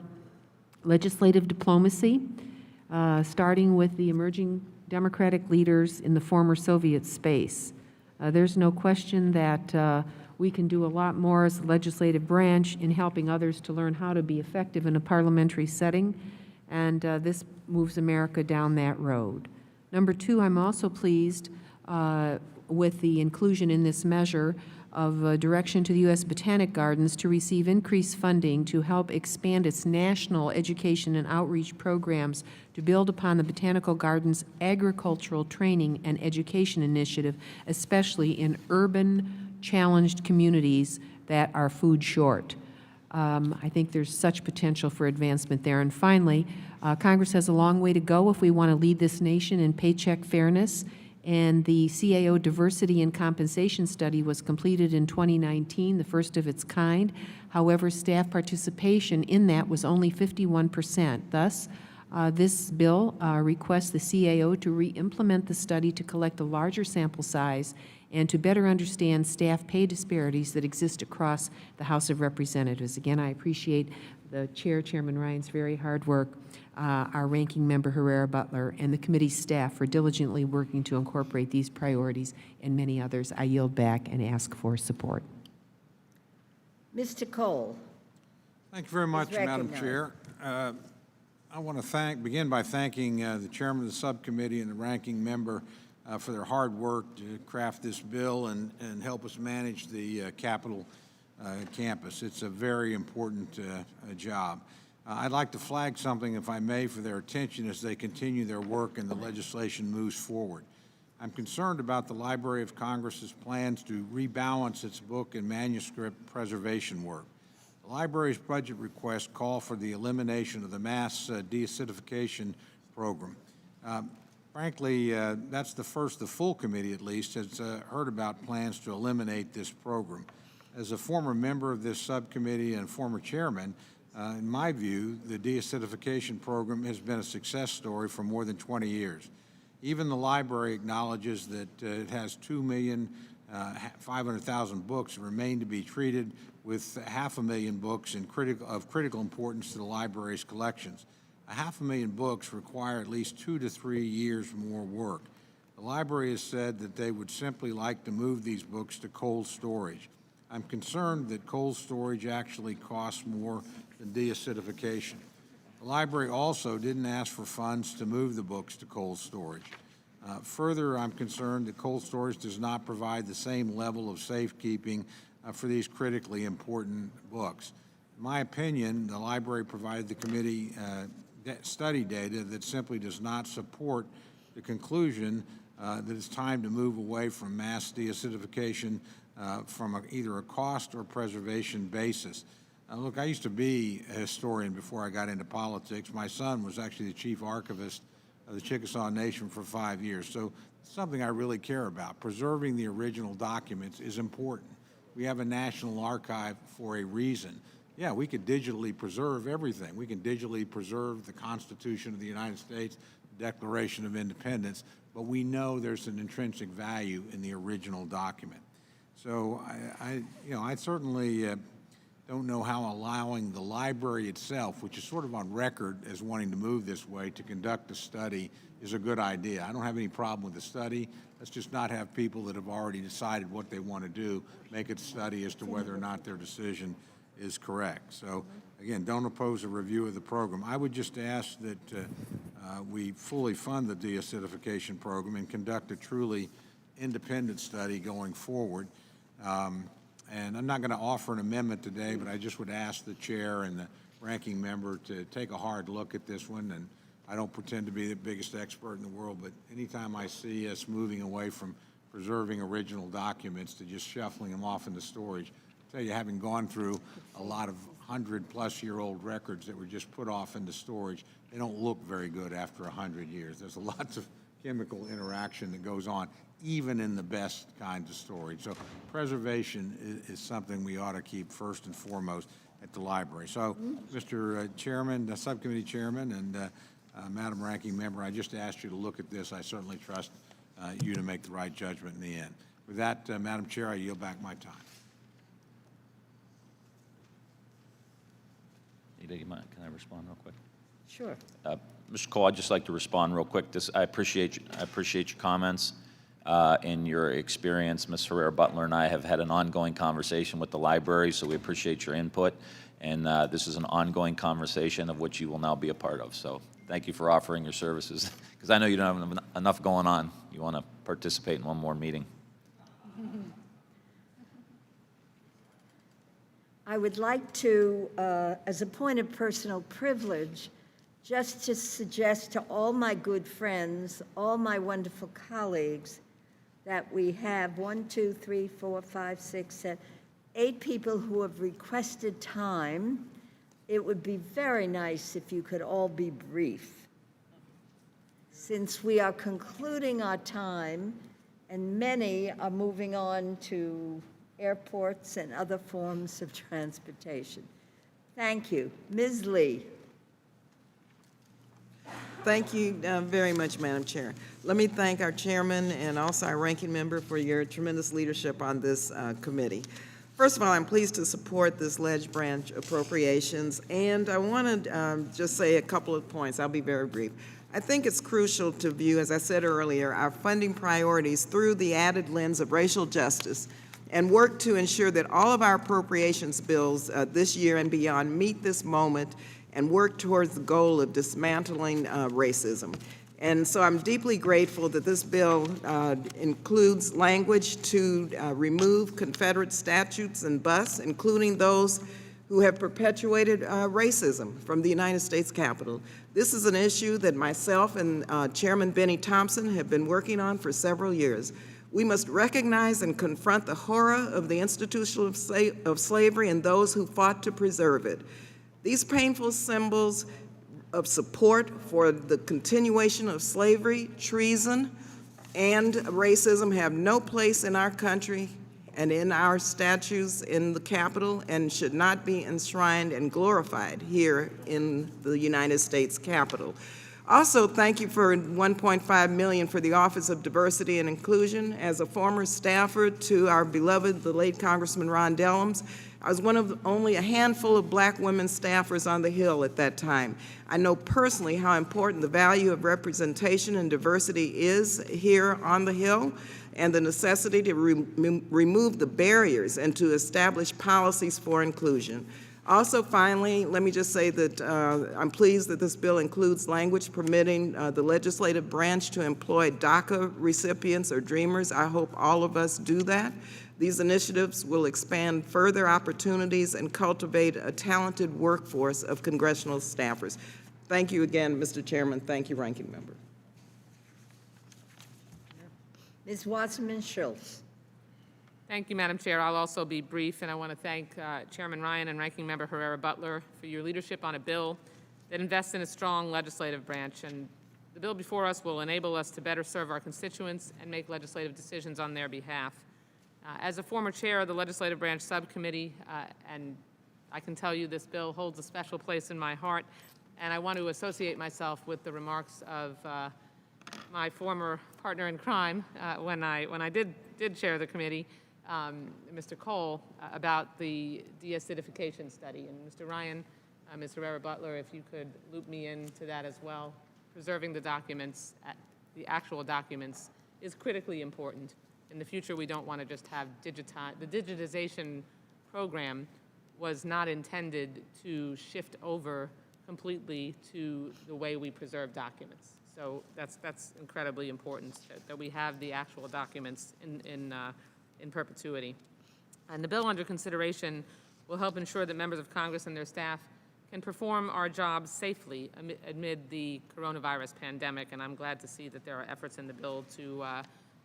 legislative diplomacy, starting with the emerging democratic leaders in the former Soviet space. There's no question that we can do a lot more as the legislative branch in helping others to learn how to be effective in a parliamentary setting, and this moves America down that road. Number two, I'm also pleased with the inclusion in this measure of direction to the U.S. Botanic Gardens to receive increased funding to help expand its national education and outreach programs to build upon the Botanical Gardens agricultural training and education initiative, especially in urban challenged communities that are food short. I think there's such potential for advancement there. And finally, Congress has a long way to go if we want to lead this nation in paycheck fairness. And the CAO Diversity and Compensation Study was completed in 2019, the first of its kind. However, staff participation in that was only 51%. Thus, this bill requests the CAO to re-implement the study to collect a larger sample size and to better understand staff pay disparities that exist across the House of Representatives. Again, I appreciate the Chair, Chairman Ryan's very hard work, our Ranking Member Herrera Butler, and the committee staff for diligently working to incorporate these priorities and many others. I yield back and ask for support. Mr. Cole. Thank you very much, Madam recognized. Chair. I want to begin by thanking the chairman of the subcommittee and the ranking member for their hard work to craft this bill and help us manage the Capitol campus. It's a very important job. I'd like to flag something, if I may, for their attention as they continue their work and the legislation moves forward. I'm concerned about the Library of Congress's plans to rebalance its book and manuscript preservation work. The library's budget requests call for the elimination of the mass deacidification program. Frankly, that's the first the full committee, at least, has heard about plans to eliminate this program. As a former member of this subcommittee and former chairman, in my view, the deacidification program has been a success story for more than 20 years. Even the library acknowledges that it has 2,500,000 books that remain to be treated, with 500,000 books of critical importance to the library's collections. 500,000 books require at least 2 to 3 years more work. The library has said that they would simply like to move these books to cold storage. I'm concerned that cold storage actually costs more than deacidification. The library also didn't ask for funds to move the books to cold storage. Further, I'm concerned that cold storage does not provide the same level of safekeeping for these critically important books. In my opinion, the library provided the committee study data that simply does not support the conclusion that it's time to move away from mass deacidification from either a cost or preservation basis. Look, I used to be a historian before I got into politics. My son was actually the chief archivist of the Chickasaw Nation for 5 years, so it's something I really care about. Preserving the original documents is important. We have a national archive for a reason. Yeah, we could digitally preserve everything. We can digitally preserve the Constitution of the United States, the Declaration of Independence, but we know there's an intrinsic value in the original document. So I certainly don't know how allowing the library itself, which is sort of on record as wanting to move this way, to conduct a study is a good idea. I don't have any problem with the study. Let's just not have people that have already decided what they want to do make a study as to whether or not their decision is correct. So, again, don't oppose a review of the program. I would just ask that we fully fund the deacidification program and conduct a truly independent study going forward. And I'm not going to offer an amendment today, but I just would ask the chair and the ranking member to take a hard look at this one. And I don't pretend to be the biggest expert in the world, but anytime I see us moving away from preserving original documents to just shuffling them off into storage, I tell you, having gone through a lot of 100-plus-year-old records that were just put off into storage, they don't look very good after 100 years. There's lots of chemical interaction that goes on, even in the best kinds of storage. So preservation is something we ought to keep first and foremost at the library. So, Mr. Chairman, the subcommittee chairman, and Madam Ranking Member, I just asked you to look at this. I certainly trust you to make the right judgment in the end. With that, Madam Chair, I yield back my time. Can I respond real quick? Sure. Mr. Cole, I'd just like to respond real quick. I appreciate your comments and your experience. Ms. Herrera Butler and I have had an ongoing conversation with the library, so we appreciate your input. And this is an ongoing conversation of which you will now be a part of. So thank you for offering your services, because I know you don't have enough going on. You want to participate in one more meeting. I would like to, as a point of personal privilege, just to suggest to all my good friends, all my wonderful colleagues, that we have 1, 2, 3, 4, 5, 6, 7, 8 people who have requested time. It would be very nice if you could all be brief, since we are concluding our time and many are moving on to airports and other forms of transportation. Thank you. Ms. Lee. Thank you very much, Madam Chair. Let me thank our chairman and also our ranking member for your tremendous leadership on this committee. First of all, I'm pleased to support this ledge branch appropriations, and I want to just say a couple of points. I'll be very brief. I think it's crucial to view, as I said earlier, our funding priorities through the added lens of racial justice and work to ensure that all of our appropriations bills this year and beyond meet this moment and work towards the goal of dismantling racism. And so I'm deeply grateful that this bill includes language to remove Confederate statutes and busts, including those who have perpetuated racism from the United States Capitol. This is an issue that myself and Chairman Benny Thompson have been working on for several years. We must recognize and confront the horror of the institution of slavery and those who fought to preserve it. These painful symbols of support for the continuation of slavery, treason, and racism have no place in our country and in our statutes in the Capitol and should not be enshrined and glorified here in the United States Capitol. Also, thank you for $1.5 million for the Office of Diversity and Inclusion. As a former staffer to our beloved, the late Congressman Ron Dellums, I was one of only a handful of black women staffers on the Hill at that time. I know personally how important the value of representation and diversity is here on the Hill, and the necessity to remove the barriers and to establish policies for inclusion. Also, finally, let me just say that I'm pleased that this bill includes language permitting the legislative branch to employ DACA recipients or dreamers. I hope all of us do that. These initiatives will expand further opportunities and cultivate a talented workforce of congressional staffers. Thank you again, Mr. Chairman. Thank you, Ranking Member. Ms. Wasserman-Schultz. Thank you, Madam Chair. I'll also be brief, and I want to thank Chairman Ryan and Ranking Member Herrera-Butler for your leadership on a bill that invests in a strong legislative branch. And the bill before us will enable us to better serve our constituents and make legislative decisions on their behalf. As a former chair of the Legislative Branch Subcommittee, and I can tell you this bill holds a special place in my heart, and I want to associate myself with the remarks of my former partner in crime when I did chair the committee, Mr. Cole, about the de-acidification study. And Mr. Ryan, Ms. Herrera-Butler, if you could loop me into that as well. Preserving the documents, the actual documents, is critically important. In the future, we don't want to just have the digitization program was not intended to shift over completely to the way we preserve documents. So that's incredibly important that we have the actual documents in perpetuity. And the bill under consideration will help ensure that members of Congress and their staff can perform our jobs safely amid the coronavirus pandemic, and I'm glad to see that there are efforts in the bill to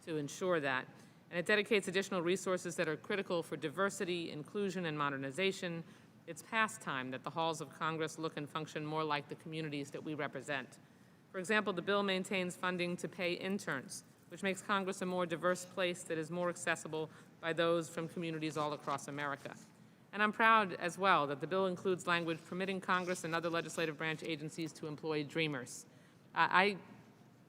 ensure that. And it dedicates additional resources that are critical for diversity, inclusion, and modernization. It's past time that the halls of Congress look and function more like the communities that we represent. For example, the bill maintains funding to pay interns, which makes Congress a more diverse place that is more accessible by those from communities all across America. And I'm proud as well that the bill includes language permitting Congress and other legislative branch agencies to employ dreamers. I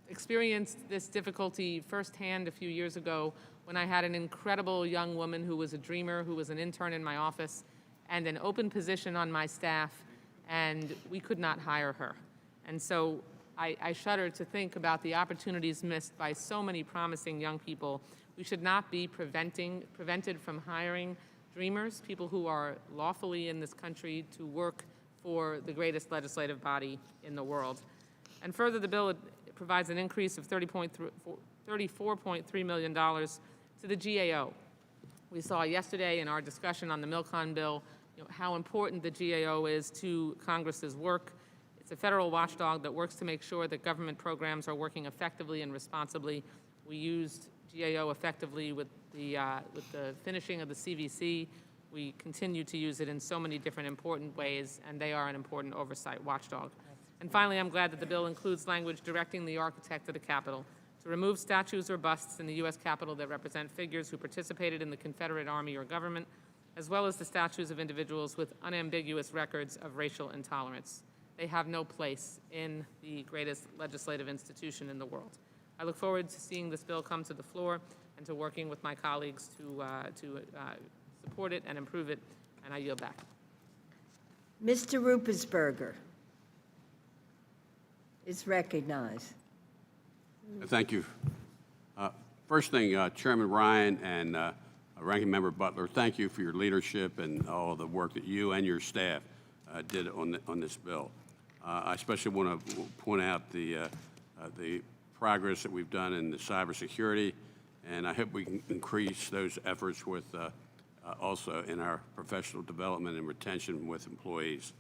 experienced this difficulty firsthand a few years ago when I had an incredible young woman who was a dreamer, who was an intern in my office, and an open position on my staff, and we could not hire her. And so I shudder to think about the opportunities missed by so many promising young people. We should not be prevented from hiring dreamers, people who are lawfully in this country to work for the greatest legislative body in the world. And further, the bill provides an increase of $34.3 million to the GAO. We saw yesterday in our discussion on the Milcon bill how important the GAO is to Congress's work. It's a federal watchdog that works to make sure that government programs are working effectively and responsibly. We used GAO effectively with the finishing of the CVC. We continue to use it in so many different important ways, and they are an important oversight watchdog. And finally, I'm glad that the bill includes language directing the architect of the Capitol to remove statues or busts in the U.S. Capitol that represent figures who participated in the Confederate Army or government, as well as the statues of individuals with unambiguous records of racial intolerance. They have no place in the greatest legislative institution in the world. I look forward to seeing this bill come to the floor and to working with my colleagues to support it and improve it, and I yield back. Mr. Ruppersberger is recognized. Thank you. First thing, Chairman Ryan and Ranking Member Butler, thank you for your leadership and all the work that you and your staff did on this bill. I especially want to point out the progress that we've done in the cybersecurity, and I hope we can increase those efforts with also in our professional development and retention with employees.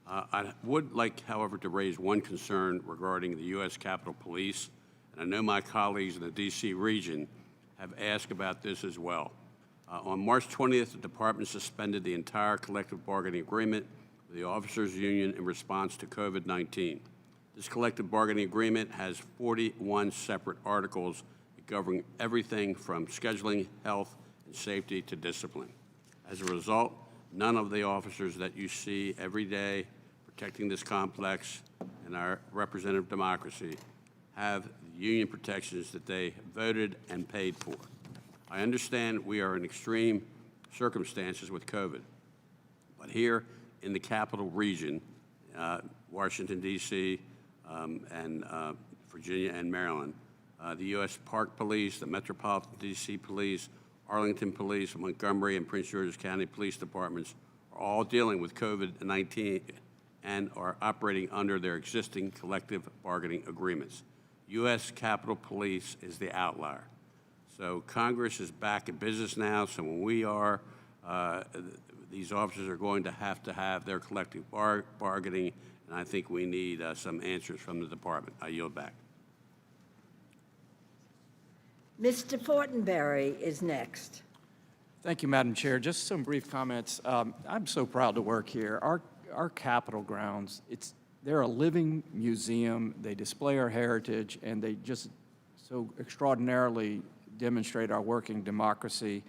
I would like, however, to raise one concern regarding the U.S. Capitol Police, and I know my colleagues in the D.C. region have asked about this as well. On March 20th, the department suspended the entire collective bargaining agreement with the Officers Union in response to COVID-19. This collective bargaining agreement has 41 separate articles governing everything from scheduling, health, and safety to discipline. As a result, none of the officers that you see every day protecting this complex and our representative democracy have the union protections that they voted and paid for. I understand we are in extreme circumstances with COVID, but here in the capital region, Washington, D.C., and Virginia and Maryland, the U.S. Park Police, the Metropolitan D.C. Police, Arlington Police, Montgomery, and Prince George's County Police Departments are all dealing with COVID-19 and are operating under their existing collective bargaining agreements. U.S. Capitol Police is the outlier. So Congress is back in business now, so when we are, these officers are going to have their collective bargaining, and I think we need some answers from the department. I yield back. Mr. Fortenberry is next. Thank you, Madam Chair. Just some brief comments. I'm so proud to work here. Our Capitol grounds, they're a living museum. They display our heritage, and they just so extraordinarily demonstrate our working democracy.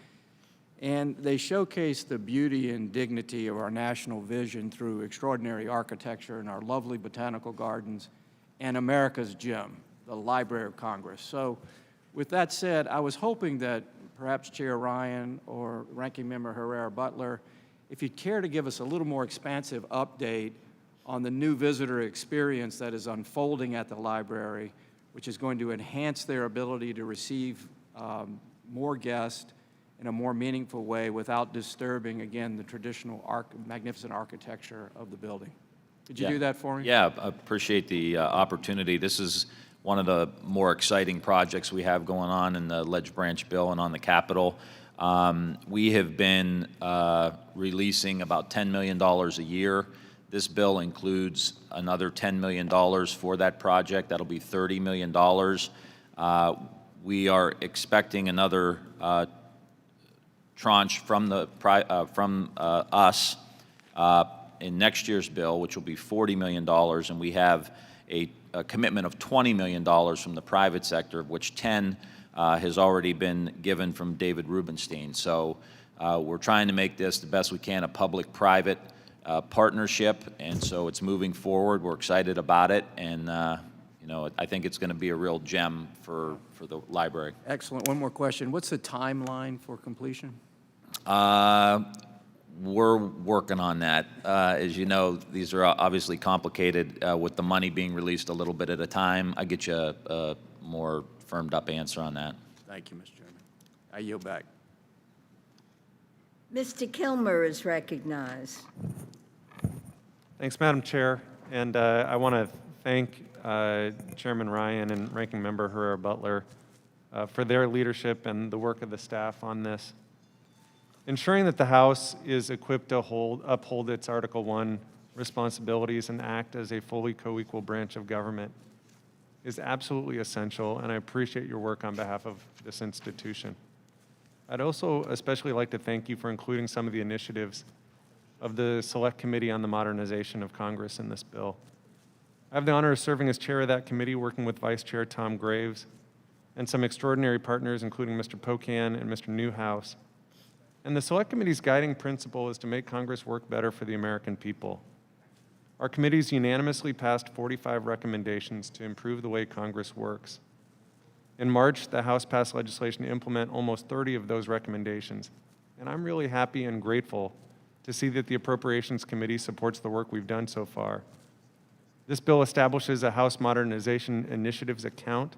And they showcase the beauty and dignity of our national vision through extraordinary architecture and our lovely botanical gardens and America's gem, the Library of Congress. So with that said, I was hoping that perhaps Chair Ryan or Ranking Member Herrera-Butler, if you'd care to give us a little more expansive update on the new visitor experience that is unfolding at the library, which is going to enhance their ability to receive more guests in a more meaningful way without disturbing, again, the traditional magnificent architecture of the building. Could you do that for me? Yeah, I appreciate the opportunity. This is one of the more exciting projects we have going on in the Ledge Branch bill and on the Capitol. We have been releasing about $10 million a year. This bill includes another $10 million for that project. That'll be $30 million. We are expecting another tranche from us in next year's bill, which will be $40 million, and we have a commitment of $20 million from the private sector, of which 10 has already been given from David Rubenstein. So we're trying to make this the best we can, a public-private partnership, and so it's moving forward. We're excited about it, and you know, I think it's going to be a real gem for the library. Excellent. One more question. What's the timeline for completion? We're working on that. As you know, these are obviously complicated with the money being released a little bit at a time. I get you a more firmed up answer on that. Thank you, Mr. Chairman. I yield back. Mr. Kilmer is recognized. Thanks, Madam Chair. And I want to thank Chairman Ryan and Ranking Member Herrera-Butler for their leadership and the work of the staff on this. Ensuring that the House is equipped to uphold its Article 1 responsibilities and act as a fully co-equal branch of government is absolutely essential, and I appreciate your work on behalf of this institution. I'd also especially like to thank you for including some of the initiatives of the Select Committee on the Modernization of Congress in this bill. I have the honor of serving as chair of that committee, working with Vice Chair Tom Graves and some extraordinary partners, including Mr. Pocan and Mr. Newhouse. And the Select Committee's guiding principle is to make Congress work better for the American people. Our committees unanimously passed 45 recommendations to improve the way Congress works. In March, the House passed legislation to implement almost 30 of those recommendations, and I'm really happy and grateful to see that the Appropriations Committee supports the work we've done so far. This bill establishes a House Modernization Initiatives account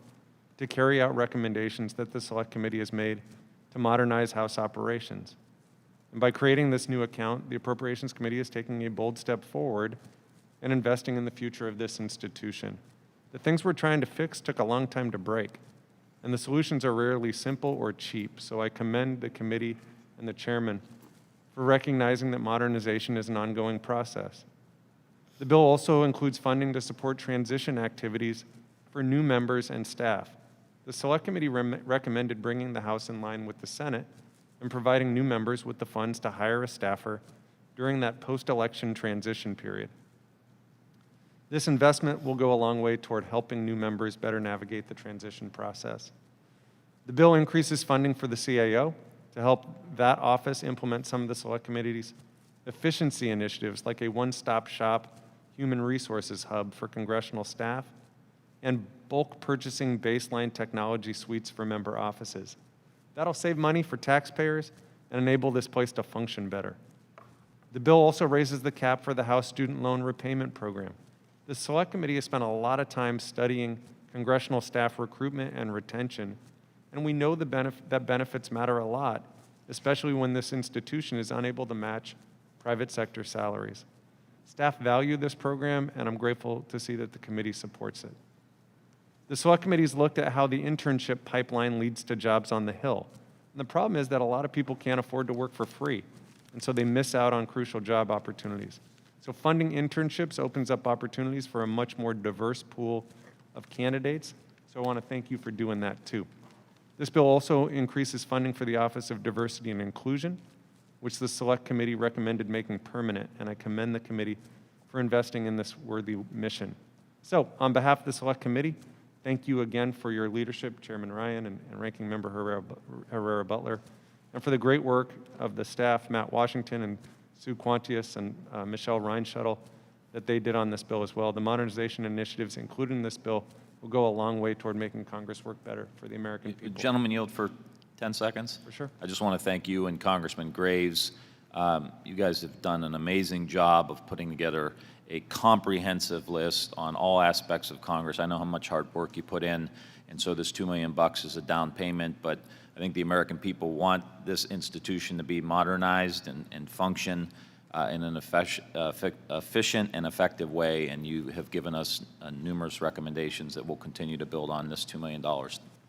to carry out recommendations that the Select Committee has made to modernize House operations. And by creating this new account, the Appropriations Committee is taking a bold step forward and investing in the future of this institution. The things we're trying to fix took a long time to break, and the solutions are rarely simple or cheap, so I commend the committee and the chairman for recognizing that modernization is an ongoing process. The bill also includes funding to support transition activities for new members and staff. The Select Committee recommended bringing the House in line with the Senate and providing new members with the funds to hire a staffer during that post-election transition period. This investment will go a long way toward helping new members better navigate the transition process. The bill increases funding for the CAO to help that office implement some of the Select Committee's efficiency initiatives, like a one-stop shop human resources hub for congressional staff and bulk purchasing baseline technology suites for member offices. That'll save money for taxpayers and enable this place to function better. The bill also raises the cap for the House Student Loan Repayment Program. The Select Committee has spent a lot of time studying congressional staff recruitment and retention, and we know that benefits matter a lot, especially when this institution is unable to match private sector salaries. Staff value this program, and I'm grateful to see that the committee supports it. The Select Committee's looked at how the internship pipeline leads to jobs on the Hill. And the problem is that a lot of people can't afford to work for free, and so they miss out on crucial job opportunities. So funding internships opens up opportunities for a much more diverse pool of candidates, so I want to thank you for doing that too. This bill also increases funding for the Office of Diversity and Inclusion, which the Select Committee recommended making permanent, and I commend the committee for investing in this worthy mission. So, on behalf of the Select Committee, thank you again for your leadership, Chairman Ryan and Ranking Member Herrera Butler, and for the great work of the staff, Matt Washington and Sue Quantius and Michelle Reinschuttle, that they did on this bill as well. The modernization initiatives included in this bill will go a long way toward making Congress work better for the American people. Gentleman, yield for 10 seconds? For sure. I just want to thank you and Congressman Graves. You guys have done an amazing job of putting together a comprehensive list on all aspects of Congress. I know how much hard work you put in, and so this $2 million is a down payment, but I think the American people want this institution to be modernized and function in an efficient and effective way, and you have given us numerous recommendations that we'll continue to build on this $2 million.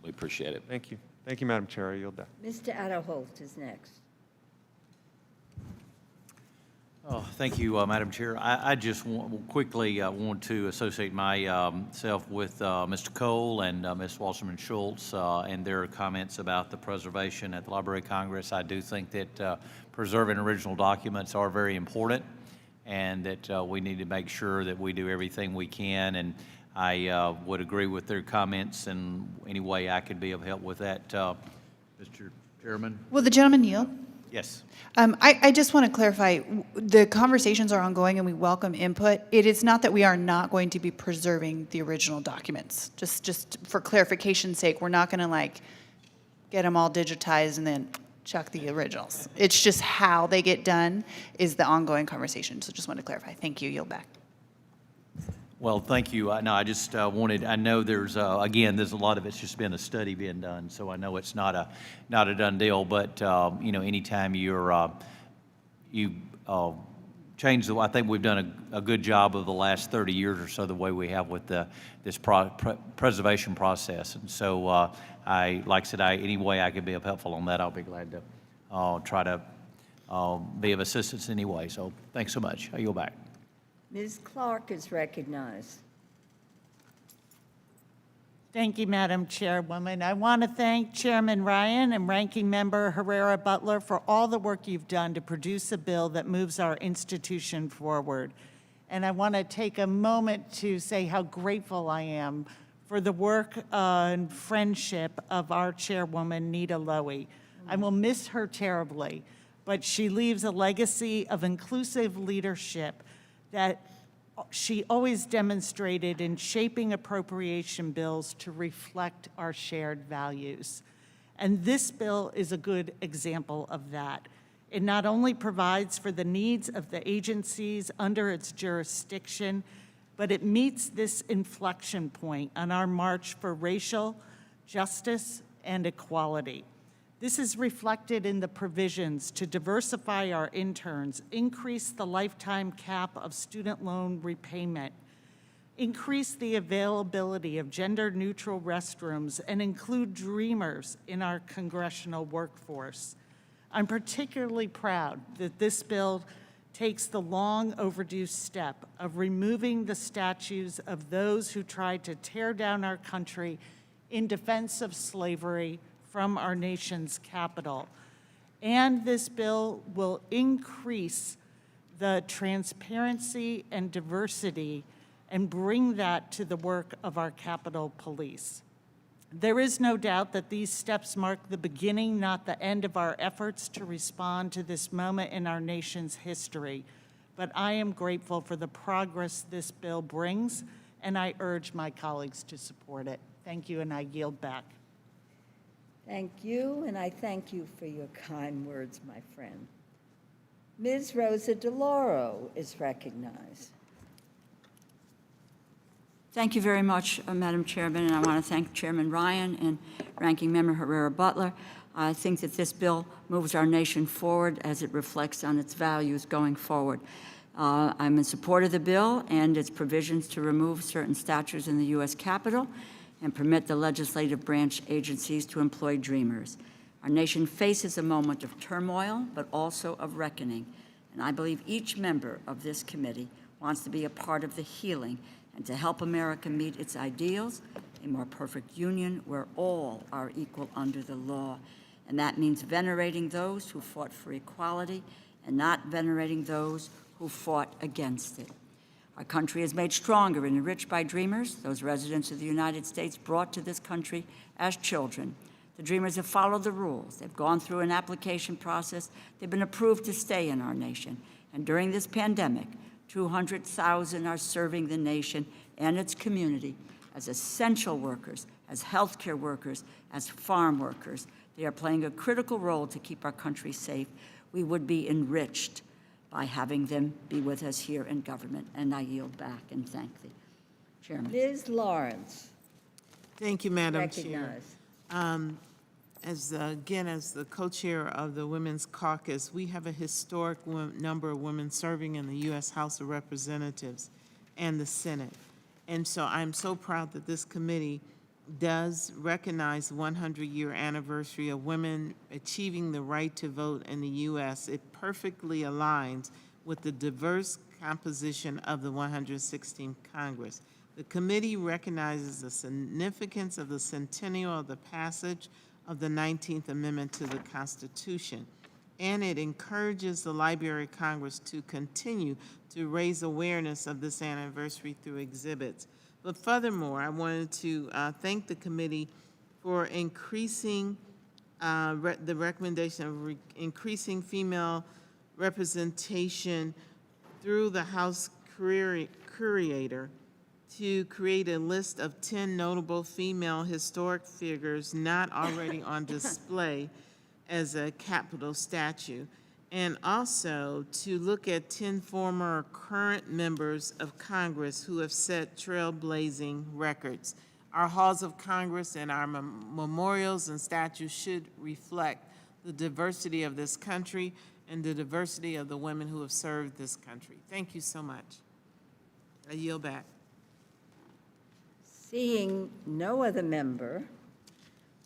We appreciate it. Thank you. Thank you, Madam Chair. I yield back. Mr. Aderholt is next. Oh, thank you, Madam Chair. I just quickly want to associate myself with Mr. Cole and Ms. Wasserman Schultz and their comments about the preservation at the Library of Congress. I do think that preserving original documents are very important, and that we need to make sure that we do everything we can. And I would agree with their comments, and any way I could be of help with that, Mr. Chairman. Will the gentleman yield? Yes. I just want to clarify, the conversations are ongoing and we welcome input. It is not that we are not going to be preserving the original documents. Just for clarification's sake, we're not going to like get them all digitized and then chuck the originals. It's just how they get done is the ongoing conversation. So just wanted to clarify. Thank you. Yield back. Well, thank you. No, I just wanted, I know there's, again, there's a lot of it's just been a study being done, so I know it's not a done deal, but, you know, anytime you change the, I think we've done a good job of the last 30 years or so, the way we have with this preservation process. And so like I said, any way I could be helpful on that, I'll be glad to try to be of assistance anyway. So thanks so much. I yield back. Ms. Clark is recognized. Thank you, Madam Chairwoman. I want to thank Chairman Ryan and Ranking Member Herrera Butler for all the work you've done to produce a bill that moves our institution forward. And I want to take a moment to say how grateful I am for the work and friendship of our chairwoman, Nita Lowy. I will miss her terribly, but she leaves a legacy of inclusive leadership that she always demonstrated in shaping appropriation bills to reflect our shared values. And this bill is a good example of that. It not only provides for the needs of the agencies under its jurisdiction, but it meets this inflection point on our march for racial justice and equality. This is reflected in the provisions to diversify our interns, increase the lifetime cap of student loan repayment, increase the availability of gender-neutral restrooms, and include Dreamers in our congressional workforce. I'm particularly proud that this bill takes the long overdue step of removing the statues of those who tried to tear down our country in defense of slavery from our nation's capital. And this bill will increase the transparency and diversity and bring that to the work of our Capitol Police. There is no doubt that these steps mark the beginning, not the end of our efforts to respond to this moment in our nation's history. But I am grateful for the progress this bill brings, and I urge my colleagues to support it. Thank you, and I yield back. Thank you, and I thank you for your kind words, my friend. Ms. Rosa DeLauro is recognized. Thank you very much, Madam Chairman, and I want to thank Chairman Ryan and Ranking Member Herrera Butler. I think that this bill moves our nation forward as it reflects on its values going forward. I'm in support of the bill and its provisions to remove certain statutes in the U.S. Capitol and permit the legislative branch agencies to employ Dreamers. Our nation faces a moment of turmoil, but also of reckoning, and I believe each member of this committee wants to be a part of the healing and to help America meet its ideals, a more perfect union where all are equal under the law. And that means venerating those who fought for equality and not venerating those who fought against it. Our country is made stronger and enriched by Dreamers, those residents of the United States brought to this country as children. The Dreamers have followed the rules. They've gone through an application process. They've been approved to stay in our nation. And during this pandemic, 200,000 are serving the nation and its community as essential workers, as healthcare workers, as farm workers. They are playing a critical role to keep our country safe. We would be enriched by having them be with us here in government. And I yield back and thank the Chairman. Ms. Lawrence. Thank you, Madam Chair. Recognized. As the co-chair of the Women's Caucus, we have a historic number of women serving in the U.S. House of Representatives and the Senate. And so I'm so proud that this committee does recognize the 100-year anniversary of women achieving the right to vote in the U.S. It perfectly aligns with the diverse composition of the 116th Congress. The committee recognizes the significance of the centennial of the passage of the 19th Amendment to the Constitution, and it encourages the Library of Congress to continue to raise awareness of this anniversary through exhibits. But furthermore, I wanted to thank the committee for increasing the recommendation of increasing female representation through the House Curator to create a list of 10 notable female historic figures not already on display as a Capitol statue, and also to look at 10 former or current members of Congress who have set trailblazing records. Our halls of Congress and our memorials and statues should reflect the diversity of this country and the diversity of the women who have served this country. Thank you so much. I yield back. Seeing no other member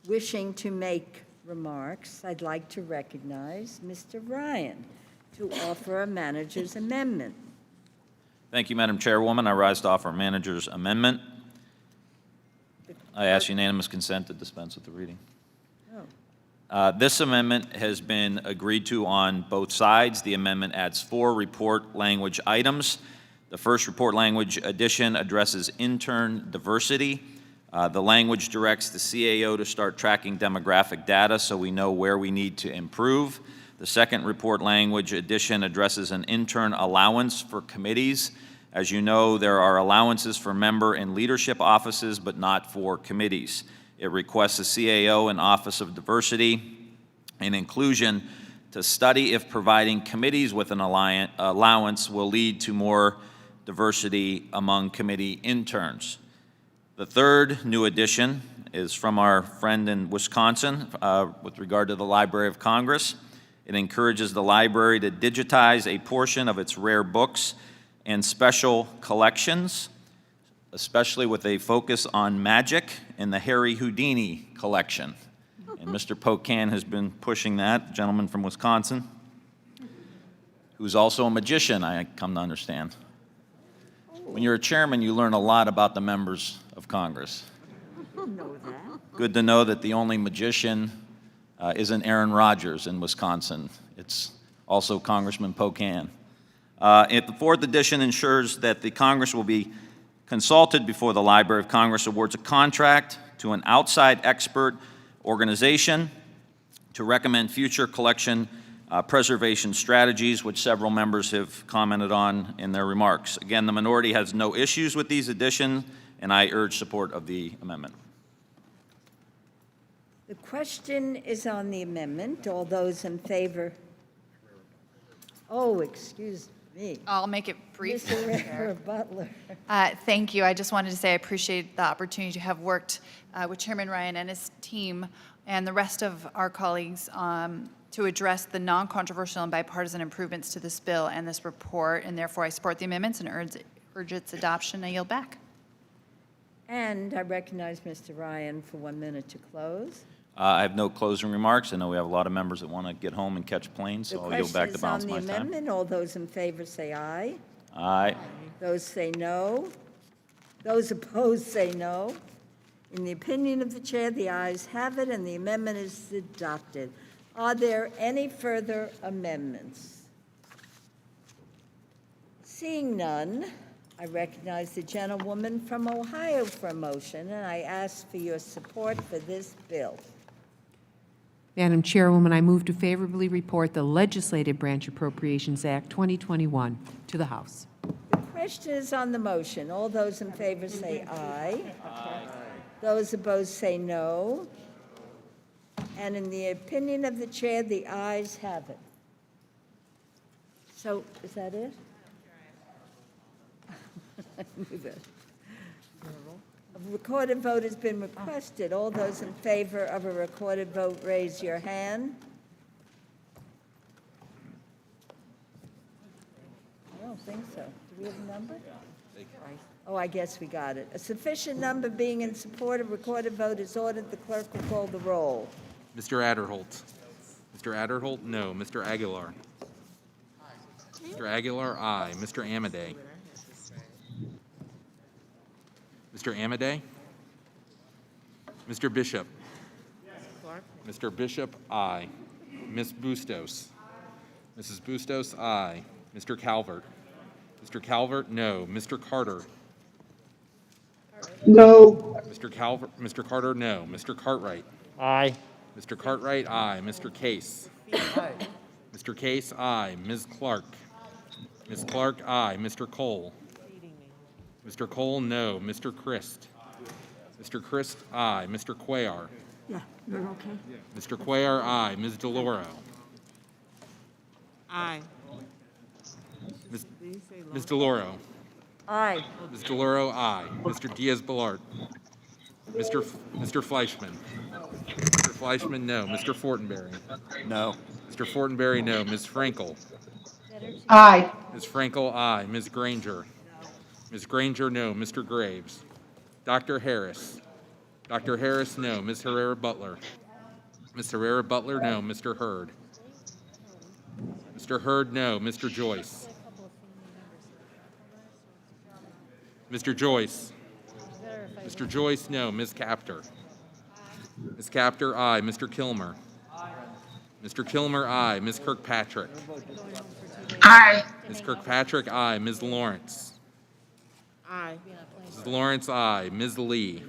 wishing to make remarks, I'd like to recognize Mr. Ryan to offer a manager's amendment. Thank you, Madam Chairwoman. I rise to offer a manager's amendment. I ask unanimous consent to dispense with the reading. This amendment has been agreed to on both sides. The amendment adds 4 report language items. The first report language addition addresses intern diversity. The language directs the CAO to start tracking demographic data so we know where we need to improve. The second report language addition addresses an intern allowance for committees. As you know, there are allowances for member and leadership offices, but not for committees. It requests the CAO and Office of Diversity and Inclusion to study if providing committees with an allowance will lead to more diversity among committee interns. The third new addition is from our friend in Wisconsin with regard to the Library of Congress. It encourages the library to digitize a portion of its rare books and special collections, especially with a focus on magic and the Harry Houdini collection. And Mr. Pocan has been pushing that, gentleman from Wisconsin, who's also a magician, I come to understand. When you're a chairman, you learn a lot about the members of Congress. Good to know that the only magician isn't Aaron Rodgers in Wisconsin. It's also Congressman Pocan. The fourth edition ensures that the Congress will be consulted before the Library of Congress awards a contract to an outside expert organization to recommend future collection preservation strategies, which several members have commented on in their remarks. Again, the minority has no issues with these additions, and I urge support of the amendment. The question is on the amendment. All those in favor? Oh, excuse me. I'll make it brief. Ms. Herrera Butler. Thank you. I just wanted to say I appreciate the opportunity to have worked with Chairman Ryan and his team and the rest of our colleagues to address the non-controversial and bipartisan improvements to this bill and this report, and therefore I support the amendments and urge its adoption. I yield back. And I recognize Mr. Ryan for 1 minute to close. I have no closing remarks. I know we have a lot of members that want to get home and catch planes, so I'll yield back the balance of my The question is on time. the amendment. All those in favor say aye. Aye. Those say no. Those opposed say no. In the opinion of the chair, the ayes have it, and the amendment is adopted. Are there any further amendments? Seeing none, I recognize the gentlewoman from Ohio for a motion, and I ask for your support for this bill. Madam Chairwoman, I move to favorably report the Legislative Branch Appropriations Act 2021 to the House. The question is on the motion. All those in favor say aye. Aye. Those opposed say no. And in the opinion of the chair, the ayes have it. So, is that it? Move it. A recorded vote has been requested. All those in favor of a recorded vote, raise your hand. I don't think so. Do we have a number? Oh, I guess we got it. A sufficient number being in support of recorded vote is ordered. The clerk will call the roll. Mr. Adderholt. Mr. Adderholt, no. Mr. Aguilar. Mr. Aguilar, aye. Mr. Amadei. Mr. Amadei? Mr. Bishop? Mr. Bishop, aye. Ms. Bustos? Mrs. Bustos, aye. Mr. Calvert? Mr. Calvert, no. Mr. Carter? No. Mr. Carter, no. Mr. Cartwright? Aye. Mr. Cartwright, aye. Mr. Case? Mr. Case, aye. Ms. Clark? Ms. Clark, aye. Mr. Cole? Mr. Cole, no. Mr. Christ? Mr. Christ, aye. Mr. Cuellar? Yeah, you're okay. Mr. Cuellar, aye. Ms. DeLauro? Aye. Ms. DeLauro? Aye. Ms. DeLauro, aye. Mr. Diaz-Balart? Mr. Fleischman? Mr. Fleischman, no. Mr. Fortenberry? No. Mr. Fortenberry, no. Ms. Frankel? Aye. Ms. Frankel, aye. Ms. Granger? Ms. Granger, no. Mr. Graves? Dr. Harris? Dr. Harris, no. Ms. Herrera Butler? Ms. Herrera Butler, no. Mr. Hurd. Mr. Hurd, no. Mr. Joyce. Mr. Joyce. Mr. Joyce, no. Ms. Capter. Ms. Capter, aye. Mr. Kilmer. Mr. Kilmer, aye. Ms. Kirkpatrick. Aye. Ms. Kirkpatrick, aye. Ms. Lawrence. Aye. Mrs. Lawrence, aye. Ms. Lee.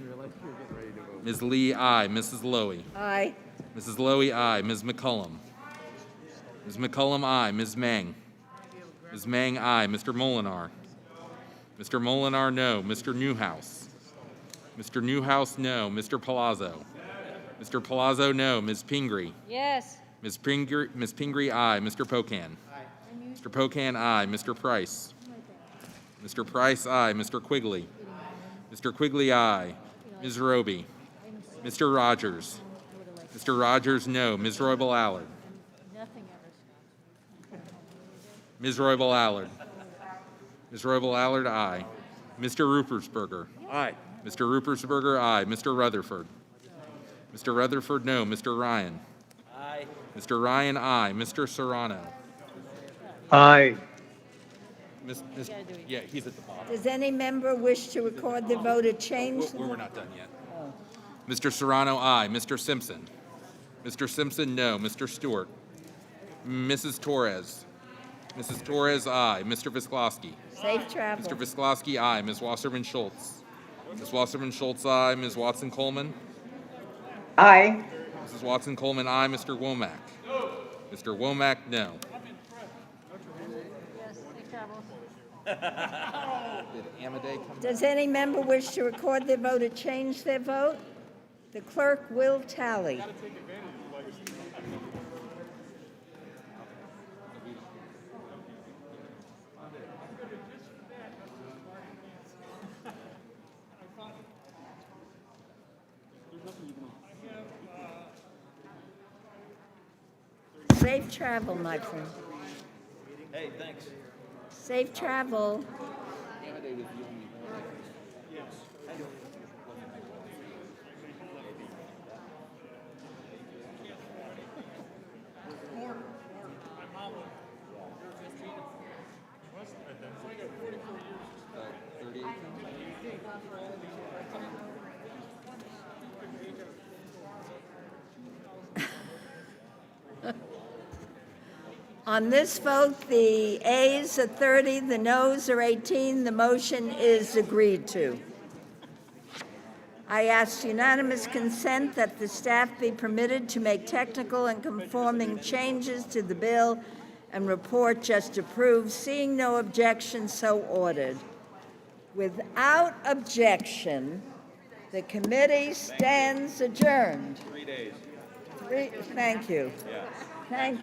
Ms. Lee, aye. Mrs. Lowy. Aye. Mrs. Lowy, aye. Ms. McCullum. Ms. McCullum, aye. Ms. Meng. Ms. Meng, aye. Mr. Molinar. Mr. Molinar, no. Mr. Newhouse. Mr. Newhouse, no. Mr. Palazzo. Mr. Palazzo, no. Ms. Pingree. Yes. Ms. Pingree, aye. Mr. Pocan. Mr. Pocan, aye. Mr. Price. Mr. Price, aye. Mr. Quigley. Mr. Quigley, aye. Ms. Roby. Mr. Rogers. Mr. Rogers, no. Ms. Roybal Allard. Ms. Roybal Allard. Ms. Roybal Allard, aye. Mr. Rupersberger. Aye. Mr. Rupersberger, aye. Mr. Rutherford. Mr. Rutherford, no. Mr. Ryan. Aye. Mr. Ryan, aye. Mr. Serrano. Aye. Yeah, he's at the bottom. Does any member wish to record the vote or change? We're not done yet. Mr. Serrano, aye. Mr. Simpson. Mr. Simpson, no. Mr. Stewart. Mrs. Torres. Mrs. Torres, aye. Mr. Visklowski. Safe travel. Mr. Visklowski, aye. Ms. Wasserman Schultz. Ms. Wasserman Schultz, aye. Ms. Watson Coleman. Aye. Mrs. Watson Coleman, aye. Mr. Womack. Mr. Womack, no. Did Amadei come? Does any member wish to record their vote or change their vote? The clerk will tally. Safe travel, my friend. Hey, thanks. Safe travel. On this vote, the ayes are 30, the noes are 18. The motion is agreed to. I ask unanimous consent that the staff be permitted to make technical and conforming changes to the bill and report just approved. Seeing no objection, so ordered. Without objection, the committee stands adjourned. 3 days. Thank you. Thank